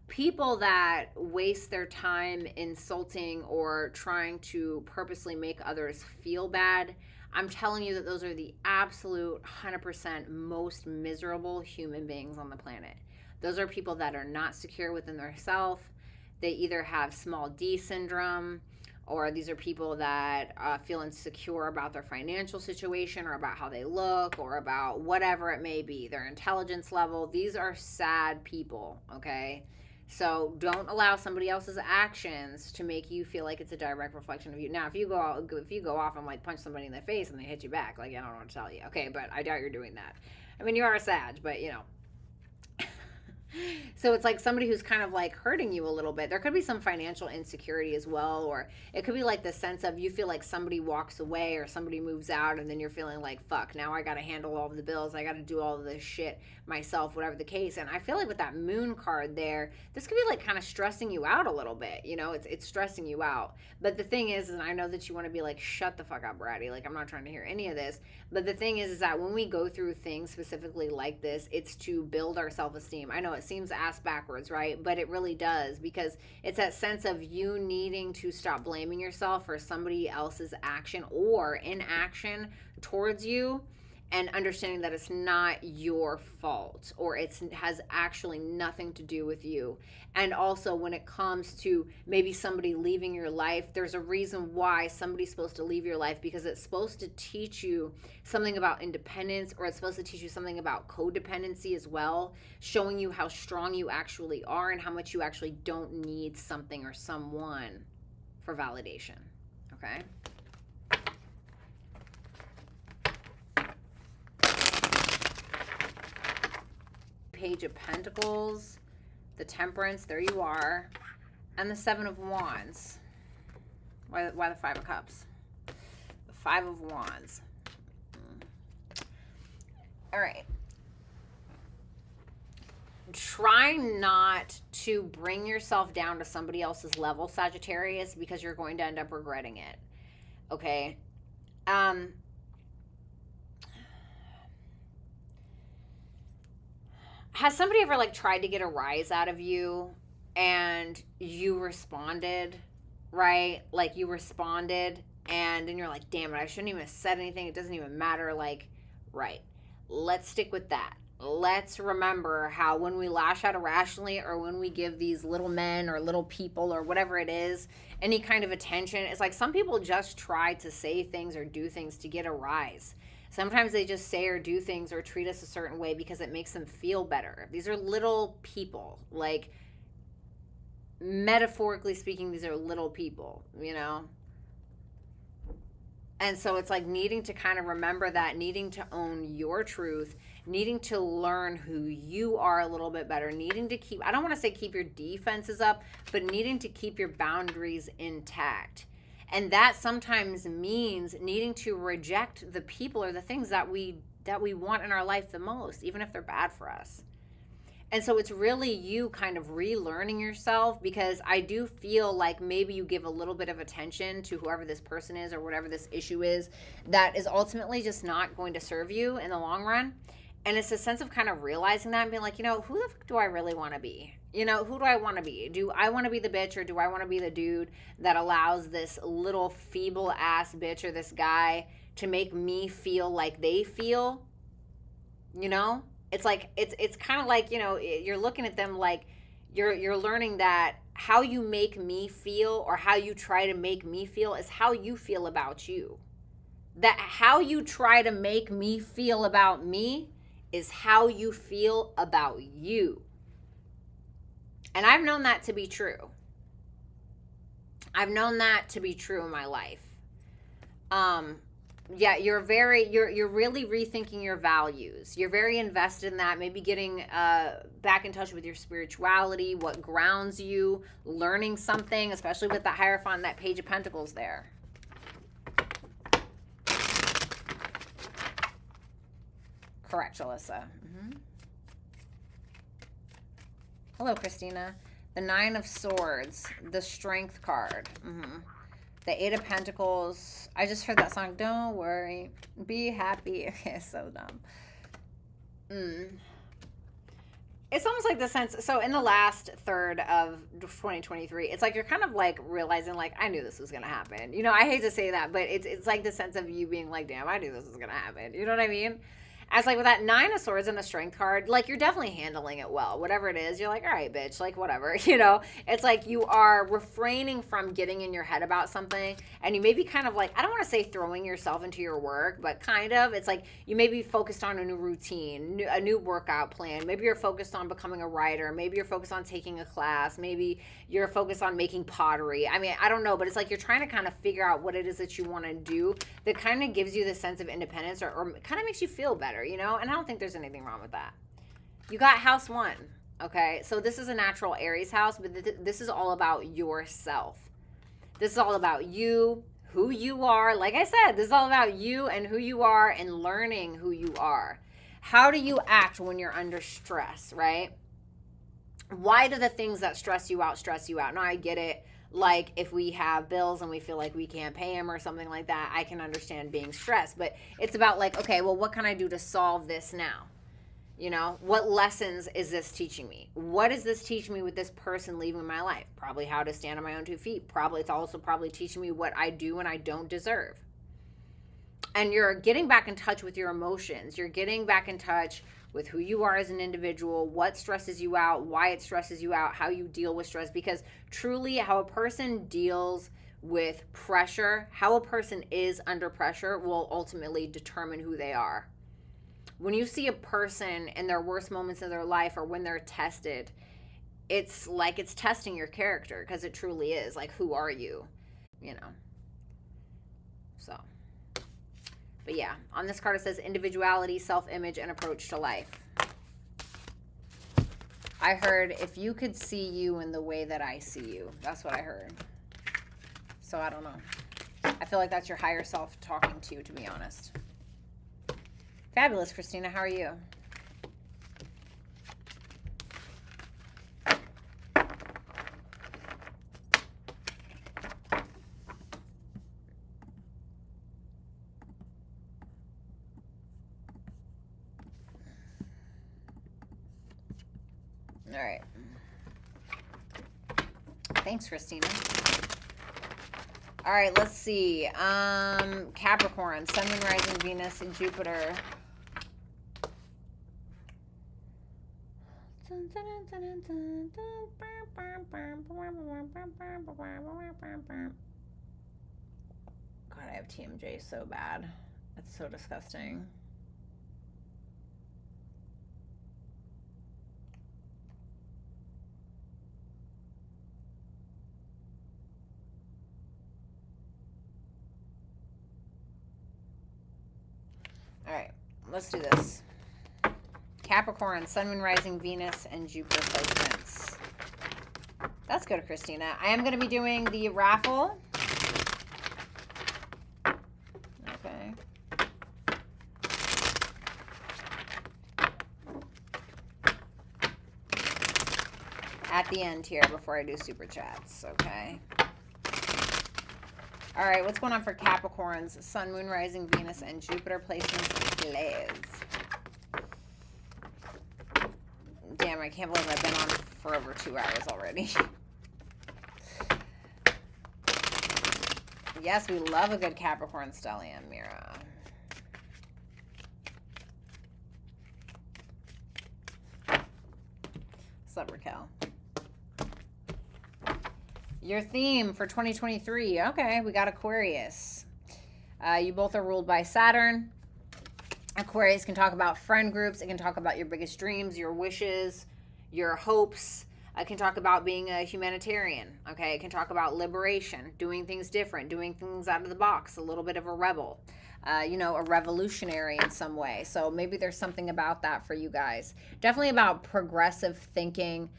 A: People that waste their time insulting or trying to purposely make others feel bad, I'm telling you that those are the absolute 100% most miserable human beings on the planet. Those are people that are not secure within themselves. They either have small D syndrome, or these are people that feel insecure about their financial situation, or about how they look, or about whatever it may be, their intelligence level. These are sad people, okay? So don't allow somebody else's actions to make you feel like it's a direct reflection of you. Now, if you go off and like punch somebody in the face and they hit you back, like, I don't know what to tell you. Okay, but I doubt you're doing that. I mean, you are a Sag, but you know. So it's like somebody who's kind of like hurting you a little bit. There could be some financial insecurity as well, or it could be like the sense of you feel like somebody walks away or somebody moves out, and then you're feeling like, fuck, now I got to handle all of the bills. I got to do all of this shit myself, whatever the case. And I feel like with that moon card there, this could be like kind of stressing you out a little bit. You know, it's stressing you out. But the thing is, and I know that you want to be like, shut the fuck up, Bratty. Like, I'm not trying to hear any of this. But the thing is that when we go through things specifically like this, it's to build our self-esteem. I know it seems ass backwards, right? But it really does, because it's that sense of you needing to stop blaming yourself for somebody else's action or inaction towards you, and understanding that it's not your fault, or it has actually nothing to do with you. And also, when it comes to maybe somebody leaving your life, there's a reason why somebody's supposed to leave your life, because it's supposed to teach you something about independence, or it's supposed to teach you something about codependency as well, showing you how strong you actually are and how much you actually don't need something or someone for validation. Okay? Page of Pentacles, the Temperance, there you are, and the Seven of Wands. Why the Five of Cups? The Five of Wands. All right. Try not to bring yourself down to somebody else's level, Sagittarius, because you're going to end up regretting it. Okay? Has somebody ever like tried to get a rise out of you and you responded, right? Like you responded, and then you're like, damn it, I shouldn't even have said anything. It doesn't even matter. Like, right. Let's stick with that. Let's remember how when we lash out irrationally, or when we give these little men or little people or whatever it is any kind of attention, it's like some people just try to say things or do things to get a rise. Sometimes they just say or do things or treat us a certain way because it makes them feel better. These are little people. Like, metaphorically speaking, these are little people, you know? And so it's like needing to kind of remember that, needing to own your truth, needing to learn who you are a little bit better, needing to keep, I don't want to say keep your defenses up, but needing to keep your boundaries intact. And that sometimes means needing to reject the people or the things that we want in our life the most, even if they're bad for us. And so it's really you kind of relearning yourself, because I do feel like maybe you give a little bit of attention to whoever this person is or whatever this issue is that is ultimately just not going to serve you in the long run. And it's a sense of kind of realizing that and being like, you know, who the fuck do I really want to be? You know, who do I want to be? Do I want to be the bitch, or do I want to be the dude that allows this little feeble ass bitch or this guy to make me feel like they feel? You know? It's like, it's kind of like, you know, you're looking at them like you're learning that how you make me feel, or how you try to make me feel, is how you feel about you. That how you try to make me feel about me is how you feel about you. And I've known that to be true. I've known that to be true in my life. Yeah, you're really rethinking your values. You're very invested in that, maybe getting back in touch with your spirituality, what grounds you, learning something, especially with that Hierophant, that Page of Pentacles there. Correct, Alyssa. Hello, Christina. The Nine of Swords, the Strength card. The Eight of Pentacles. I just heard that song. Don't worry. Be happy. Okay, so dumb. It's almost like the sense. So in the last third of 2023, it's like you're kind of like realizing like, I knew this was going to happen. You know, I hate to say that, but it's like the sense of you being like, damn, I knew this was going to happen. You know what I mean? As like with that Nine of Swords and the Strength card, like you're definitely handling it well. Whatever it is, you're like, all right, bitch, like whatever, you know? It's like you are refraining from getting in your head about something, and you may be kind of like, I don't want to say throwing yourself into your work, but kind of. It's like you may be focused on a new routine, a new workout plan. Maybe you're focused on becoming a writer. Maybe you're focused on taking a class. Maybe you're focused on making pottery. I mean, I don't know, but it's like you're trying to kind of figure out what it is that you want to do that kind of gives you the sense of independence or kind of makes you feel better, you know? And I don't think there's anything wrong with that. You got house 1, okay? So this is a natural Aries house, but this is all about yourself. This is all about you, who you are. Like I said, this is all about you and who you are and learning who you are. How do you act when you're under stress, right? Why do the things that stress you out? Now, I get it. Like if we have bills and we feel like we can't pay them or something like that, I can understand being stressed. But it's about like, okay, well, what can I do to solve this now? You know, what lessons is this teaching me? What is this teaching me with this person leaving my life? Probably how to stand on my own 2 feet. Probably it's also probably teaching me what I do and I don't deserve. And you're getting back in touch with your emotions. You're getting back in touch with who you are as an individual, what stresses you out, why it stresses you out, how you deal with stress. Because truly how a person deals with pressure, how a person is under pressure will ultimately determine who they are. When you see a person in their worst moments of their life or when they're tested, it's like it's testing your character, because it truly is. Like, who are you? You know? So... But yeah, on this card it says individuality, self-image, and approach to life. I heard, if you could see you in the way that I see you. That's what I heard. So I don't know. I feel like that's your higher self talking to you, to be honest. Fabulous, Christina. How are you? All right. Thanks, Christina. All right, let's see. Capricorn, Sun, Moon, Rising, Venus, and Jupiter. God, I have TMJ so bad. It's so disgusting. All right, let's do this. Capricorn, Sun, Moon, Rising, Venus, and Jupiter placements. That's good, Christina. I am going to be doing the raffle. Okay. At the end here before I do super chats, okay? All right, what's going on for Capricorns? Sun, Moon, Rising, Venus, and Jupiter placements, please. Damn, I can't believe I've been on for over 2 hours already. Yes, we love a good Capricorn stellium, Mira. What's up, Raquel? Your theme for 2023. Okay, we got Aquarius. You both are ruled by Saturn. Aquarius can talk about friend groups. It can talk about your biggest dreams, your wishes, your hopes. It can talk about being a humanitarian, okay? It can talk about liberation, doing things different, doing things out of the box, a little bit of a rebel, you know, a revolutionary in some way. So maybe there's something about that for you guys. Definitely about progressive thinking,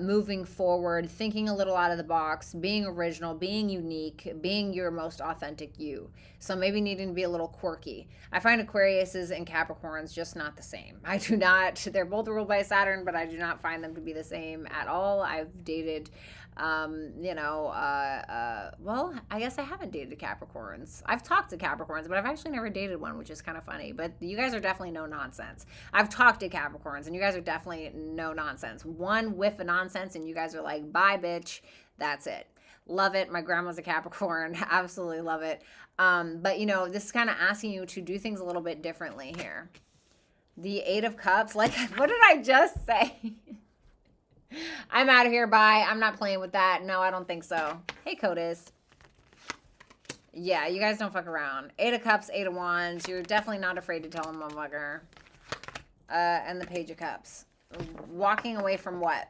A: moving forward, thinking a little out of the box, being original, being unique, being your most authentic you. So maybe needing to be a little quirky. I find Aquariuses and Capricorns just not the same. I do not, they're both ruled by Saturn, but I do not find them to be the same at all. I've dated, you know, well, I guess I haven't dated Capricorns. I've talked to Capricorns, but I've actually never dated one, which is kind of funny. But you guys are definitely no nonsense. I've talked to Capricorns, and you guys are definitely no nonsense. One whiff of nonsense, and you guys are like, bye, bitch. That's it. Love it. My grandma's a Capricorn. Absolutely love it. But, you know, this is kind of asking you to do things a little bit differently here. The Eight of Cups. Like, what did I just say? I'm out of here. Bye. I'm not playing with that. No, I don't think so. Hey, Codis. Yeah, you guys don't fuck around. Eight of Cups, Eight of Wands. You're definitely not afraid to tell them, motherfucker. And the Page of Cups. Walking away from what?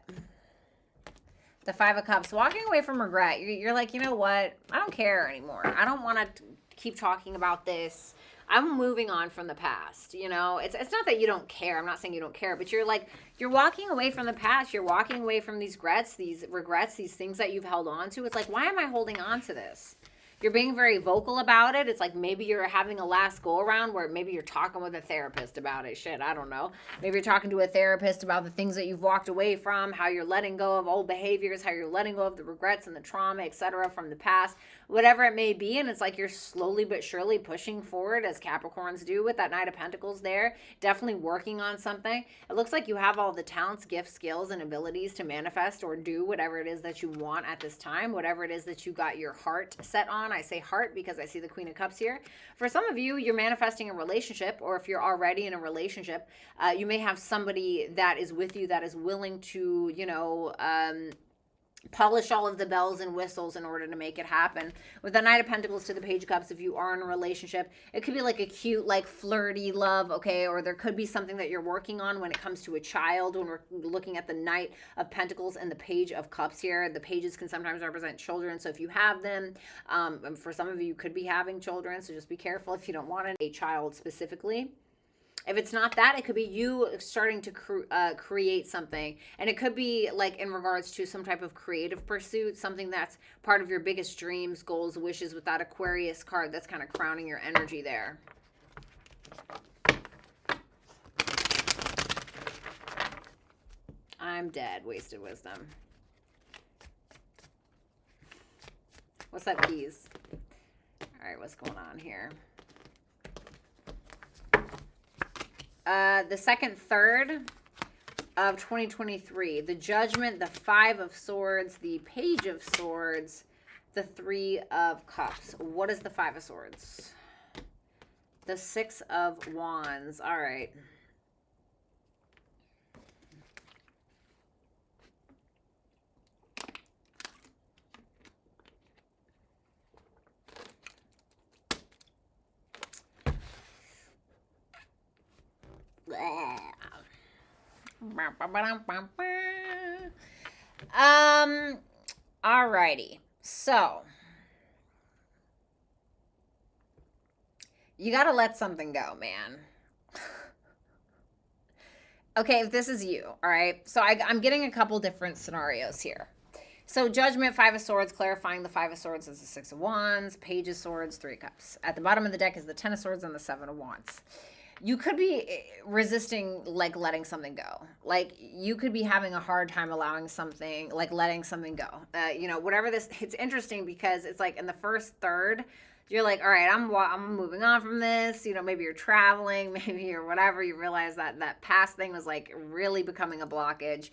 A: The Five of Cups. Walking away from regret. You're like, you know what? I don't care anymore. I don't want to keep talking about this. I'm moving on from the past. You know, it's not that you don't care. I'm not saying you don't care, but you're like, you're walking away from the past. You're walking away from these regrets, these things that you've held on to. It's like, why am I holding on to this? You're being very vocal about it. It's like maybe you're having a last go around where maybe you're talking with a therapist about it. Shit, I don't know. Maybe you're talking to a therapist about the things that you've walked away from, how you're letting go of old behaviors, how you're letting go of the regrets and the trauma, etc. from the past, whatever it may be. And it's like you're slowly but surely pushing forward as Capricorns do with that Knight of Pentacles there. Definitely working on something. It looks like you have all the talents, gifts, skills, and abilities to manifest or do whatever it is that you want at this time, whatever it is that you got your heart set on. I say heart because I see the Queen of Cups here. For some of you, you're manifesting a relationship, or if you're already in a relationship, you may have somebody that is with you that is willing to, you know, polish all of the bells and whistles in order to make it happen. With the Knight of Pentacles to the Page of Cups, if you are in a relationship, it could be like a cute, like flirty love, okay? Or there could be something that you're working on when it comes to a child. When we're looking at the Knight of Pentacles and the Page of Cups here, the pages can sometimes represent children. So if you have them, for some of you, you could be having children. So just be careful if you don't want a child specifically. If it's not that, it could be you starting to create something. And it could be like in regards to some type of creative pursuit, something that's part of your biggest dreams, goals, wishes, with that Aquarius card that's kind of crowning your energy there. I'm dead. Wasted wisdom. What's that, keys? All right, what's going on here? The second third of 2023, the Judgment, the Five of Swords, the Page of Swords, the Three of Cups. What is the Five of Swords? The Six of Wands. All right. Alrighty. So you gotta let something go, man. Okay, if this is you, all right? So I'm getting a couple different scenarios here. So Judgment, Five of Swords, clarifying the Five of Swords is the Six of Wands, Page of Swords, Three of Cups. At the bottom of the deck is the Ten of Swords and the Seven of Wands. You could be resisting, like, letting something go. Like, you could be having a hard time allowing something, like, letting something go. You know, whatever this, it's interesting because it's like in the first third, you're like, all right, I'm moving on from this. You know, maybe you're traveling, maybe you're whatever. You realize that that past thing was, like, really becoming a blockage.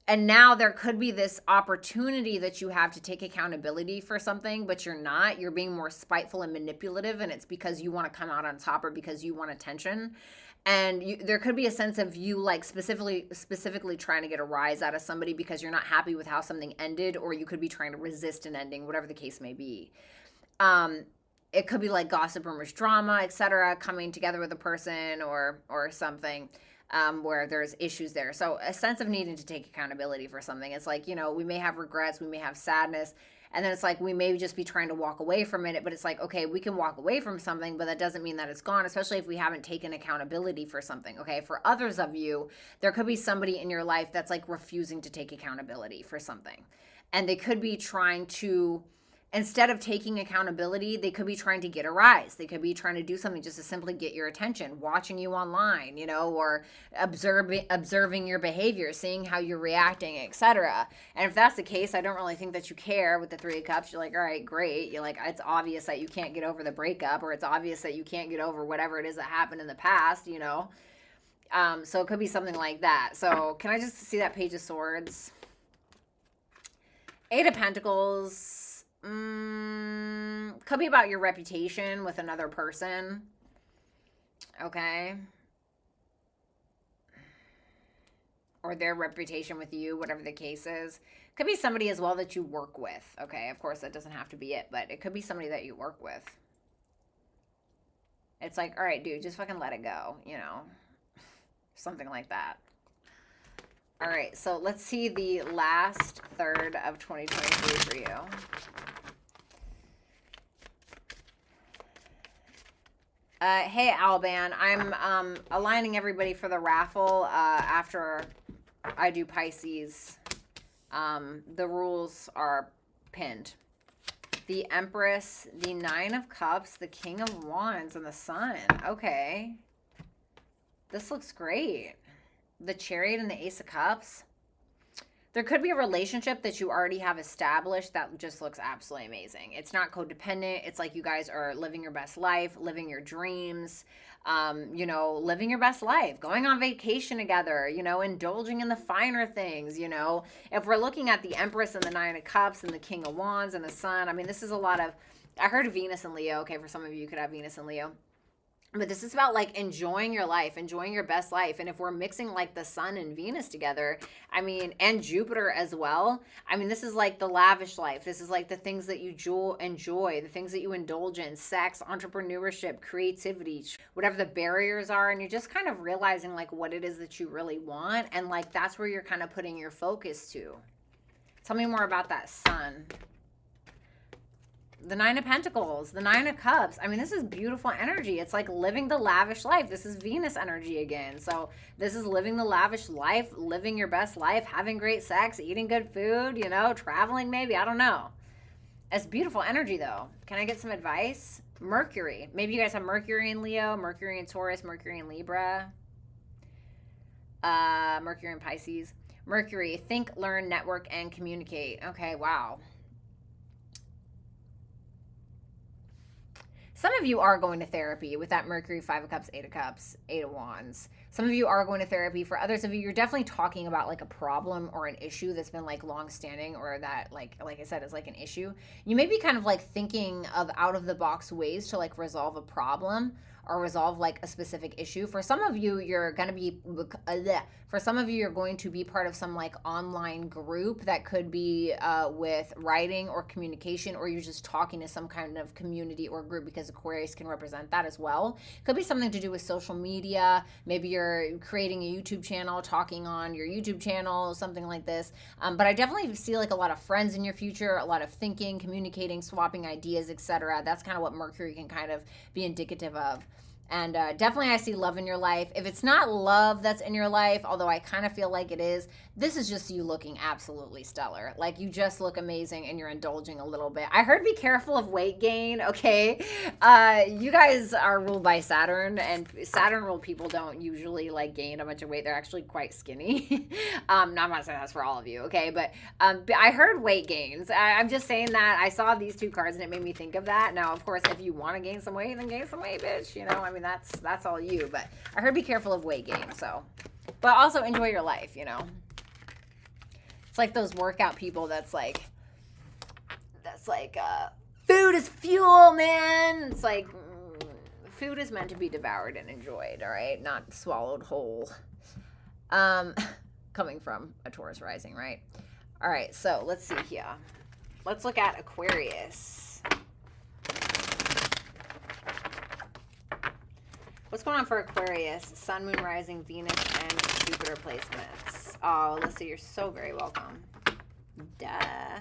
A: And now there could be this opportunity that you have to take accountability for something, but you're not. You're being more spiteful and manipulative, and it's because you want to come out on top or because you want attention. And there could be a sense of you, like, specifically trying to get a rise out of somebody because you're not happy with how something ended, or you could be trying to resist an ending, whatever the case may be. It could be like gossip, rumors, drama, etc., coming together with a person or something. where there's issues there. So a sense of needing to take accountability for something. It's like, you know, we may have regrets, we may have sadness, and then it's like we may just be trying to walk away from it, but it's like, okay, we can walk away from something, but that doesn't mean that it's gone, especially if we haven't taken accountability for something, okay? For others of you, there could be somebody in your life that's like refusing to take accountability for something. And they could be trying to, instead of taking accountability, they could be trying to get a rise. They could be trying to do something just to simply get your attention, watching you online, you know, or observing your behavior, seeing how you're reacting, etc. And if that's the case, I don't really think that you care with the Three of Cups. You're like, all right, great. You're like, it's obvious that you can't get over the breakup, or it's obvious that you can't get over whatever it is that happened in the past, you know. So it could be something like that. So can I just see that Page of Swords? Eight of Pentacles. Could be about your reputation with another person. Okay. Or their reputation with you, whatever the case is. Could be somebody as well that you work with. Okay, of course, that doesn't have to be it, but it could be somebody that you work with. It's like, all right, dude, just fucking let it go, you know. Something like that. All right, so let's see the last third of 2023 for you. Hey, Alban, I'm aligning everybody for the raffle after I do Pisces. The rules are pinned. The Empress, the Nine of Cups, the King of Wands, and the Sun. Okay. This looks great. The Chariot and the Ace of Cups. There could be a relationship that you already have established that just looks absolutely amazing. It's not codependent. It's like you guys are living your best life, living your dreams, you know, living your best life, going on vacation together, you know, indulging in the finer things, you know. If we're looking at the Empress and the Nine of Cups and the King of Wands and the Sun, I mean, this is a lot of, I heard Venus and Leo. Okay, for some of you, you could have Venus and Leo. But this is about like enjoying your life, enjoying your best life. And if we're mixing like the Sun and Venus together, I mean, and Jupiter as well, I mean, this is like the lavish life. This is like the things that you enjoy, the things that you indulge in, sex, entrepreneurship, creativity, whatever the barriers are. And you're just kind of realizing like what it is that you really want. And like, that's where you're kind of putting your focus to. Tell me more about that Sun. The Nine of Pentacles, the Nine of Cups. I mean, this is beautiful energy. It's like living the lavish life. This is Venus energy again. So this is living the lavish life, living your best life, having great sex, eating good food, you know, traveling maybe. I don't know. It's beautiful energy though. Can I get some advice? Mercury. Maybe you guys have Mercury in Leo, Mercury in Taurus, Mercury in Libra, Mercury in Pisces. Mercury, think, learn, network, and communicate. Okay, wow. Some of you are going to therapy with that Mercury, Five of Cups, Eight of Cups, Eight of Wands. Some of you are going to therapy. For others of you, you're definitely talking about like a problem or an issue that's been like long standing, or that like I said, is like an issue. You may be kind of like thinking of out of the box ways to like resolve a problem or resolve like a specific issue. For some of you, you're going to be, for some of you, you're going to be part of some like online group that could be with writing or communication, or you're just talking to some kind of community or group, because Aquarius can represent that as well. Could be something to do with social media. Maybe you're creating a YouTube channel, talking on your YouTube channel, something like this. But I definitely see like a lot of friends in your future, a lot of thinking, communicating, swapping ideas, etc. That's kind of what Mercury can kind of be indicative of. And definitely I see love in your life. If it's not love that's in your life, although I kind of feel like it is, this is just you looking absolutely stellar. Like you just look amazing and you're indulging a little bit. I heard be careful of weight gain, okay? You guys are ruled by Saturn, and Saturn ruled people don't usually like gain a bunch of weight. They're actually quite skinny. I'm not saying that's for all of you, okay? But I heard weight gains. I'm just saying that I saw these two cards and it made me think of that. Now, of course, if you want to gain some weight, then gain some weight, bitch. You know, I mean, that's all you. But I heard be careful of weight gain, so. But also enjoy your life, you know. It's like those workout people that's like food is fuel, man. It's like food is meant to be devoured and enjoyed, all right? Not swallowed whole. Coming from a Taurus rising, right? All right, so let's see here. Let's look at Aquarius. What's going on for Aquarius? Sun, Moon, Rising, Venus, and Jupiter placements. Oh, Alyssa, you're so very welcome. Duh.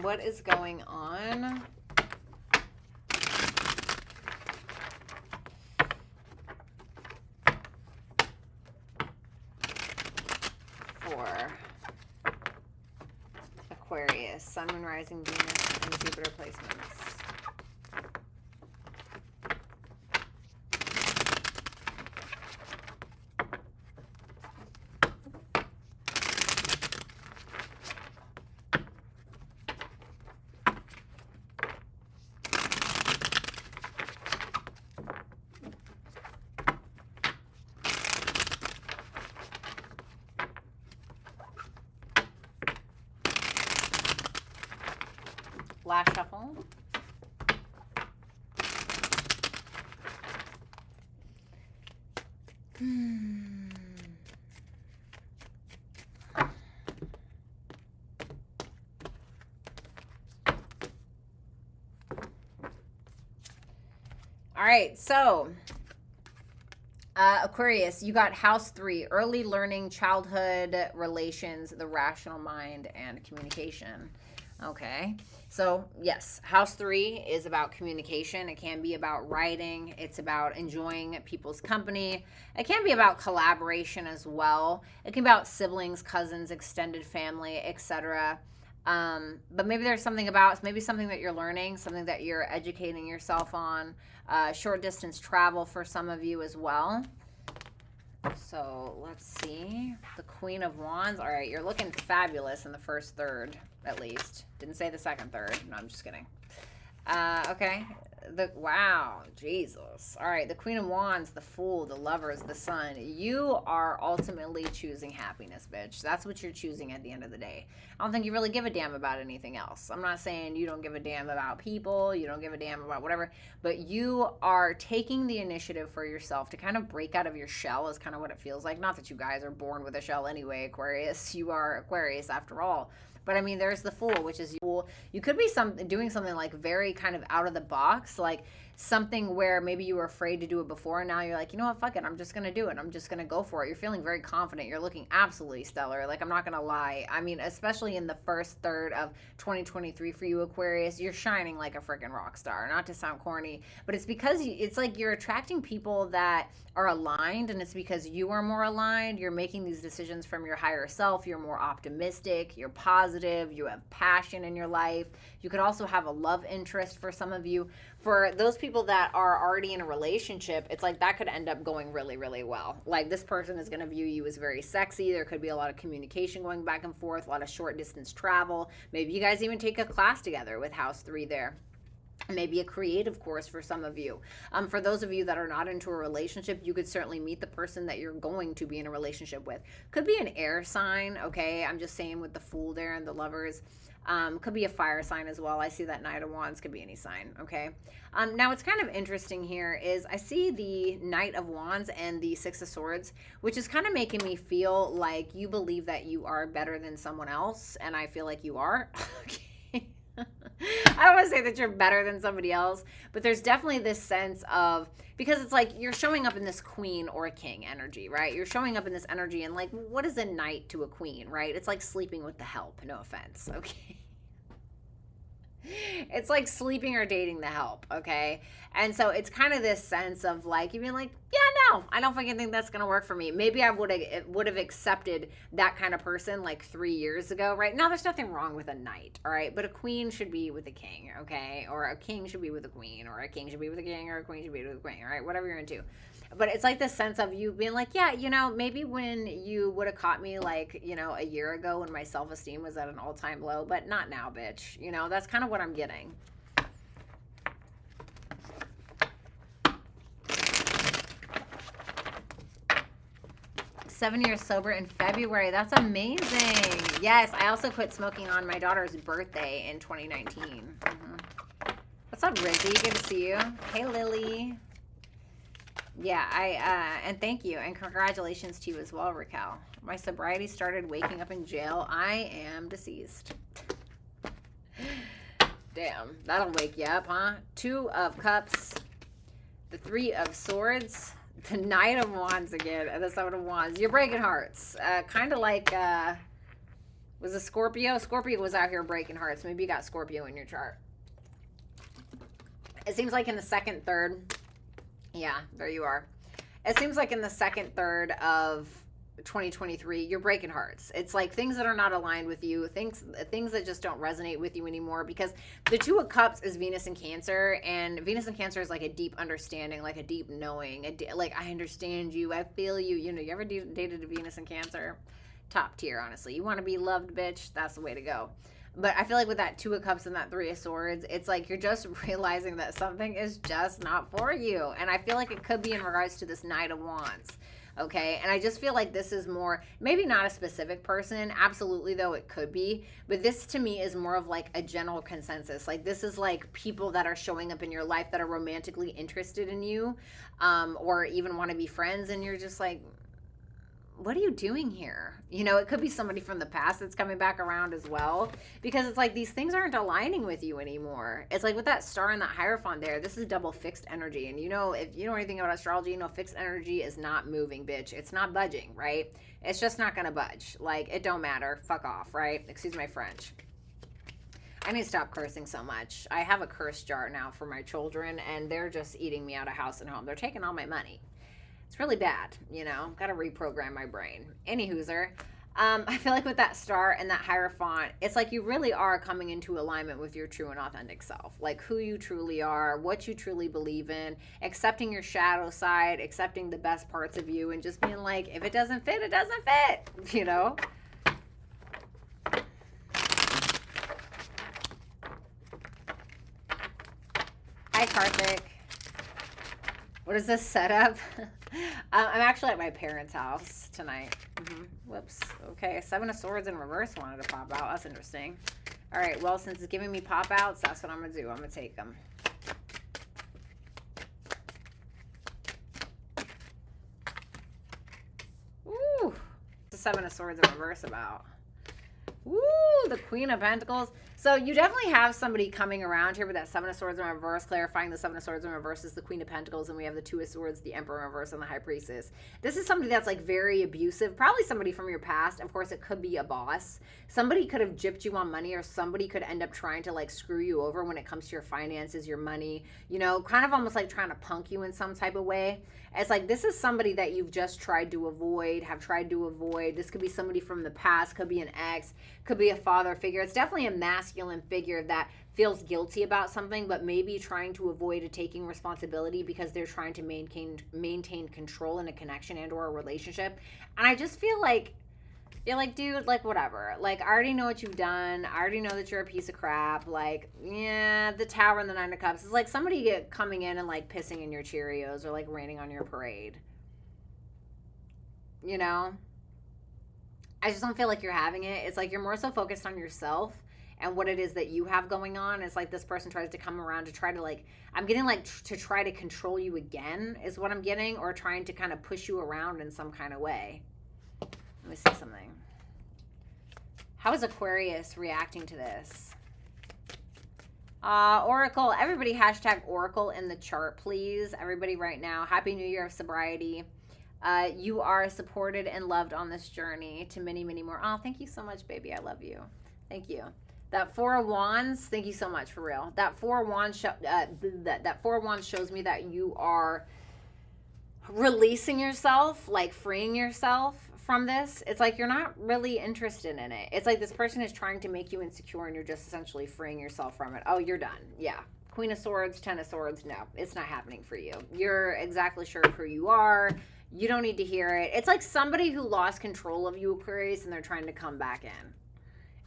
A: What is going on? For Aquarius, Sun, Moon, Rising, Venus, and Jupiter placements. Last shuffle. All right, so Aquarius, you got house 3, early learning, childhood, relations, the rational mind, and communication. Okay, so yes, house 3 is about communication. It can be about writing. It's about enjoying people's company. It can be about collaboration as well. It can be about siblings, cousins, extended family, etc. But maybe there's something about, maybe something that you're learning, something that you're educating yourself on. Short distance travel for some of you as well. So let's see. The Queen of Wands. All right, you're looking fabulous in the first third, at least. Didn't say the second third. No, I'm just kidding. Okay. Wow, Jesus. All right, the Queen of Wands, the Fool, the Lovers, the Sun. You are ultimately choosing happiness, bitch. That's what you're choosing at the end of the day. I don't think you really give a damn about anything else. I'm not saying you don't give a damn about people, you don't give a damn about whatever, but you are taking the initiative for yourself to kind of break out of your shell is kind of what it feels like. Not that you guys are born with a shell anyway, Aquarius. You are Aquarius after all. But I mean, there's the Fool, which is you could be doing something like very kind of out of the box, like something where maybe you were afraid to do it before, and now you're like, you know what, fuck it, I'm just gonna do it. I'm just gonna go for it. You're feeling very confident. You're looking absolutely stellar. Like, I'm not gonna lie. I mean, especially in the first third of 2023 for you, Aquarius, you're shining like a freaking rock star. Not to sound corny, but it's because it's like you're attracting people that are aligned, and it's because you are more aligned. You're making these decisions from your higher self. You're more optimistic. You're positive. You have passion in your life. You could also have a love interest for some of you. For those people that are already in a relationship, it's like that could end up going really, really well. Like, this person is going to view you as very sexy. There could be a lot of communication going back and forth, a lot of short distance travel. Maybe you guys even take a class together with house 3 there. Maybe a creative course for some of you. For those of you that are not into a relationship, you could certainly meet the person that you're going to be in a relationship with. Could be an air sign, okay? I'm just saying with the Fool there and the Lovers. Could be a fire sign as well. I see that Knight of Wands, could be any sign, okay? Now, what's kind of interesting here is I see the Knight of Wands and the Six of Swords, which is kind of making me feel like you believe that you are better than someone else, and I feel like you are. Okay. I don't want to say that you're better than somebody else, but there's definitely this sense of, because it's like you're showing up in this queen or a king energy, right? You're showing up in this energy, and like, what is a knight to a queen, right? It's like sleeping with the help, no offense, okay? It's like sleeping or dating the help, okay? And so it's kind of this sense of like, you being like, yeah, no, I don't fucking think that's going to work for me. Maybe I would have accepted that kind of person like 3 years ago, right? Now, there's nothing wrong with a knight, all right? But a queen should be with a king, okay? Or a king should be with a queen, or a king should be with a king, or a queen should be with a queen, all right? Whatever you're into. But it's like this sense of you being like, yeah, you know, maybe when you would have caught me like, you know, a year ago when my self-esteem was at an all-time low, but not now, bitch. You know, that's kind of what I'm getting. Seven years sober in February. That's amazing. Yes, I also quit smoking on my daughter's birthday in 2019. What's up, Rizzy? Good to see you. Hey, Lily. Yeah, and thank you, and congratulations to you as well, Raquel. My sobriety started waking up in jail. I am deceased. Damn, that'll wake you up, huh? Two of Cups, the Three of Swords, the Knight of Wands again, and the Seven of Wands. You're breaking hearts. Kind of like, was a Scorpio? Scorpio was out here breaking hearts. Maybe you got Scorpio in your chart. It seems like in the second, third. Yeah, there you are. It seems like in the second, third of 2023, you're breaking hearts. It's like things that are not aligned with you, things that just don't resonate with you anymore, because the Two of Cups is Venus in Cancer, and Venus in Cancer is like a deep understanding, like a deep knowing, like I understand you, I feel you. You know, you ever dated a Venus in Cancer? Top tier, honestly. You want to be loved, bitch? That's the way to go. But I feel like with that Two of Cups and that Three of Swords, it's like you're just realizing that something is just not for you. And I feel like it could be in regards to this Knight of Wands. Okay, and I just feel like this is more, maybe not a specific person, absolutely though it could be, but this to me is more of like a general consensus. Like this is like people that are showing up in your life that are romantically interested in you, or even want to be friends, and you're just like, what are you doing here? You know, it could be somebody from the past that's coming back around as well, because it's like these things aren't aligning with you anymore. It's like with that star and that Hierophant there, this is double fixed energy. And you know, if you know anything about astrology, you know fixed energy is not moving, bitch. It's not budging, right? It's just not gonna budge. Like, it don't matter. Fuck off, right? Excuse my French. I need to stop cursing so much. I have a curse jar now for my children, and they're just eating me out of house and home. They're taking all my money. It's really bad, you know, got to reprogram my brain. Anywhooser, I feel like with that star and that Hierophant, it's like you really are coming into alignment with your true and authentic self, like who you truly are, what you truly believe in, accepting your shadow side, accepting the best parts of you, and just being like, if it doesn't fit, it doesn't fit, you know? Hi, Karthik. What is this setup? I'm actually at my parents' house tonight. Whoops. Okay, Seven of Swords in reverse wanted to pop out. That's interesting. All right, well, since it's giving me pop-outs, that's what I'm going to do. I'm going to take them. Ooh. What's the Seven of Swords in reverse about? Ooh, the Queen of Pentacles. So you definitely have somebody coming around here with that Seven of Swords in reverse, clarifying the Seven of Swords in reverse is the Queen of Pentacles, and we have the Two of Swords, the Emperor in reverse, and the High Priestess. This is somebody that's like very abusive, probably somebody from your past. Of course, it could be a boss. Somebody could have gypped you on money, or somebody could end up trying to like screw you over when it comes to your finances, your money, you know, kind of almost like trying to punk you in some type of way. It's like this is somebody that you've just tried to avoid, have tried to avoid. This could be somebody from the past, could be an ex, could be a father figure. It's definitely a masculine figure that feels guilty about something, but maybe trying to avoid taking responsibility because they're trying to maintain control in a connection and or a relationship. And I just feel like you're like, dude, like, whatever. Like, I already know what you've done. I already know that you're a piece of crap. Like, yeah, the Tower and the Nine of Cups. It's like somebody coming in and, like, pissing in your Cheerios or, like, raining on your parade. You know? I just don't feel like you're having it. It's like you're more so focused on yourself and what it is that you have going on. It's like this person tries to come around to try to, like, I'm getting, like, to try to control you again is what I'm getting, or trying to kind of push you around in some kind of way. Let me see something. How is Aquarius reacting to this? Oracle. Everybody hashtag Oracle in the chart, please. Everybody right now. Happy New Year of sobriety. You are supported and loved on this journey to many, many more. Oh, thank you so much, baby. I love you. Thank you. That Four of Wands, thank you so much, for real. That Four of Wands, that Four of Wands shows me that you are releasing yourself, like freeing yourself from this. It's like you're not really interested in it. It's like this person is trying to make you insecure and you're just essentially freeing yourself from it. Oh, you're done. Yeah. Queen of Swords, Ten of Swords. No, it's not happening for you. You're exactly sure of who you are. You don't need to hear it. It's like somebody who lost control of you, Aquarius, and they're trying to come back in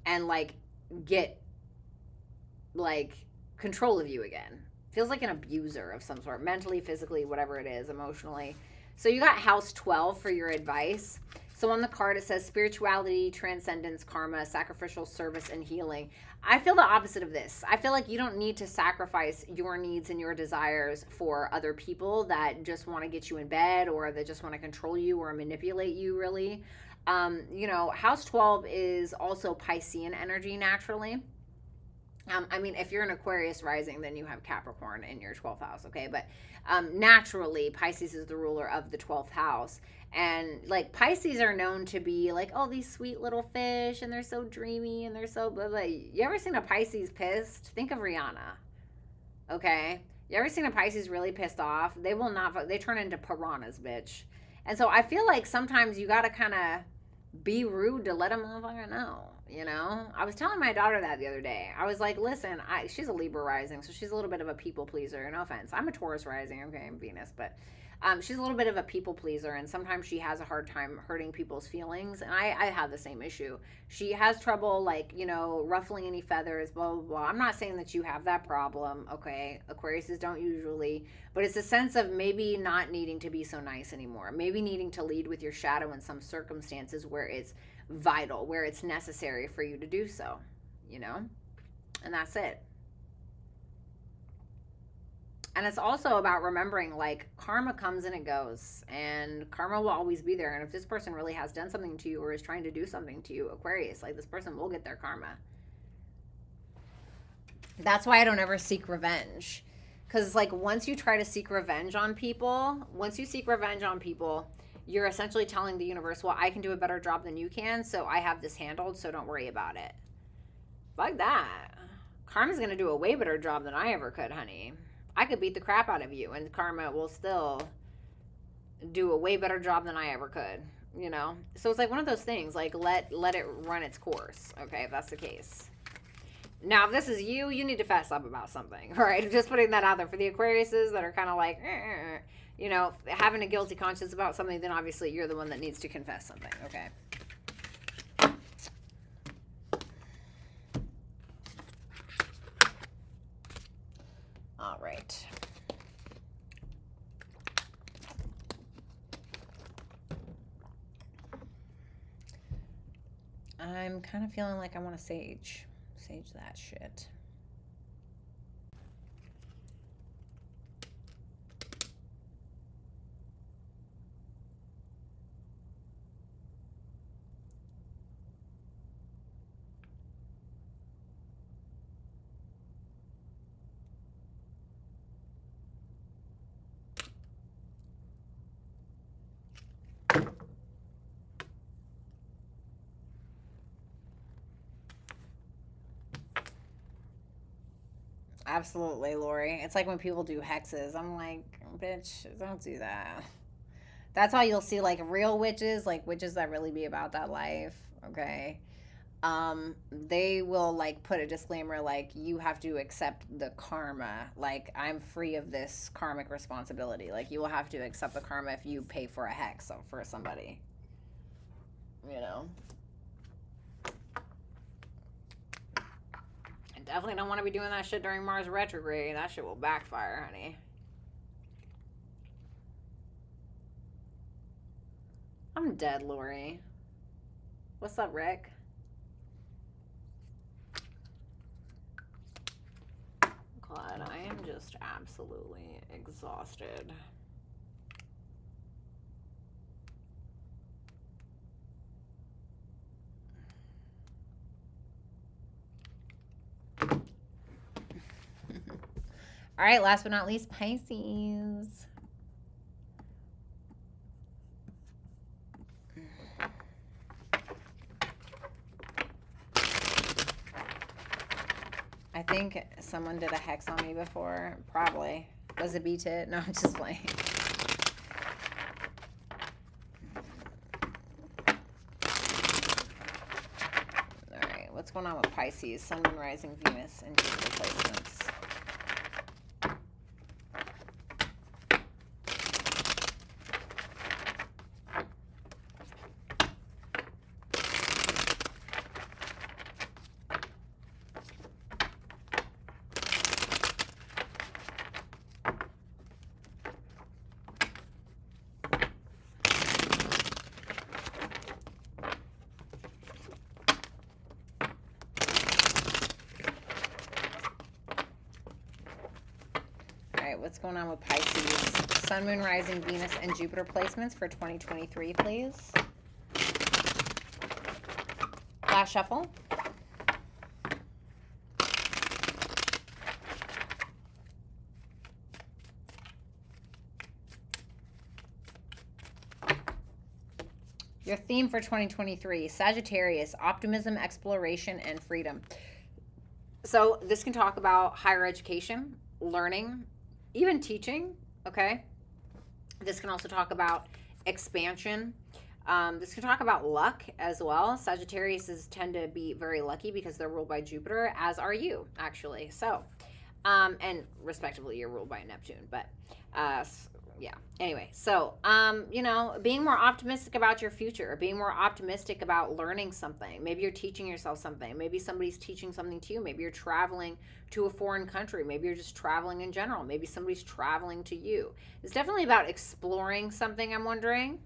A: and like get like control of you again. Feels like an abuser of some sort, mentally, physically, whatever it is, emotionally. So you got house 12 for your advice. So on the card, it says spirituality, transcendence, karma, sacrificial service, and healing. I feel the opposite of this. I feel like you don't need to sacrifice your needs and your desires for other people that just want to get you in bed or that just want to control you or manipulate you, really. You know, house 12 is also Piscean energy naturally. I mean, if you're an Aquarius rising, then you have Capricorn in your 12th house, okay? But naturally, Pisces is the ruler of the 12th house. And like Pisces are known to be like, oh, these sweet little fish, and they're so dreamy, and they're so blah, blah. You ever seen a Pisces pissed? Think of Rihanna, okay? You ever seen a Pisces really pissed off? They will not, they turn into piranhas, bitch. And so I feel like sometimes you got to kind of be rude to let a motherfucker know, you know? I was telling my daughter that the other day. I was like, listen, she's a Libra rising, so she's a little bit of a people pleaser. No offense. I'm a Taurus rising, okay, I'm Venus, but she's a little bit of a people pleaser, and sometimes she has a hard time hurting people's feelings, and I have the same issue. She has trouble, like, you know, ruffling any feathers, blah, blah, blah. I'm not saying that you have that problem, okay? Aquariuses don't usually, but it's a sense of maybe not needing to be so nice anymore. Maybe needing to lead with your shadow in some circumstances where it's vital, where it's necessary for you to do so, you know? And that's it. And it's also about remembering, like, karma comes and it goes, and karma will always be there. And if this person really has done something to you or is trying to do something to you, Aquarius, like, this person will get their karma. That's why I don't ever seek revenge. Because, like, once you try to seek revenge on people, you're essentially telling the universe, well, I can do a better job than you can, so I have this handled, so don't worry about it. Like that. Karma's going to do a way better job than I ever could, honey. I could beat the crap out of you, and karma will still do a way better job than I ever could, you know? So it's like one of those things, like, let it run its course, okay, if that's the case. Now, if this is you, you need to fess up about something, all right? Just putting that out there for the Aquariuses that are kind of like, you know, having a guilty conscience about something, then obviously you're the one that needs to confess something, okay? All right. I'm kind of feeling like I want to sage that shit. Absolutely, Lori. It's like when people do hexes. I'm like, bitch, don't do that. That's how you'll see, like, real witches, like witches that really be about that life, okay? They will, like, put a disclaimer, like, you have to accept the karma. Like, I'm free of this karmic responsibility. Like, you will have to accept the karma if you pay for a hex for somebody. You know? Definitely don't want to be doing that shit during Mars retrograde. That shit will backfire, honey. I'm dead, Lori. What's up, Rick? God, I am just absolutely exhausted. All right, last but not least, Pisces. I think someone did a hex on me before. Probably. Was it B-Tit? No, I'm just playing. All right, what's going on with Pisces? Sun, Moon, Rising, Venus, and Jupiter placements. What's going on with Pisces? Sun, Moon, Rising, Venus, and Jupiter placements for 2023, please. Last shuffle. Your theme for 2023, Sagittarius, optimism, exploration, and freedom. So this can talk about higher education, learning, even teaching, okay? This can also talk about expansion. This can talk about luck as well. Sagittarius tend to be very lucky because they're ruled by Jupiter, as are you, actually. So, and respectively, you're ruled by Neptune. But, yeah. Anyway, so, you know, being more optimistic about your future, being more optimistic about learning something. Maybe you're teaching yourself something. Maybe somebody's teaching something to you. Maybe you're traveling to a foreign country. Maybe you're just traveling in general. Maybe somebody's traveling to you. It's definitely about exploring something, I'm wondering.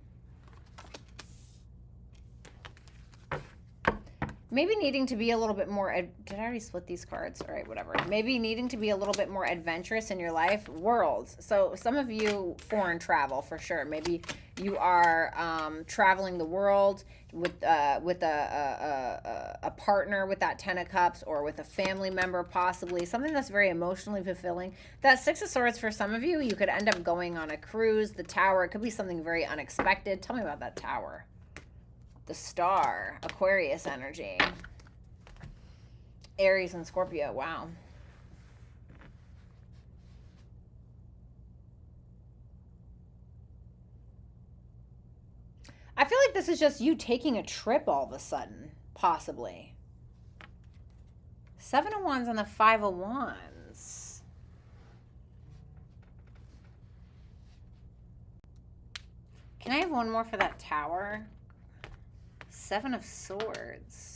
A: Maybe needing to be a little bit more, did I already split these cards? All right, whatever. Maybe needing to be a little bit more adventurous in your life. Worlds. So some of you, foreign travel for sure. Maybe you are traveling the world with a partner with that 10 of Cups, or with a family member possibly. Something that's very emotionally fulfilling. That 6 of Swords for some of you, you could end up going on a cruise, the Tower. It could be something very unexpected. Tell me about that Tower. The Star, Aquarius energy. Aries and Scorpio, wow. I feel like this is just you taking a trip all of a sudden, possibly. 7 of Wands and the 5 of Wands. Can I have one more for that Tower? 7 of Swords.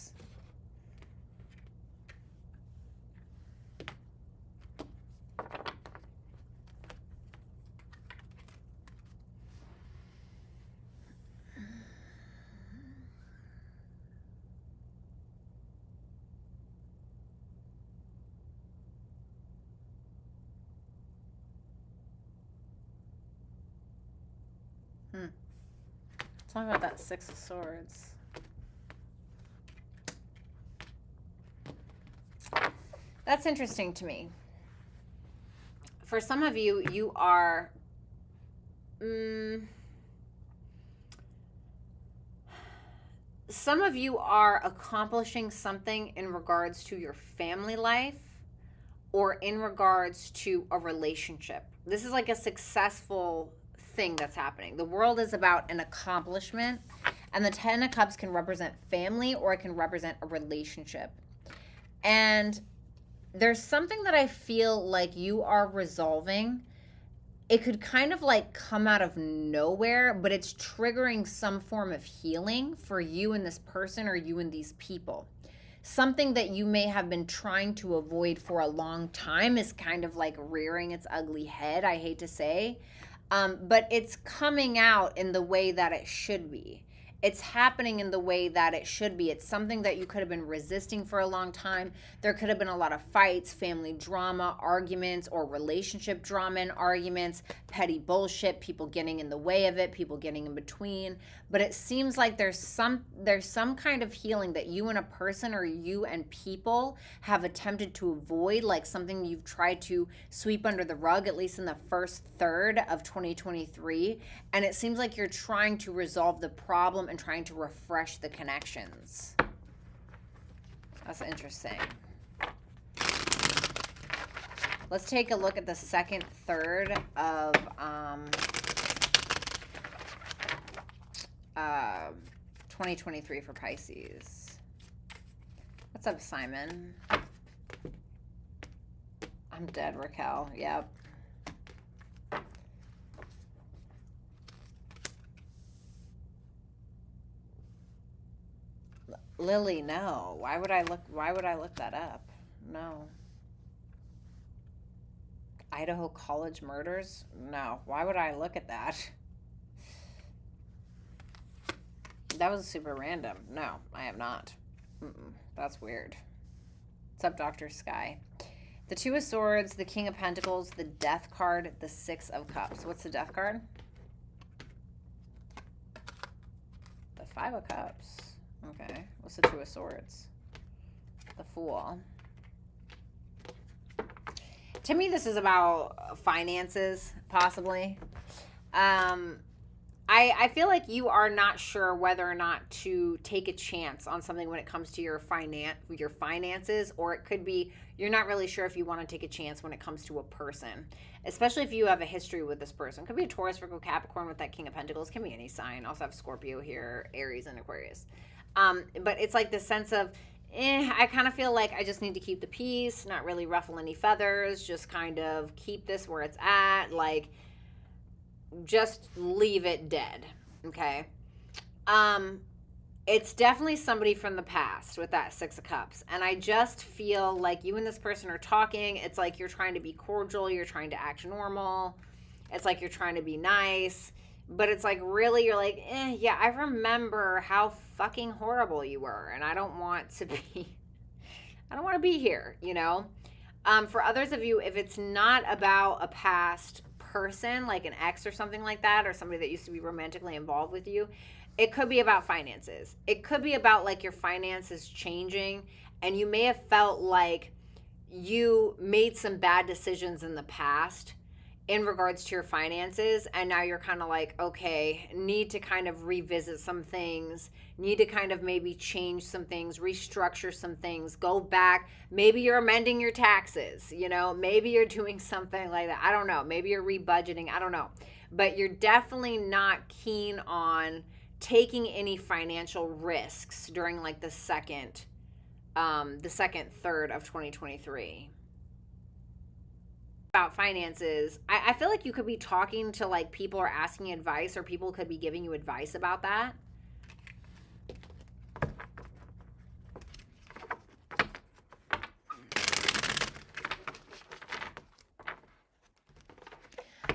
A: Tell me about that 6 of Swords. That's interesting to me. For some of you, you are some of you are accomplishing something in regards to your family life or in regards to a relationship. This is like a successful thing that's happening. The world is about an accomplishment, and the 10 of Cups can represent family or it can represent a relationship. And there's something that I feel like you are resolving. It could kind of like come out of nowhere, but it's triggering some form of healing for you and this person, or you and these people. Something that you may have been trying to avoid for a long time is kind of like rearing its ugly head, I hate to say. But it's coming out in the way that it should be. It's happening in the way that it should be. It's something that you could have been resisting for a long time. There could have been a lot of fights, family drama, arguments, or relationship drama and arguments, petty bullshit, people getting in the way of it, people getting in between. But it seems like there's some kind of healing that you and a person, or you and people, have attempted to avoid, like something you've tried to sweep under the rug, at least in the first third of 2023. And it seems like you're trying to resolve the problem and trying to refresh the connections. That's interesting. Let's take a look at the second third of 2023 for Pisces. What's up, Simon? I'm dead, Raquel. Yep. Lily, no. Why would I look that up? No. Idaho college murders? No. Why would I look at that? That was super random. No, I have not. That's weird. What's up, Dr. Sky? The 2 of Swords, the King of Pentacles, the Death card, the 6 of Cups. What's the Death card? The 5 of Cups. Okay. What's the 2 of Swords? The Fool. To me, this is about finances, possibly. I feel like you are not sure whether or not to take a chance on something when it comes to your finances, or it could be you're not really sure if you want to take a chance when it comes to a person, especially if you have a history with this person. Could be a Taurus, Virgo, Capricorn with that King of Pentacles. Can be any sign. Also have Scorpio here, Aries, and Aquarius. But it's like the sense of, I kind of feel like I just need to keep the peace, not really ruffle any feathers, just kind of keep this where it's at, like just leave it dead. Okay. It's definitely somebody from the past with that Six of Cups. And I just feel like you and this person are talking. It's like you're trying to be cordial. You're trying to act normal. It's like you're trying to be nice. But it's like really you're like, yeah, I remember how fucking horrible you were. And I don't want to be here, you know? For others of you, if it's not about a past person, like an ex or something like that, or somebody that used to be romantically involved with you, it could be about finances. It could be about like your finances changing, and you may have felt like you made some bad decisions in the past in regards to your finances, and now you're kind of like, okay, need to kind of revisit some things, need to kind of maybe change some things, restructure some things, go back. Maybe you're amending your taxes, you know, maybe you're doing something like that. I don't know. Maybe you're rebudgeting. I don't know. But you're definitely not keen on taking any financial risks during like the second third of 2023. About finances, I feel like you could be talking to like people or asking advice, or people could be giving you advice about that.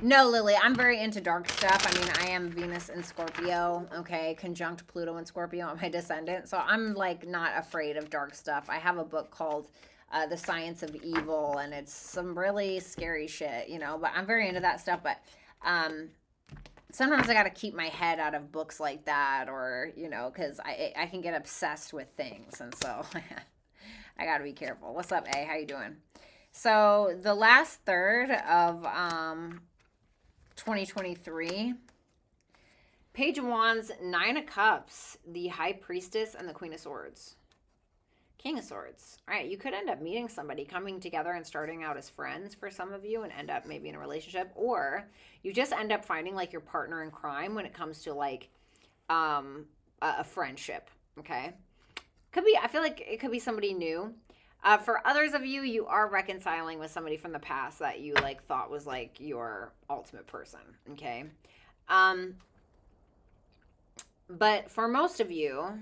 A: No, Lily, I'm very into dark stuff. I mean, I am Venus in Scorpio, okay, conjunct Pluto in Scorpio on my descendant. So I'm like not afraid of dark stuff. I have a book called The Science of Evil, and it's some really scary shit, you know, but I'm very into that stuff. But sometimes I got to keep my head out of books like that, or, you know, because I can get obsessed with things. And so I got to be careful. What's up, A? How you doing? So the last third of 2023, Page of Wands, Nine of Cups, the High Priestess, and the Queen of Swords. King of Swords. All right, you could end up meeting somebody, coming together and starting out as friends for some of you, and end up maybe in a relationship, or you just end up finding like your partner in crime when it comes to like a friendship, okay? Could be, I feel like it could be somebody new. For others of you, you are reconciling with somebody from the past that you like thought was like your ultimate person, okay? But for most of you,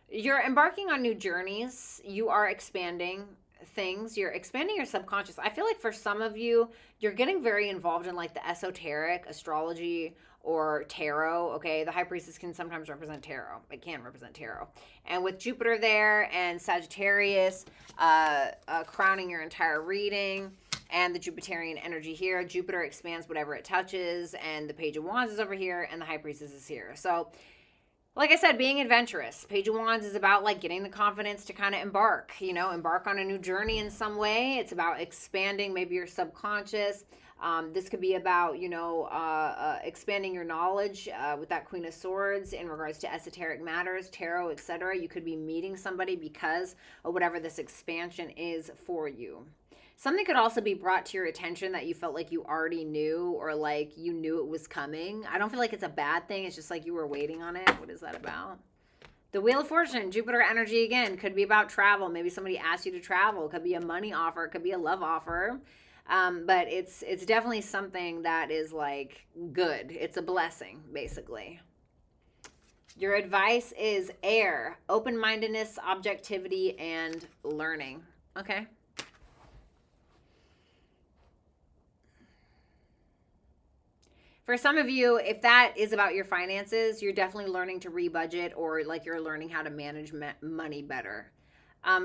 A: you're embarking on new journeys. You are expanding things. You're expanding your subconscious. I feel like for some of you, you're getting very involved in like the esoteric, astrology, or tarot, okay? The High Priestess can sometimes represent tarot. It can represent tarot. And with Jupiter there and Sagittarius crowning your entire reading, and the Jupiterian energy here, Jupiter expands whatever it touches, and the Page of Wands is over here, and the High Priestess is here. So, like I said, being adventurous. Page of Wands is about like getting the confidence to kind of embark on a new journey in some way. It's about expanding maybe your subconscious. This could be about, expanding your knowledge with that Queen of Swords in regards to esoteric matters, tarot, etc. You could be meeting somebody because of whatever this expansion is for you. Something could also be brought to your attention that you felt like you already knew, or like you knew it was coming. I don't feel like it's a bad thing. It's just like you were waiting on it. What is that about? The Wheel of Fortune, Jupiter energy again, could be about travel. Maybe somebody asked you to travel. It could be a money offer. It could be a love offer. But it's definitely something that is like good. It's a blessing, basically. Your advice is air, open-mindedness, objectivity, and learning. Okay. For some of you, if that is about your finances, you're definitely learning to rebudget, or like you're learning how to manage money better.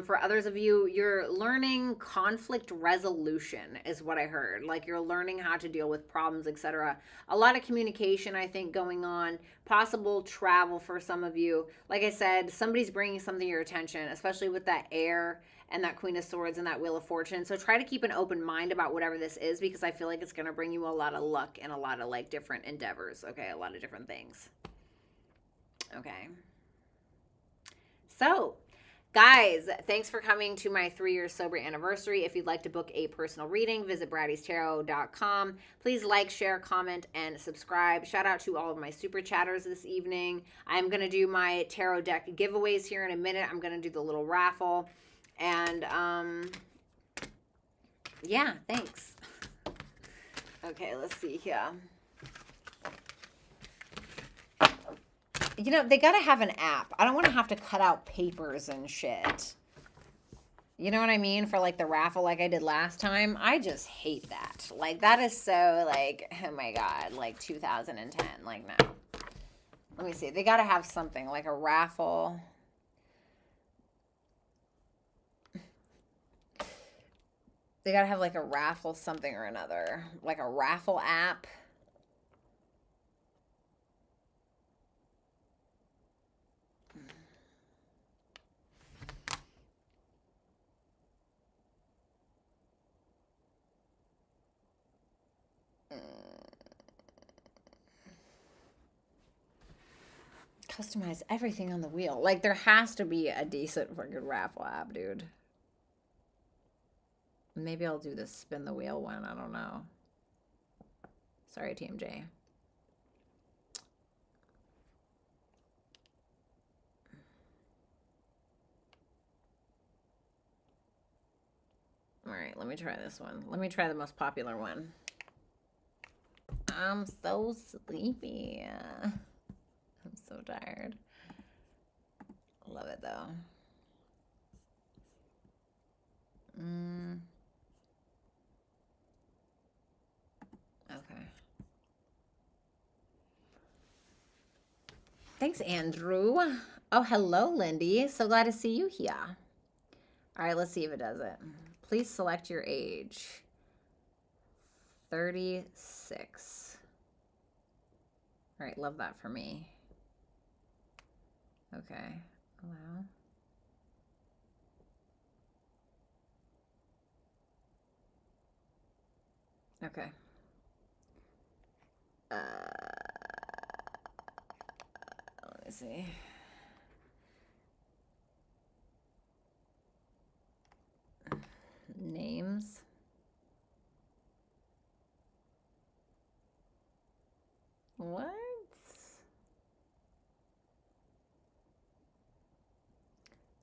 A: For others of you, you're learning conflict resolution is what I heard. Like you're learning how to deal with problems, etc. A lot of communication, I think, going on. Possible travel for some of you. Like I said, somebody's bringing something to your attention, especially with that air and that Queen of Swords and that Wheel of Fortune. So try to keep an open mind about whatever this is, because I feel like it's going to bring you a lot of luck and a lot of like different endeavors. Okay, a lot of different things. Okay. So, guys, thanks for coming to my 3-year sober anniversary. If you'd like to book a personal reading, visit BrattyTarot.com. Please like, share, comment, and subscribe. Shout out to all of my super chatters this evening. I'm going to do my tarot deck giveaways here in a minute. I'm going to do the little raffle. And, yeah, thanks. Okay, let's see here. You know, they got to have an app. I don't want to have to cut out papers and shit. You know what I mean? For like the raffle like I did last time. I just hate that. Like that is so like, oh my God, like 2010. Like no. Let me see. They got to have something like a raffle. They got to have like a raffle something or another. Like a raffle app. Customize everything on the wheel. Like there has to be a decent fucking raffle app, dude. Maybe I'll do the spin the wheel one. I don't know. Sorry, TMJ. All right, let me try this one. Let me try the most popular one. I'm so sleepy. I'm so tired. Love it though. Okay. Thanks, Andrew. Oh, hello, Lindy. So glad to see you here. All right, let's see if it does it. Please select your age. 36. All right, love that for me. Okay, allow. Okay. Let me see. Names. What?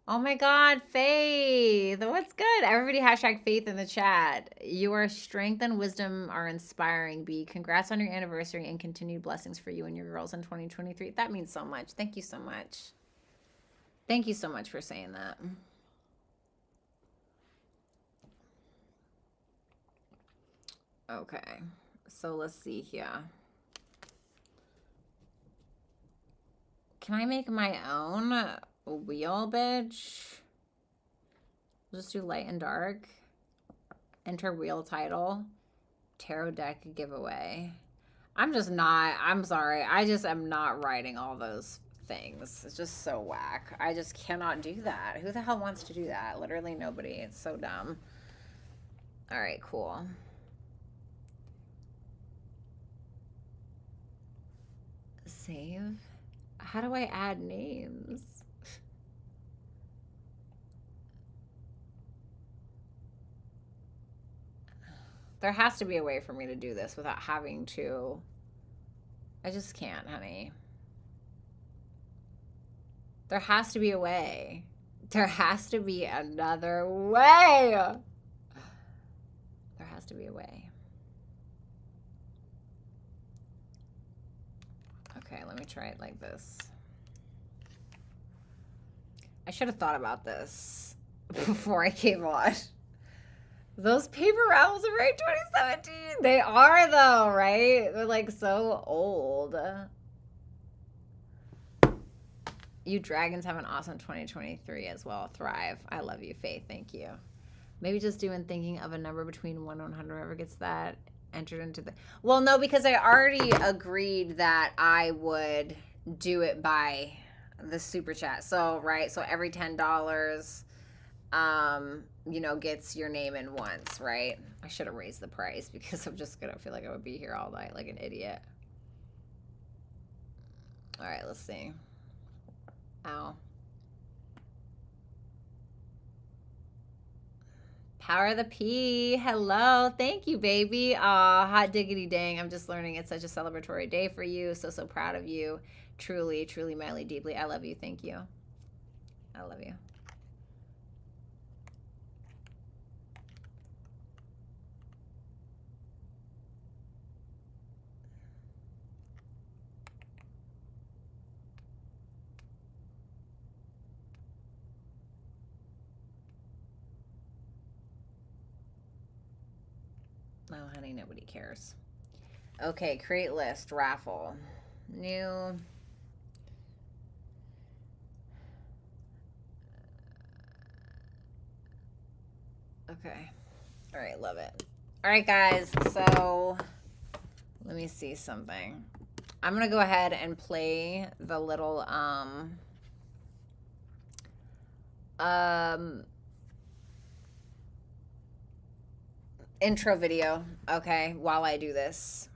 A: Oh my God, Faith. What's good? Everybody hashtag Faith in the chat. Your strength and wisdom are inspiring, B. Congrats on your anniversary and continued blessings for you and your girls in 2023. That means so much. Thank you so much. Thank you so much for saying that. Okay, so let's see here. Can I make my own wheel, bitch? We'll just do light and dark. Enter wheel title. Tarot deck giveaway. I'm just not, I'm sorry. I just am not writing all those things. It's just so whack. I just cannot do that. Who the hell wants to do that? Literally nobody. It's so dumb. All right, cool. Save. How do I add names? There has to be a way for me to do this without having to. I just can't, honey. There has to be a way. There has to be another way. There has to be a way. Okay, let me try it like this. I should have thought about this before I came on. Those paper raffles are right 2017. They are though, right? They're like so old. You dragons have an awesome 2023 as well. Thrive. I love you, Faith. Thank you. Maybe just doing thinking of a number between 1 and 100. Whoever gets that entered into the... Well, no, because I already agreed that I would do it by the super chat. So, right, so every $10, you know, gets your name in once, right? I should have raised the price because I'm just gonna feel like I would be here all night like an idiot. All right, let's see. Ow. Power of the P. Hello. Thank you, baby. Aw, hot diggity dang. I'm just learning it's such a celebratory day for you. So, so proud of you. Truly, truly, madly, deeply. I love you. Thank you. I love you. Oh, honey, nobody cares. Okay, create list, raffle. New. Okay. All right, love it. All right, guys, so let me see something. I'm going to go ahead and play the little intro video, okay, while I do this.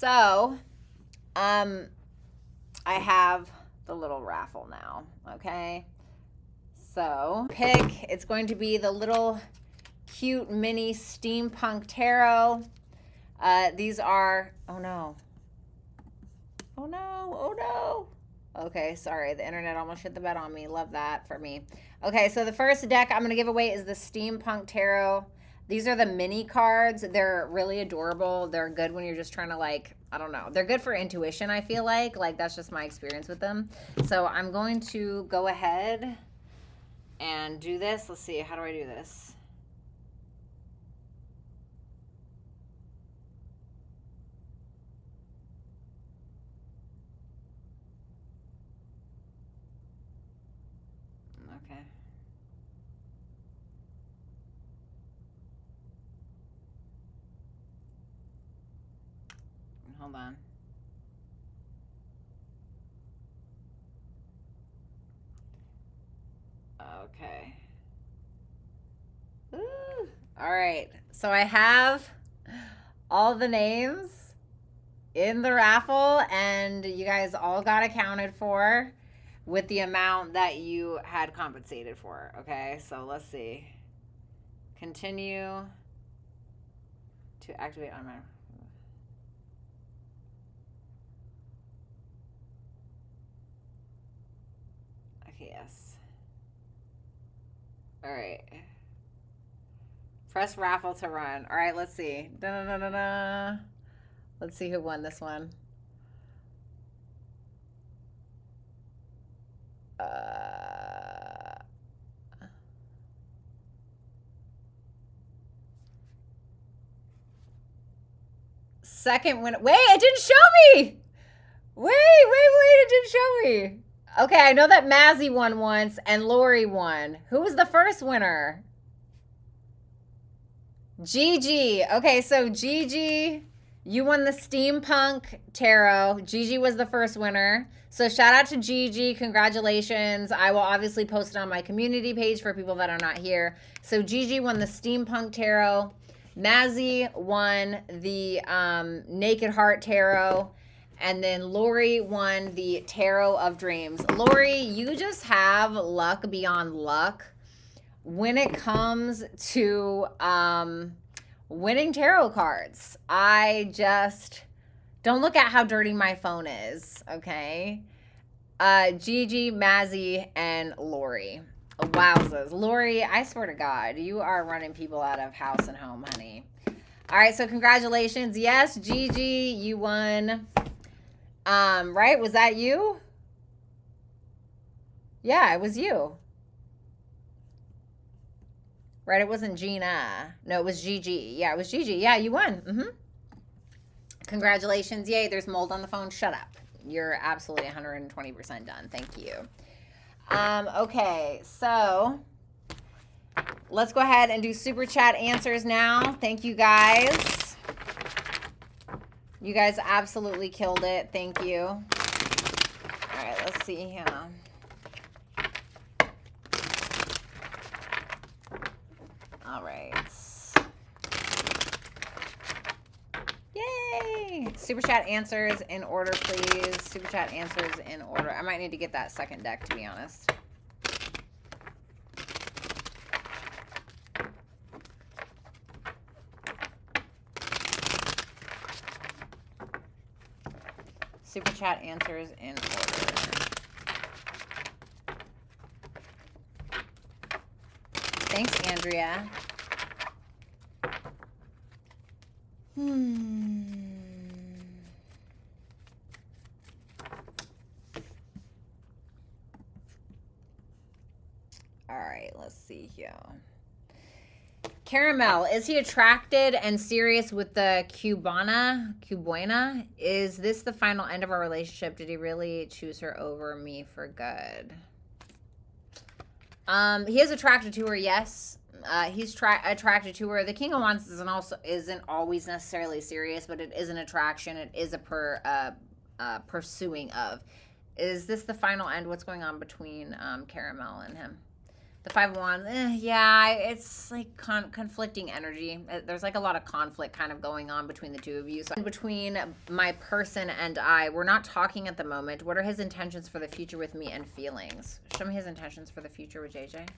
A: So, I have the little raffle now, okay? So, it's going to be the little cute mini steampunk tarot. These are, oh no. Oh no, oh no. Okay, sorry, the internet almost shit the bed on me. Love that for me. Okay, so the first deck I'm going to give away is the Steampunk Tarot. These are the mini cards. They're really adorable. They're good when you're just trying to, like, I don't know. They're good for intuition, I feel like. Like, that's just my experience with them. So I'm going to go ahead and do this. Let's see, how do I do this? Okay. Hold on. Okay. Ooh. All right. So I have all the names in the raffle, and you guys all got accounted for with the amount that you had compensated for. Okay. So let's see. Continue to activate on my. Okay, yes. All right. Press raffle to run. All right, let's see. Da-da-da-da-da. Let's see who won this one. Second winner. Wait, it didn't show me. Wait, it didn't show me. Okay, I know that Mazzy won once and Lori won. Who was the first winner? Gigi. Okay, so Gigi, you won the Steampunk Tarot. Gigi was the first winner. So shout out to Gigi. Congratulations. I will obviously post it on my community page for people that are not here. So Gigi won the Steampunk Tarot. Mazzy won the Naked Heart Tarot. And then Lori won the Tarot of Dreams. Lori, you just have luck beyond luck when it comes to winning tarot cards. I just don't look at how dirty my phone is, okay? Gigi, Mazzy, and Lori. Wowzers. Lori, I swear to God, you are running people out of house and home, honey. All right, so congratulations. Yes, Gigi, you won. Right? Was that you? Yeah, it was you. Right? It wasn't Gina. No, it was Gigi. Yeah, it was Gigi. Yeah, you won. Congratulations. Yay, there's mold on the phone. Shut up. You're absolutely 120% done. Thank you. Okay, so let's go ahead and do super chat answers now. Thank you guys. You guys absolutely killed it. Thank you. All right, let's see here. All right. Yay! Super chat answers in order, please. Super chat answers in order. I might need to get that second deck, to be honest. Super chat answers in order. Thanks, Andrea. All right, let's see here. Caramel, is he attracted and serious with the Cubuena? Is this the final end of our relationship? Did he really choose her over me for good? He is attracted to her, yes. He's attracted to her. The King of Wands isn't always necessarily serious, but it is an attraction. It is a pursuing of. Is this the final end? What's going on between Caramel and him? The Five of Wands, yeah, it's like conflicting energy. There's like a lot of conflict kind of going on between the two of you. So between my person and I, we're not talking at the moment. What are his intentions for the future with me and feelings? Show me his intentions for the future with JJ.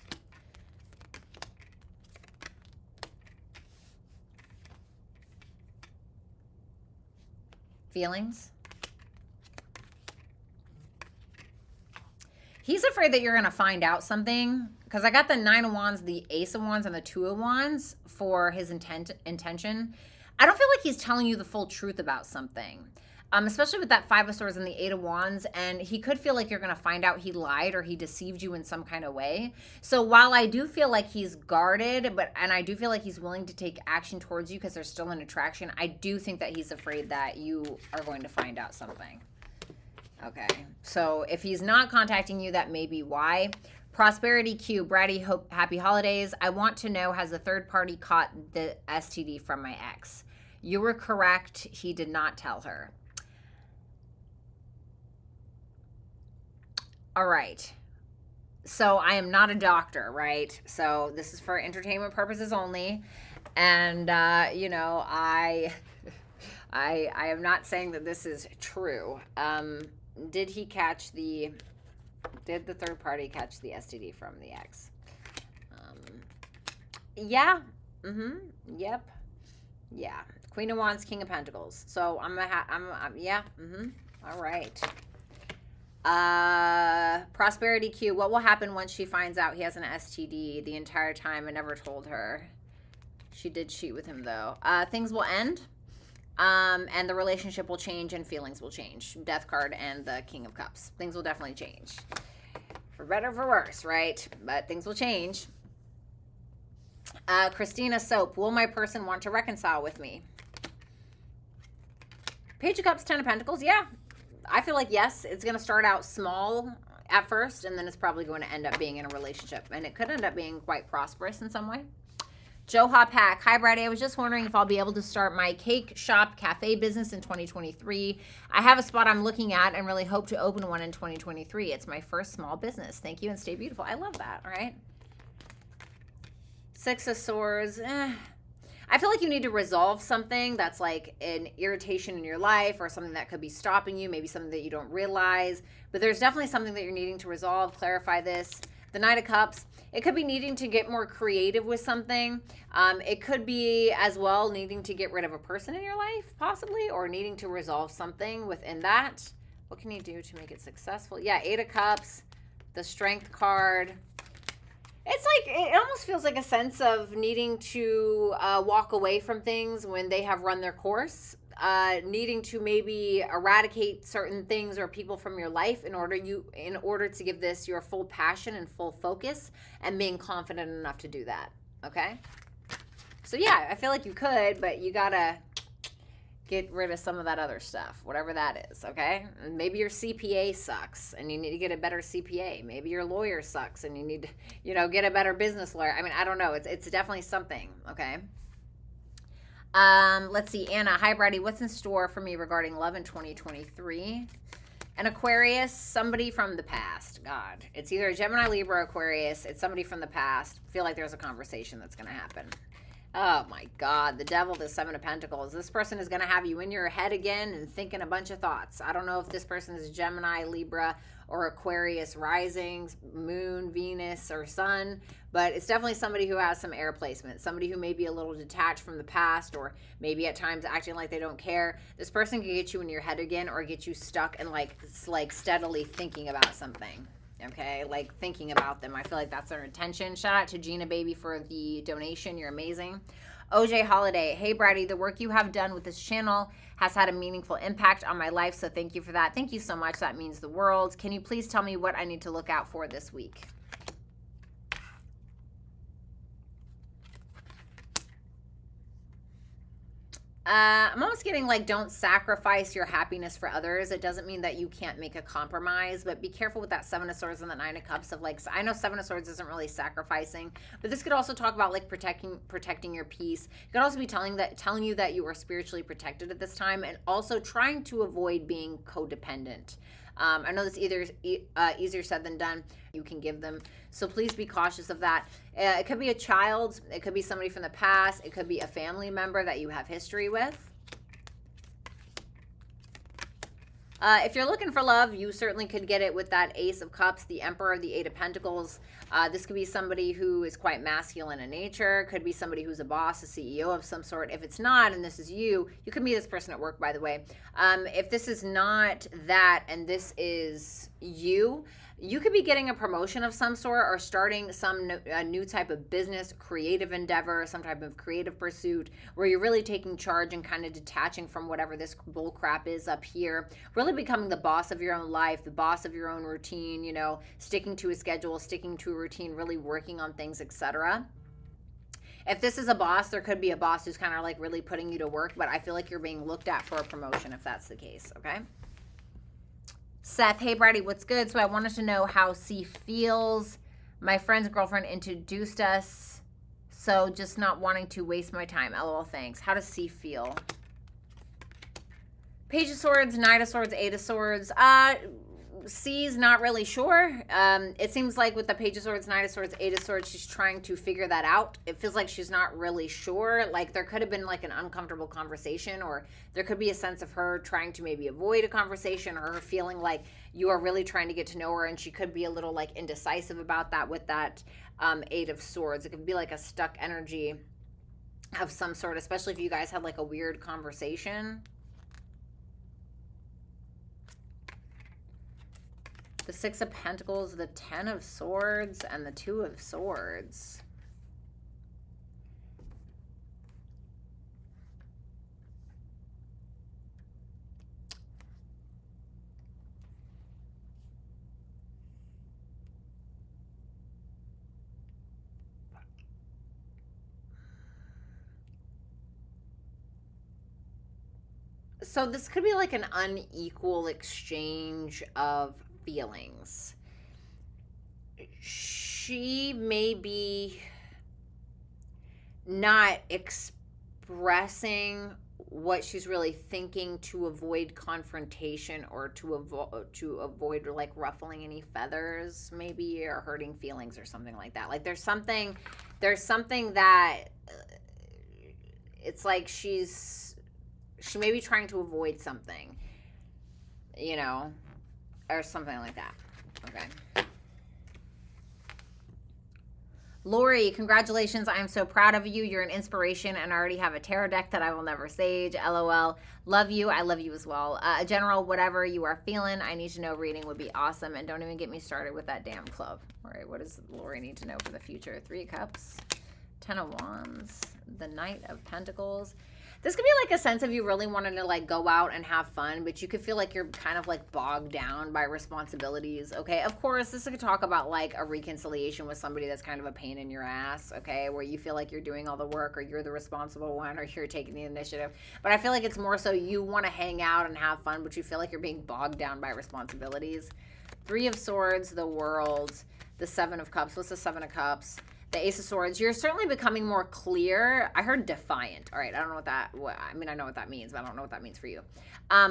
A: Feelings? He's afraid that you're going to find out something, because I got the Nine of Wands, the Ace of Wands, and the Two of Wands for his intention. I don't feel like he's telling you the full truth about something, especially with that Five of Swords and the Eight of Wands, and he could feel like you're going to find out he lied or he deceived you in some kind of way. So while I do feel like he's guarded, and I do feel like he's willing to take action towards you because there's still an attraction, I do think that he's afraid that you are going to find out something. Okay, so if he's not contacting you, that may be why. Prosperity Q, Bratty, happy holidays. I want to know, has the third party caught the STD from my ex? You were correct. He did not tell her. All right. So I am not a doctor, right? So this is for entertainment purposes only. And, you know, I am not saying that this is true. Did the third party catch the STD from the ex? Yeah. Yep. Yeah. Queen of Wands, King of Pentacles. So yeah. All right. Prosperity Q. What will happen once she finds out he has an STD? The entire time I never told her. She did cheat with him though. Things will end. And the relationship will change and feelings will change. Death card and the King of Cups. Things will definitely change. For better or for worse, right? But things will change. Christina Soap. Will my person want to reconcile with me? Page of Cups, Ten of Pentacles. Yeah. I feel like yes. It's going to start out small at first, and then it's probably going to end up being in a relationship. And it could end up being quite prosperous in some way. Joe Hopak, hi Bratty. I was just wondering if I'll be able to start my cake shop cafe business in 2023. I have a spot I'm looking at and really hope to open one in 2023. It's my first small business. Thank you and stay beautiful. I love that, all right? Six of Swords. I feel like you need to resolve something that's like an irritation in your life or something that could be stopping you, maybe something that you don't realize. But there's definitely something that you're needing to resolve, clarify this. The Knight of Cups. It could be needing to get more creative with something. It could be as well needing to get rid of a person in your life, possibly, or needing to resolve something within that. What can you do to make it successful? Yeah, Eight of Cups, the Strength card. It's like, it almost feels like a sense of needing to walk away from things when they have run their course. Needing to maybe eradicate certain things or people from your life in order to give this your full passion and full focus, and being confident enough to do that. Okay. So yeah, I feel like you could, but you gotta get rid of some of that other stuff, whatever that is. Okay. And maybe your CPA sucks and you need to get a better CPA. Maybe your lawyer sucks and you need to, you know, get a better business lawyer. I mean, I don't know. It's definitely something. Okay. Let's see, Anna. Hi, Bratty. What's in store for me regarding love in 2023? An Aquarius, somebody from the past. God, it's either a Gemini, Libra, Aquarius. It's somebody from the past. I feel like there's a conversation that's going to happen. Oh my God, the Devil, the Seven of Pentacles. This person is going to have you in your head again and thinking a bunch of thoughts. I don't know if this person is Gemini, Libra, or Aquarius rising, Moon, Venus, or Sun, but it's definitely somebody who has some air placement, somebody who may be a little detached from the past, or maybe at times acting like they don't care. This person can get you in your head again or get you stuck and like steadily thinking about something. Okay, like thinking about them. I feel like that's their intention. Shout out to Gina Baby for the donation. You're amazing. OJ Holiday. Hey, Bratty, the work you have done with this channel has had a meaningful impact on my life, so thank you for that. Thank you so much. That means the world. Can you please tell me what I need to look out for this week? I'm almost getting like, don't sacrifice your happiness for others. It doesn't mean that you can't make a compromise, but be careful with that Seven of Swords and the Nine of Cups of like, I know Seven of Swords isn't really sacrificing, but this could also talk about like protecting your peace. It could also be telling you that you are spiritually protected at this time, and also trying to avoid being codependent. I know this either easier said than done. You can give them. So please be cautious of that. It could be a child. It could be somebody from the past. It could be a family member that you have history with. If you're looking for love, you certainly could get it with that Ace of Cups, the Emperor, the Eight of Pentacles. This could be somebody who is quite masculine in nature. Could be somebody who's a boss, a CEO of some sort. If it's not, and this is you could meet this person at work, by the way. If this is not that and this is you could be getting a promotion of some sort or starting some new type of business, creative endeavor, some type of creative pursuit where you're really taking charge and kind of detaching from whatever this bull crap is up here. Really becoming the boss of your own life, the boss of your own routine, you know, sticking to a schedule, sticking to a routine, really working on things, etc. If this is a boss, there could be a boss who's kind of like really putting you to work, but I feel like you're being looked at for a promotion if that's the case, okay? Seth, hey Bratty, what's good? So I wanted to know how C feels. My friend's girlfriend introduced us, so just not wanting to waste my time. LOL, thanks. How does C feel? Page of Swords, Knight of Swords, Eight of Swords. C's not really sure. It seems like with the Page of Swords, Knight of Swords, Eight of Swords, she's trying to figure that out. It feels like she's not really sure. Like there could have been like an uncomfortable conversation, or there could be a sense of her trying to maybe avoid a conversation, or her feeling like you are really trying to get to know her, and she could be a little like indecisive about that with that Eight of Swords. It could be like a stuck energy of some sort, especially if you guys had like a weird conversation. The Six of Pentacles, the Ten of Swords, and the Two of Swords. So this could be like an unequal exchange of feelings. She may be not expressing what she's really thinking to avoid confrontation, or to avoid like ruffling any feathers maybe, or hurting feelings or something like that. Like there's something that it's like she may be trying to avoid something, you know, or something like that. Okay. Lori, congratulations. I am so proud of you. You're an inspiration, and I already have a tarot deck that I will never sage. LOL. Love you. I love you as well. A general, whatever you are feeling, I need to know reading would be awesome. And don't even get me started with that damn club. All right, what does Lori need to know for the future? Three of Cups, Ten of Wands, the Knight of Pentacles. This could be like a sense of you really wanting to like go out and have fun, but you could feel like you're kind of like bogged down by responsibilities, okay? Of course, this could talk about like a reconciliation with somebody that's kind of a pain in your ass, okay? Where you feel like you're doing all the work, or you're the responsible one, or you're taking the initiative. But I feel like it's more so you want to hang out and have fun, but you feel like you're being bogged down by responsibilities. Three of Swords, the World, the Seven of Cups. What's the Seven of Cups? The Ace of Swords. You're certainly becoming more clear. I heard defiant. All right, I don't know I mean, I know what that means, but I don't know what that means for you.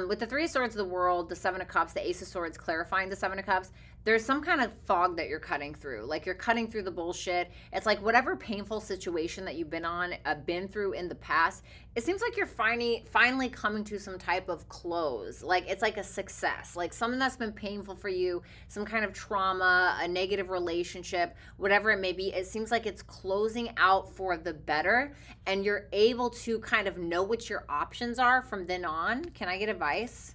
A: With the Three of Swords, the World, the Seven of Cups, the Ace of Swords clarifying the Seven of Cups, there's some kind of fog that you're cutting through. Like you're cutting through the bullshit. It's like whatever painful situation that you've been through in the past, it seems like you're finally coming to some type of close. Like it's like a success. Like something that's been painful for you, some kind of trauma, a negative relationship, whatever it may be. It seems like it's closing out for the better, and you're able to kind of know what your options are from then on. Can I get advice?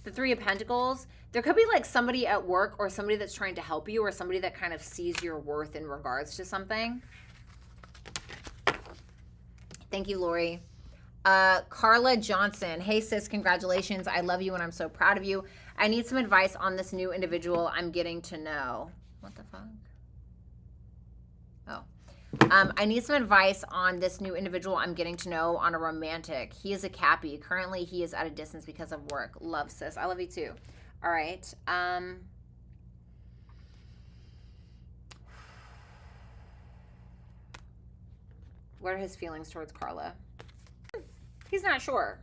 A: The Three of Pentacles, there could be like somebody at work, or somebody that's trying to help you, or somebody that kind of sees your worth in regards to something. Thank you, Lori. Carla Johnson, hey sis, congratulations. I love you and I'm so proud of you. I need some advice on this new individual I'm getting to know. What the fuck? Oh. I need some advice on this new individual I'm getting to know on a romantic. He is a Cappy. Currently, he is at a distance because of work. Love, sis. I love you too. All right. What are his feelings towards Carla? He's not sure.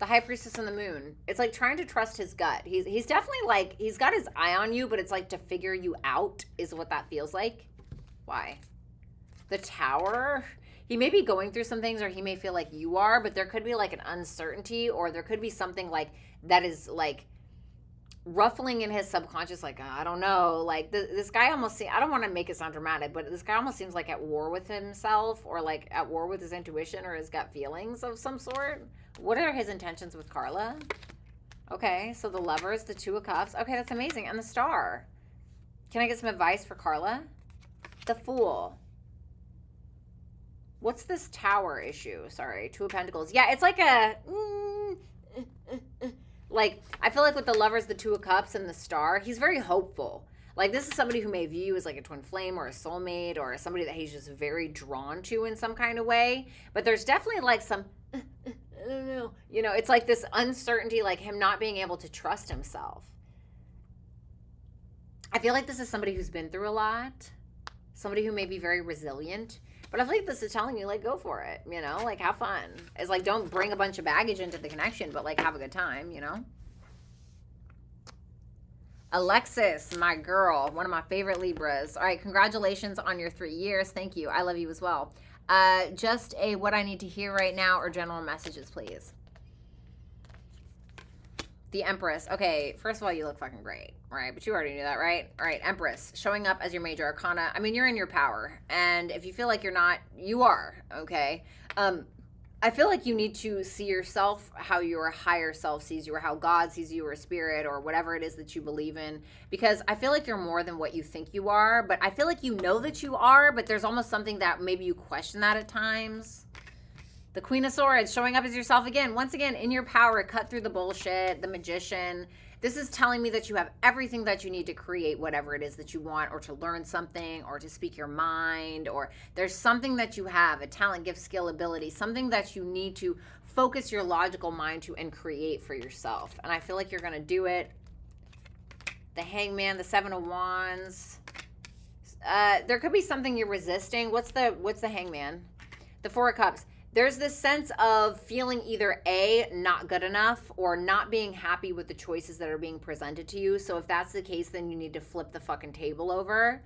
A: The High Priestess and the Moon. It's like trying to trust his gut. He's definitely like, he's got his eye on you, but it's like to figure you out is what that feels like. Why? The Tower. He may be going through some things, or he may feel like you are, but there could be like an uncertainty, or there could be something like that is like ruffling in his subconscious, like, I don't know, like this guy almost I don't want to make it sound dramatic, but this guy almost seems like at war with himself, or like at war with his intuition or his gut feelings of some sort. What are his intentions with Carla? Okay, so the Lovers, the Two of Cups. Okay, that's amazing. And the Star. Can I get some advice for Carla? The Fool. What's this Tower issue? Sorry, Two of Pentacles. Yeah, it's like a like, I feel like with the Lovers, the Two of Cups, and the Star, he's very hopeful. Like, this is somebody who may view you as like a twin flame or a soulmate, or somebody that he's just very drawn to in some kind of way. But there's definitely like some, I don't know. You know, it's like this uncertainty, like him not being able to trust himself. I feel like this is somebody who's been through a lot. Somebody who may be very resilient. But I feel like this is telling you, like, go for it, you know? Like, have fun. It's like, don't bring a bunch of baggage into the connection, but, like, have a good time, you know? Alexis, my girl, one of my favorite Libras. All right, congratulations on your 3 years. Thank you. I love you as well. Just a what I need to hear right now, or general messages, please. The Empress. Okay, first of all, you look fucking great, right? But you already knew that, right? All right, Empress, showing up as your major arcana. I mean, you're in your power. And if you feel like you're not, you are, okay? I feel like you need to see yourself how your higher self sees you, or how God sees you, or spirit, or whatever it is that you believe in. Because I feel like you're more than what you think you are. But I feel like you know that you are, but there's almost something that maybe you question that at times. The Queen of Swords, showing up as yourself again. Once again, in your power, cut through the bullshit, the Magician. This is telling me that you have everything that you need to create whatever it is that you want, or to learn something, or to speak your mind, or there's something that you have, a talent, gift, skill, ability, something that you need to focus your logical mind to and create for yourself. And I feel like you're going to do it. The Hangman, the Seven of Wands. There could be something you're resisting. What's the Hangman? The Four of Cups. There's this sense of feeling either A, not good enough, or not being happy with the choices that are being presented to you. So if that's the case, then you need to flip the fucking table over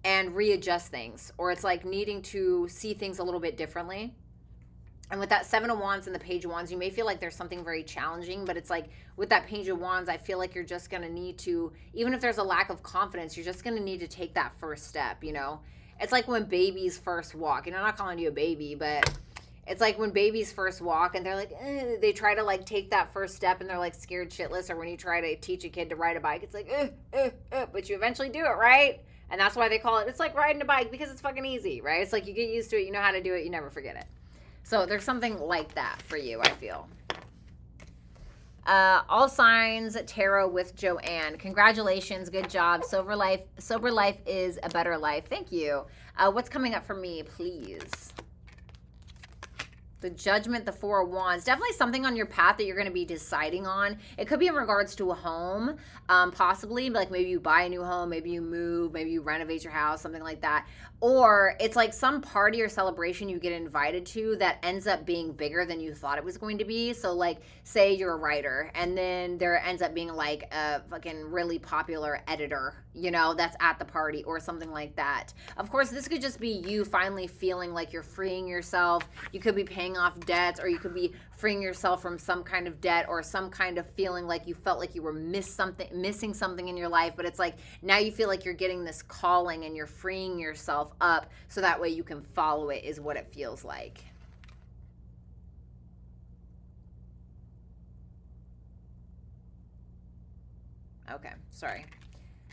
A: and readjust things. Or it's like needing to see things a little bit differently. And with that Seven of Wands and the Page of Wands, you may feel like there's something very challenging, but it's like with that Page of Wands, I feel like you're just going to need to, even if there's a lack of confidence, you're just going to need to take that first step, you know? It's like when babies first walk. You know, I'm not calling you a baby, but it's like when babies first walk and they're like, they try to like take that first step and they're like scared shitless. Or when you try to teach a kid to ride a bike, it's like, but you eventually do it, right? And that's why they call it, it's like riding a bike, because it's fucking easy, right? It's like you get used to it, you know how to do it, you never forget it. So there's something like that for you, I feel. All Signs Tarot with Joanne. Congratulations, good job. Sober life is a better life. Thank you. What's coming up for me, please? The Judgment, the Four of Wands. Definitely something on your path that you're going to be deciding on. It could be in regards to a home, possibly. Like maybe you buy a new home, maybe you move, maybe you renovate your house, something like that. Or it's like some party or celebration you get invited to that ends up being bigger than you thought it was going to be. So like, say you're a writer, and then there ends up being like a fucking really popular editor, you know, that's at the party, or something like that. Of course, this could just be you finally feeling like you're freeing yourself. You could be paying off debts, or you could be freeing yourself from some kind of debt, or some kind of feeling like you felt like you were missing something in your life. But it's like now you feel like you're getting this calling and you're freeing yourself up so that way you can follow it, is what it feels like. Okay, sorry.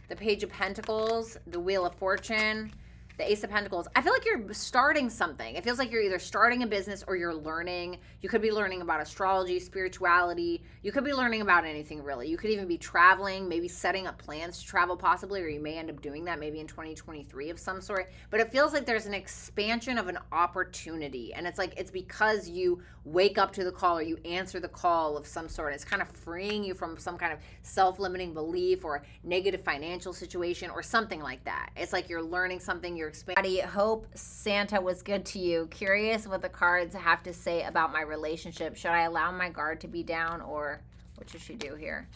A: The Page of Pentacles, the Wheel of Fortune, the Ace of Pentacles. I feel like you're starting something. It feels like you're either starting a business or you're learning. You could be learning about astrology, spirituality. You could be learning about anything, really. You could even be traveling, maybe setting up plans to travel possibly, or you may end up doing that maybe in 2023 of some sort. But it feels like there's an expansion of an opportunity. And it's like it's because you wake up to the call, or you answer the call of some sort. It's kind of freeing you from some kind of self-limiting belief or negative financial situation or something like that. It's like you're learning something, you're you're expanding. Hope Santa was good to you. Curious what the cards have to say about my relationship. Should I allow my guard to be down, or what should she do here?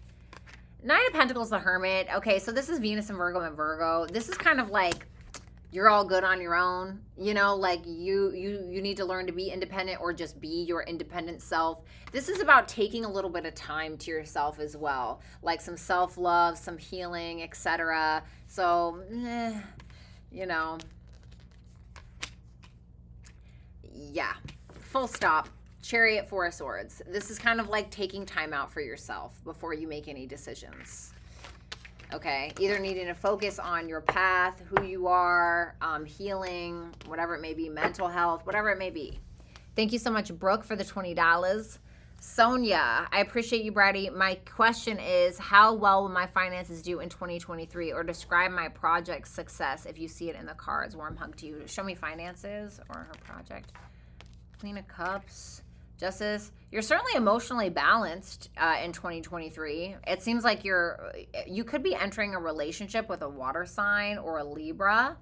A: Nine of Pentacles, the Hermit. Okay, so this is Venus and Virgo. This is kind of like you're all good on your own, you know, like you need to learn to be independent or just be your independent self. This is about taking a little bit of time to yourself as well, like some self-love, some healing, etc. So, you know, yeah, full stop. Chariot, Four of Swords. This is kind of like taking time out for yourself before you make any decisions. Okay, either needing to focus on your path, who you are, healing, whatever it may be, mental health, whatever it may be. Thank you so much, Brooke, for the $20. Sonia, I appreciate you, Bratty. My question is, how well will my finances do in 2023? Or describe my project success if you see it in the cards. Warm hug to you. Show me finances or her project. Queen of Cups. Justice, you're certainly emotionally balanced in 2023. It seems like you could be entering a relationship with a water sign or a Libra.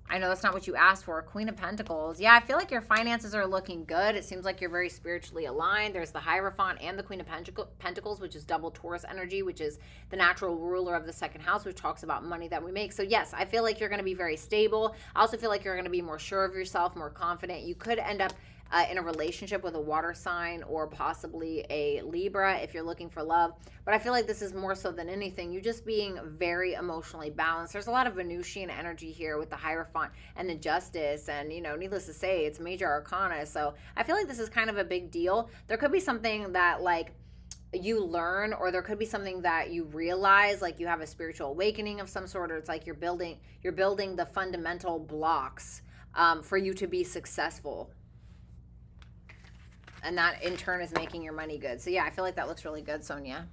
A: I know that's not what you asked for. Queen of Pentacles. Yeah, I feel like your finances are looking good. It seems like you're very spiritually aligned. There's the Hierophant and the Queen of Pentacles, which is double Taurus energy, which is the natural ruler of the second house, which talks about money that we make. So yes, I feel like you're going to be very stable. I also feel like you're going to be more sure of yourself, more confident. You could end up in a relationship with a water sign or possibly a Libra if you're looking for love. But I feel like this is more so than anything, you just being very emotionally balanced. There's a lot of Venusian energy here with the Hierophant and the Justice. And, you know, needless to say, it's major arcana. So I feel like this is kind of a big deal. There could be something that, like, you learn, or there could be something that you realize, like you have a spiritual awakening of some sort, or it's like you're building the fundamental blocks for you to be successful. And that, in turn, is making your money good. So, yeah, I feel like that looks really good, Sonia.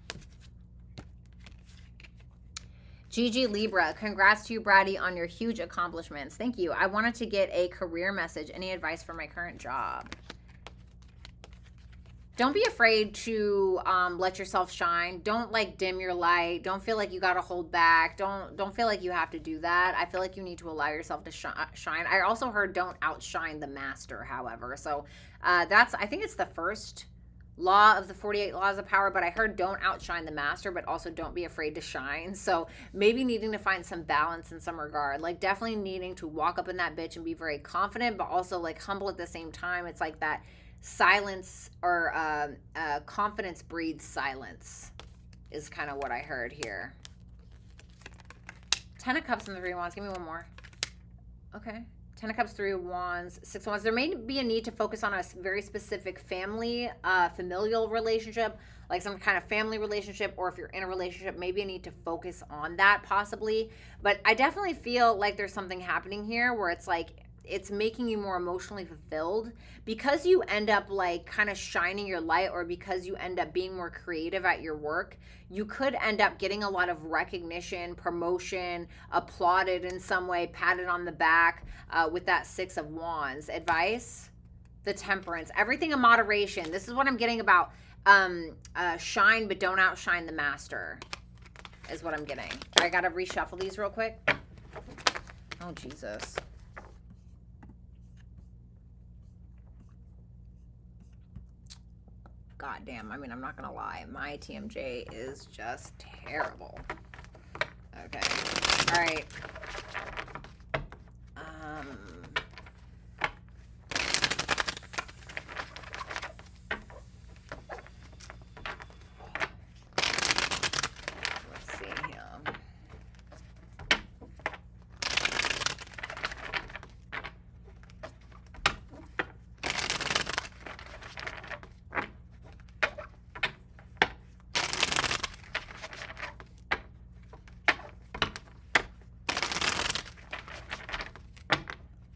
A: Gigi Libra, congrats to you, Bratty, on your huge accomplishments. Thank you. I wanted to get a career message. Any advice for my current job? Don't be afraid to let yourself shine. Don't, like, dim your light. Don't feel like you got to hold back. Don't feel like you have to do that. I feel like you need to allow yourself to shine. I also heard don't outshine the master, however. So I think it's the first law of the 48 laws of power, but I heard don't outshine the master, but also don't be afraid to shine. So maybe needing to find some balance in some regard, like definitely needing to walk up in that bitch and be very confident, but also like humble at the same time. It's like that silence or confidence breeds silence is kind of what I heard here. 10 of Cups and the 3 of Wands. Give me one more. Okay. 10 of Cups, 3 of Wands, 6 of Wands. There may be a need to focus on a very specific family, familial relationship, like some kind of family relationship, or if you're in a relationship, maybe a need to focus on that possibly. But I definitely feel like there's something happening here where it's like, it's making you more emotionally fulfilled because you end up like kind of shining your light, or because you end up being more creative at your work. You could end up getting a lot of recognition, promotion, applauded in some way, patted on the back with that 6 of Wands. Advice? The Temperance. Everything in moderation. This is what I'm getting about shine, but don't outshine the master is what I'm getting. I got to reshuffle these real quick. Oh, Jesus. God damn, I mean, I'm not gonna lie. My TMJ is just terrible. Okay. All right. Let's see here.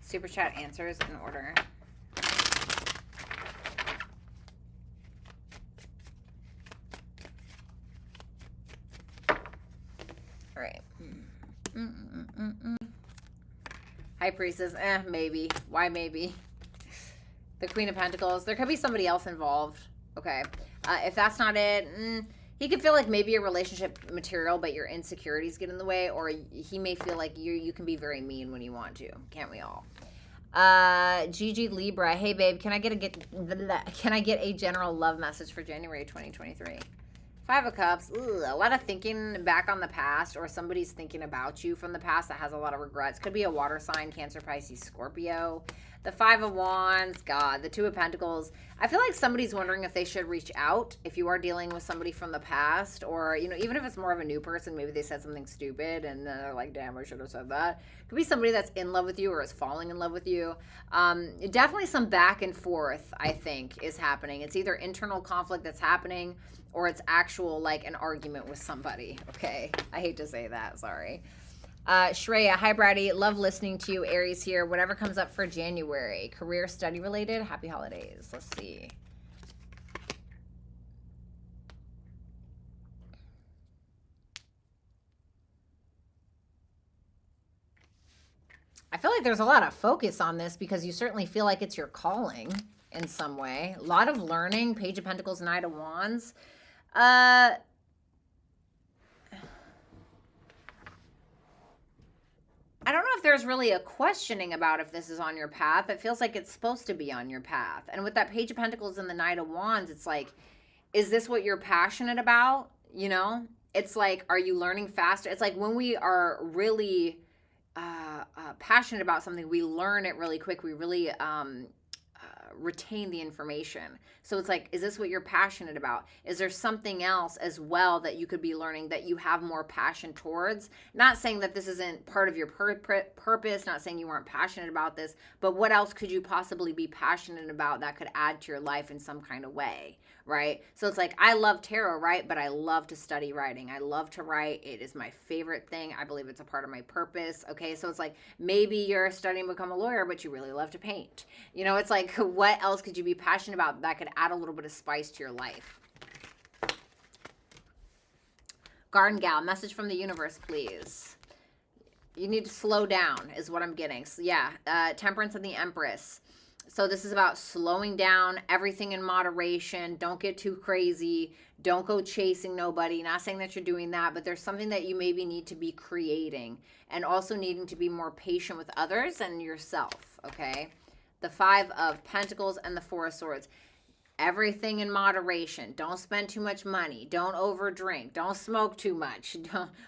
A: Super chat answers in order. All right. High Priestess, maybe. Why maybe? The Queen of Pentacles. There could be somebody else involved. Okay. If that's not it, He could feel like maybe a relationship material, but your insecurities get in the way, or he may feel like you can be very mean when you want to. Can't we all? Gigi Libra, hey babe, can I get a general love message for January 2023? Five of Cups, a lot of thinking back on the past, or somebody's thinking about you from the past that has a lot of regrets. Could be a water sign, Cancer, Pisces, Scorpio. The Five of Wands, God, the Two of Pentacles. I feel like somebody's wondering if they should reach out if you are dealing with somebody from the past, or, you know, even if it's more of a new person, maybe they said something stupid and then they're like, damn, I should have said that. Could be somebody that's in love with you or is falling in love with you. Definitely some back and forth, I think, is happening. It's either internal conflict that's happening or it's actual, like, an argument with somebody, okay? I hate to say that, sorry. Shreya, hi Bratty, love listening to you. Aries here. Whatever comes up for January, career, study related, happy holidays. Let's see. I feel like there's a lot of focus on this because you certainly feel like it's your calling in some way. A lot of learning. Page of Pentacles, Knight of Wands. I don't know if there's really a questioning about if this is on your path. It feels like it's supposed to be on your path. And with that Page of Pentacles and the Knight of Wands, it's like, is this what you're passionate about? You know, it's like, are you learning faster? It's like when we are really passionate about something, we learn it really quick. We really retain the information. So it's like, is this what you're passionate about? Is there something else as well that you could be learning that you have more passion towards? Not saying that this isn't part of your purpose, not saying you weren't passionate about this, but what else could you possibly be passionate about that could add to your life in some kind of way, right? So it's like, I love tarot, right? But I love to study writing. I love to write. It is my favorite thing. I believe it's a part of my purpose. Okay, so it's like, maybe you're studying to become a lawyer, but you really love to paint. You know, it's like, what else could you be passionate about that could add a little bit of spice to your life? Garden Gal, message from the universe, please. You need to slow down is what I'm getting. So yeah, Temperance and the Empress. So this is about slowing down, everything in moderation. Don't get too crazy. Don't go chasing nobody. Not saying that you're doing that, but there's something that you maybe need to be creating, and also needing to be more patient with others and yourself, okay? The Five of Pentacles and the Four of Swords. Everything in moderation. Don't spend too much money. Don't overdrink. Don't smoke too much.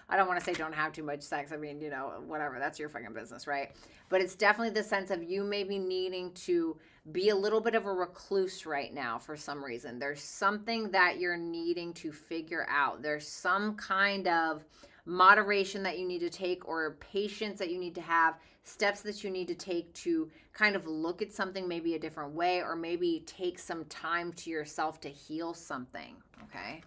A: I don't want to say don't have too much sex. I mean, you know, whatever. That's your fucking business, right? But it's definitely the sense of you maybe needing to be a little bit of a recluse right now for some reason. There's something that you're needing to figure out. There's some kind of moderation that you need to take, or patience that you need to have, steps that you need to take to kind of look at something maybe a different way, or maybe take some time to yourself to heal something, okay?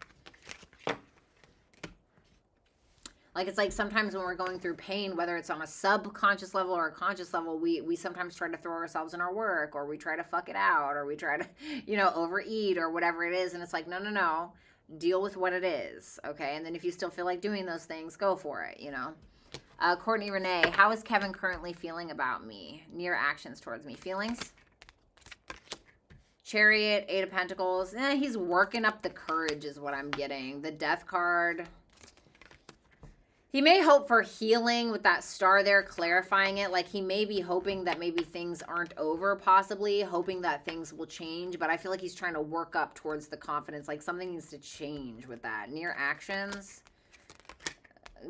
A: Like, it's like sometimes when we're going through pain, whether it's on a subconscious level or a conscious level, we sometimes try to throw ourselves in our work, or we try to fuck it out, or we try to, you know, overeat or whatever it is. And it's like, no, no, no. Deal with what it is, okay? And then if you still feel like doing those things, go for it, you know? Courtney Renee, how is Kevin currently feeling about me? Near actions towards me. Feelings? Chariot, Eight of Pentacles. He's working up the courage is what I'm getting. The Death card. He may hope for healing with that star there, clarifying it. Like, he may be hoping that maybe things aren't over, possibly, hoping that things will change. But I feel like he's trying to work up towards the confidence. Like, something needs to change with that. Near actions.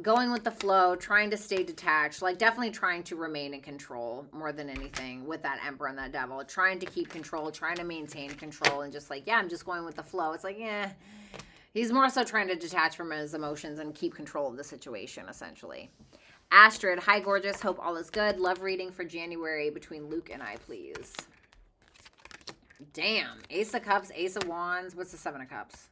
A: Going with the flow, trying to stay detached. Like, definitely trying to remain in control more than anything with that Emperor and that Devil. Trying to keep control, trying to maintain control, and just like, yeah, I'm just going with the flow. It's like, yeah. He's more so trying to detach from his emotions and keep control of the situation, essentially. Astrid, hi, gorgeous. Hope all is good. Love reading for January between Luke and I, please. Damn. Ace of Cups, Ace of Wands. What's the Seven of Cups?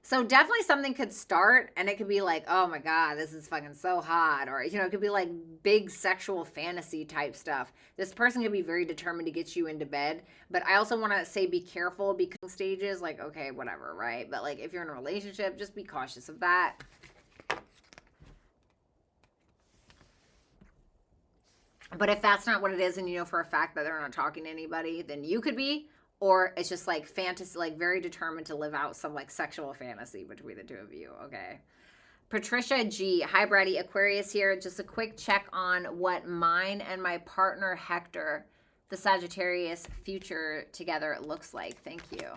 A: So definitely something could start, and it could be like, oh my God, this is fucking so hot. Or, you know, it could be like big sexual fantasy type stuff. This person could be very determined to get you into bed. But I also want to say be careful because stages, like, okay, whatever, right? But like if you're in a relationship, just be cautious of that. But if that's not what it is, and you know for a fact that they're not talking to anybody, then you could be, or it's just like fantasy, like very determined to live out some like sexual fantasy between the two of you. Okay. Patricia G. Hi, Bratty. Aquarius here. Just a quick check on what mine and my partner Hector, the Sagittarius future together looks like. Thank you.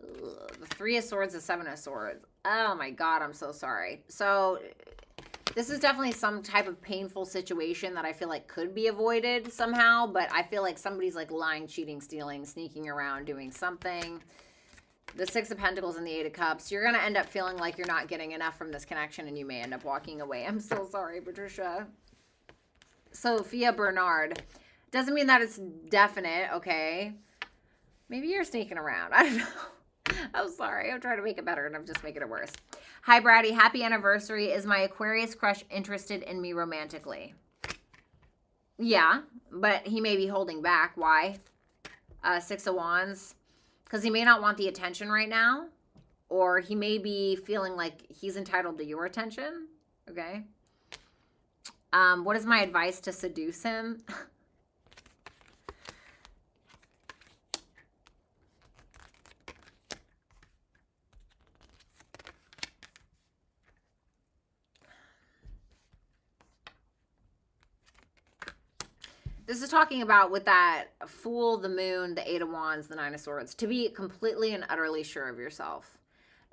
A: Ugh, the 3 of Swords, the 7 of Swords. Oh my God, I'm so sorry. So this is definitely some type of painful situation that I feel like could be avoided somehow, but I feel like somebody's like lying, cheating, stealing, sneaking around, doing something. The 6 of Pentacles and the 8 of Cups. You're going to end up feeling like you're not getting enough from this connection and you may end up walking away. I'm so sorry, Patricia. Sophia Bernard. Doesn't mean that it's definite, okay? Maybe you're sneaking around. I don't know. I'm sorry. I'm trying to make it better and I'm just making it worse. Hi, Bratty. Happy anniversary. Is my Aquarius crush interested in me romantically? Yeah, but he may be holding back. Why? 6 of Wands. Because he may not want the attention right now, or he may be feeling like he's entitled to your attention, okay? What is my advice to seduce him? This is talking about with that Fool, the Moon, the 8 of Wands, the 9 of Swords, to be completely and utterly sure of yourself.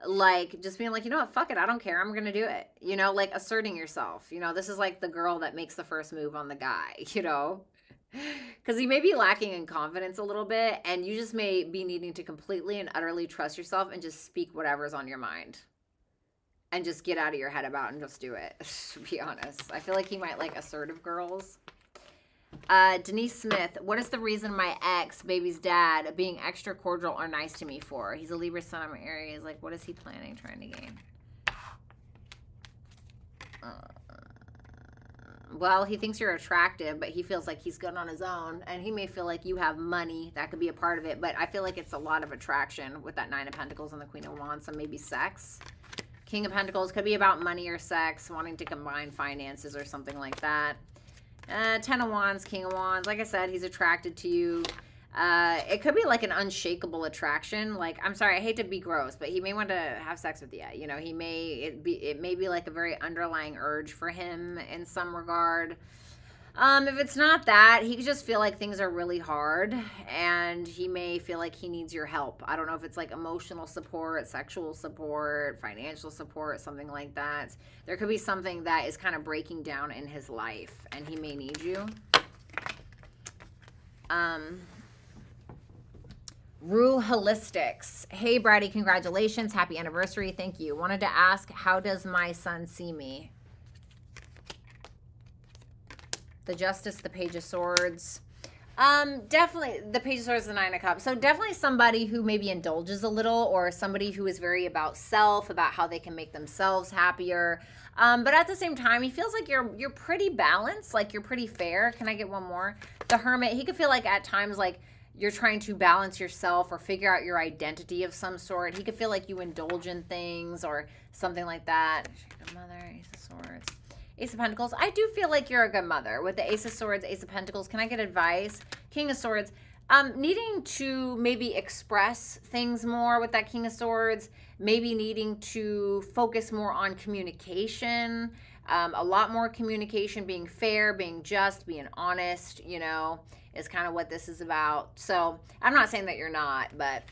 A: Like, just being like, you know what, fuck it, I don't care, I'm going to do it. You know, like asserting yourself. You know, this is like the girl that makes the first move on the guy, you know? Because you may be lacking in confidence a little bit, and you just may be needing to completely and utterly trust yourself and just speak whatever's on your mind. And just get out of your head about and just do it, to be honest. I feel like he might like assertive girls. Denise Smith, what is the reason my ex, baby's dad, being extra cordial or nice to me for? He's a Libra, Sun, I'm Aries. Like, what is he planning, trying to gain? Well, he thinks you're attractive, but he feels like he's good on his own, and he may feel like you have money. That could be a part of it, but I feel like it's a lot of attraction with that 9 of Pentacles and the Queen of Wands, so maybe sex. King of Pentacles could be about money or sex, wanting to combine finances or something like that. 10 of Wands, King of Wands. Like I said, he's attracted to you. It could be like an unshakable attraction. Like, I'm sorry, I hate to be gross, but he may want to have sex with you. You know, it may be like a very underlying urge for him in some regard. If it's not that, he could just feel like things are really hard and he may feel like he needs your help. I don't know if it's like emotional support, sexual support, financial support, something like that. There could be something that is kind of breaking down in his life and he may need you. Rue Holistics. Hey, Bratty, congratulations. Happy anniversary. Thank you. Wanted to ask, how does my son see me? The Justice, the Page of Swords. Definitely the Page of Swords, the 9 of Cups. So definitely somebody who maybe indulges a little, or somebody who is very about self, about how they can make themselves happier. But at the same time, he feels like you're pretty balanced, like you're pretty fair. Can I get one more? The Hermit. He could feel like at times like you're trying to balance yourself or figure out your identity of some sort. He could feel like you indulge in things or something like that. Mother, Ace of Swords. Ace of Pentacles. I do feel like you're a good mother. With the Ace of Swords, Ace of Pentacles, can I get advice? King of Swords. Needing to maybe express things more with that King of Swords. Maybe needing to focus more on communication. A lot more communication, being fair, being just, being honest, you know, is kind of what this is about. So I'm not saying that you're not, but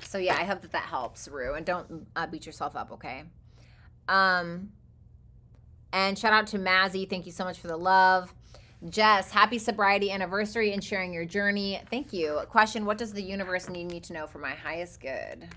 A: so yeah, I hope that that helps, Rue. And don't beat yourself up, okay? And shout out to Mazzy. Thank you so much for the love. Jess, happy sobriety anniversary and sharing your journey. Thank you. Question, what does the universe need me to know for my highest good?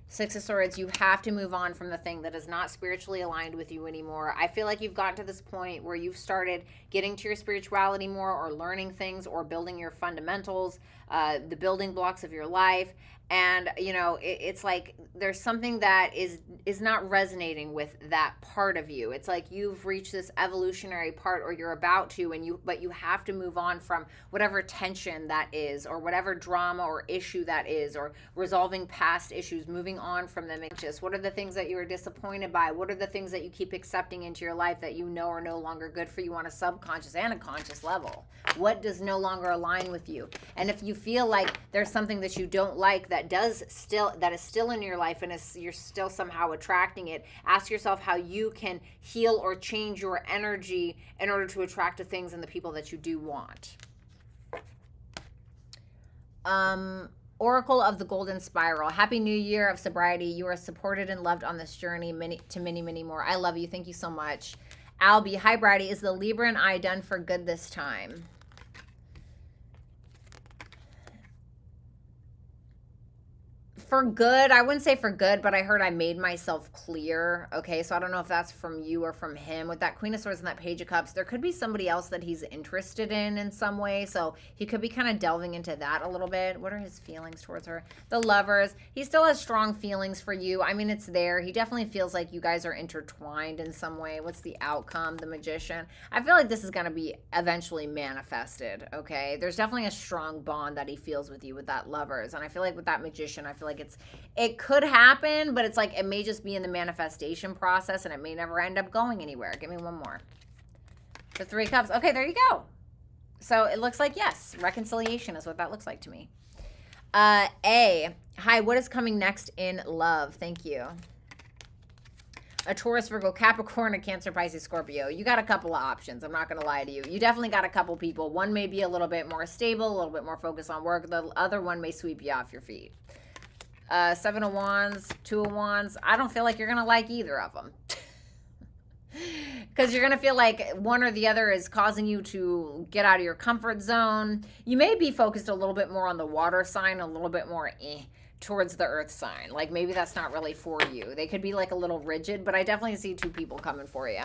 A: 6 of Swords, you have to move on from the thing that is not spiritually aligned with you anymore. I feel like you've gotten to this point where you've started getting to your spirituality more or learning things or building your fundamentals, the building blocks of your life. And, you know, it's like there's something that is not resonating with that part of you. It's like you've reached this evolutionary part, or you're about to, but you have to move on from whatever tension that is, or whatever drama or issue that is, or resolving past issues, moving on from them. Just what are the things that you were disappointed by? What are the things that you keep accepting into your life that you know are no longer good for you on a subconscious and a conscious level? What does no longer align with you? And if you feel like there's something that you don't like that is still in your life, and you're still somehow attracting it, ask yourself how you can heal or change your energy in order to attract the things and the people that you do want. Oracle of the Golden Spiral. Happy New Year of sobriety. You are supported and loved on this journey, many more. I love you. Thank you so much. Albie, hi Bratty. Is the Libra and I done for good this time? For good, I wouldn't say for good, but I heard I made myself clear. Okay, so I don't know if that's from you or from him. With that Queen of Swords and that Page of Cups, there could be somebody else that he's interested in some way. So he could be kind of delving into that a little bit. What are his feelings towards her? The Lovers. He still has strong feelings for you. I mean, it's there. He definitely feels like you guys are intertwined in some way. What's the outcome? The Magician. I feel like this is going to be eventually manifested. Okay, there's definitely a strong bond that he feels with you with that Lovers. And I feel like with that Magician, I feel like it could happen, but it's like it may just be in the manifestation process, and it may never end up going anywhere. Give me one more. The Three of Cups. Okay, there you go. So it looks like, yes, reconciliation is what that looks like to me. A. Hi, what is coming next in love? Thank you. A Taurus, Virgo, Capricorn, a Cancer, Pisces, Scorpio. You got a couple of options. I'm not going to lie to you. You definitely got a couple people. One may be a little bit more stable, a little bit more focused on work. The other one may sweep you off your feet. Seven of Wands, Two of Wands. I don't feel like you're going to like either of them. Because you're going to feel like one or the other is causing you to get out of your comfort zone. You may be focused a little bit more on the water sign, a little bit more towards the earth sign. Like maybe that's not really for you. They could be like a little rigid, but I definitely see two people coming for you.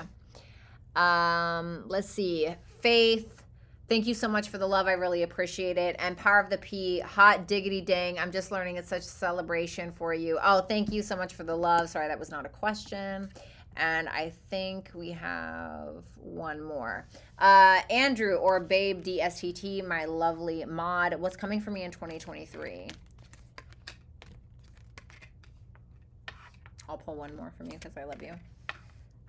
A: Let's see. Faith. Thank you so much for the love. I really appreciate it. And Power of the P, hot diggity dang. I'm just learning it's such a celebration for you. Oh, thank you so much for the love. Sorry, that was not a question. And I think we have one more. Andrew, or Babe DSTT, my lovely mod. What's coming for me in 2023? I'll pull one more from you because I love you.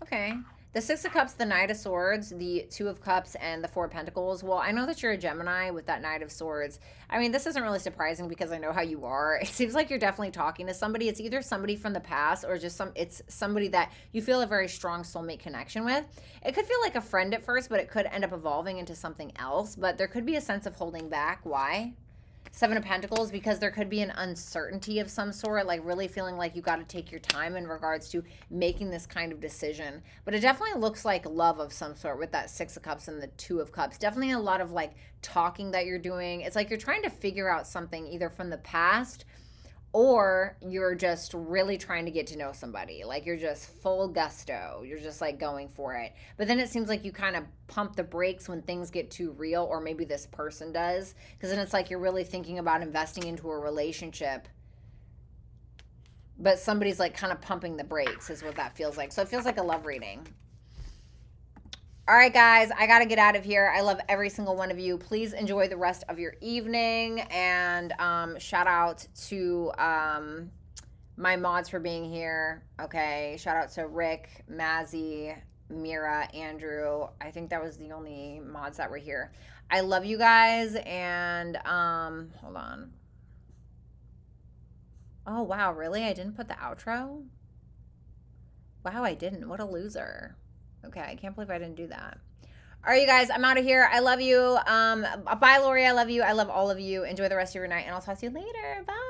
A: Okay. The Six of Cups, the Knight of Swords, the Two of Cups, and the Four of Pentacles. Well, I know that you're a Gemini with that Knight of Swords. I mean, this isn't really surprising because I know how you are. It seems like you're definitely talking to somebody. It's either somebody from the past or just it's somebody that you feel a very strong soulmate connection with. It could feel like a friend at first, but it could end up evolving into something else. But there could be a sense of holding back. Why? Seven of Pentacles, because there could be an uncertainty of some sort, like really feeling like you got to take your time in regards to making this kind of decision. But it definitely looks like love of some sort with that Six of Cups and the Two of Cups. Definitely a lot of like talking that you're doing. It's like you're trying to figure out something either from the past, or you're just really trying to get to know somebody. Like you're just full gusto. You're just like going for it. But then it seems like you kind of pump the brakes when things get too real, or maybe this person does. Because then it's like you're really thinking about investing into a relationship, but somebody's like kind of pumping the brakes is what that feels like. So it feels like a love reading. All right, guys, I got to get out of here. I love every single one of you. Please enjoy the rest of your evening. And shout out to my mods for being here. Okay, shout out to Rick, Mazzy, Mira, Andrew. I think that was the only mods that were here. I love you guys. And hold on. Oh, wow, really? I didn't put the outro? Wow, I didn't. What a loser. Okay, I can't believe I didn't do that. All right, you guys, I'm out of here. I love you. Bye, Lori. I love you. I love all of you. Enjoy the rest of your night, and I'll talk to you later. Bye.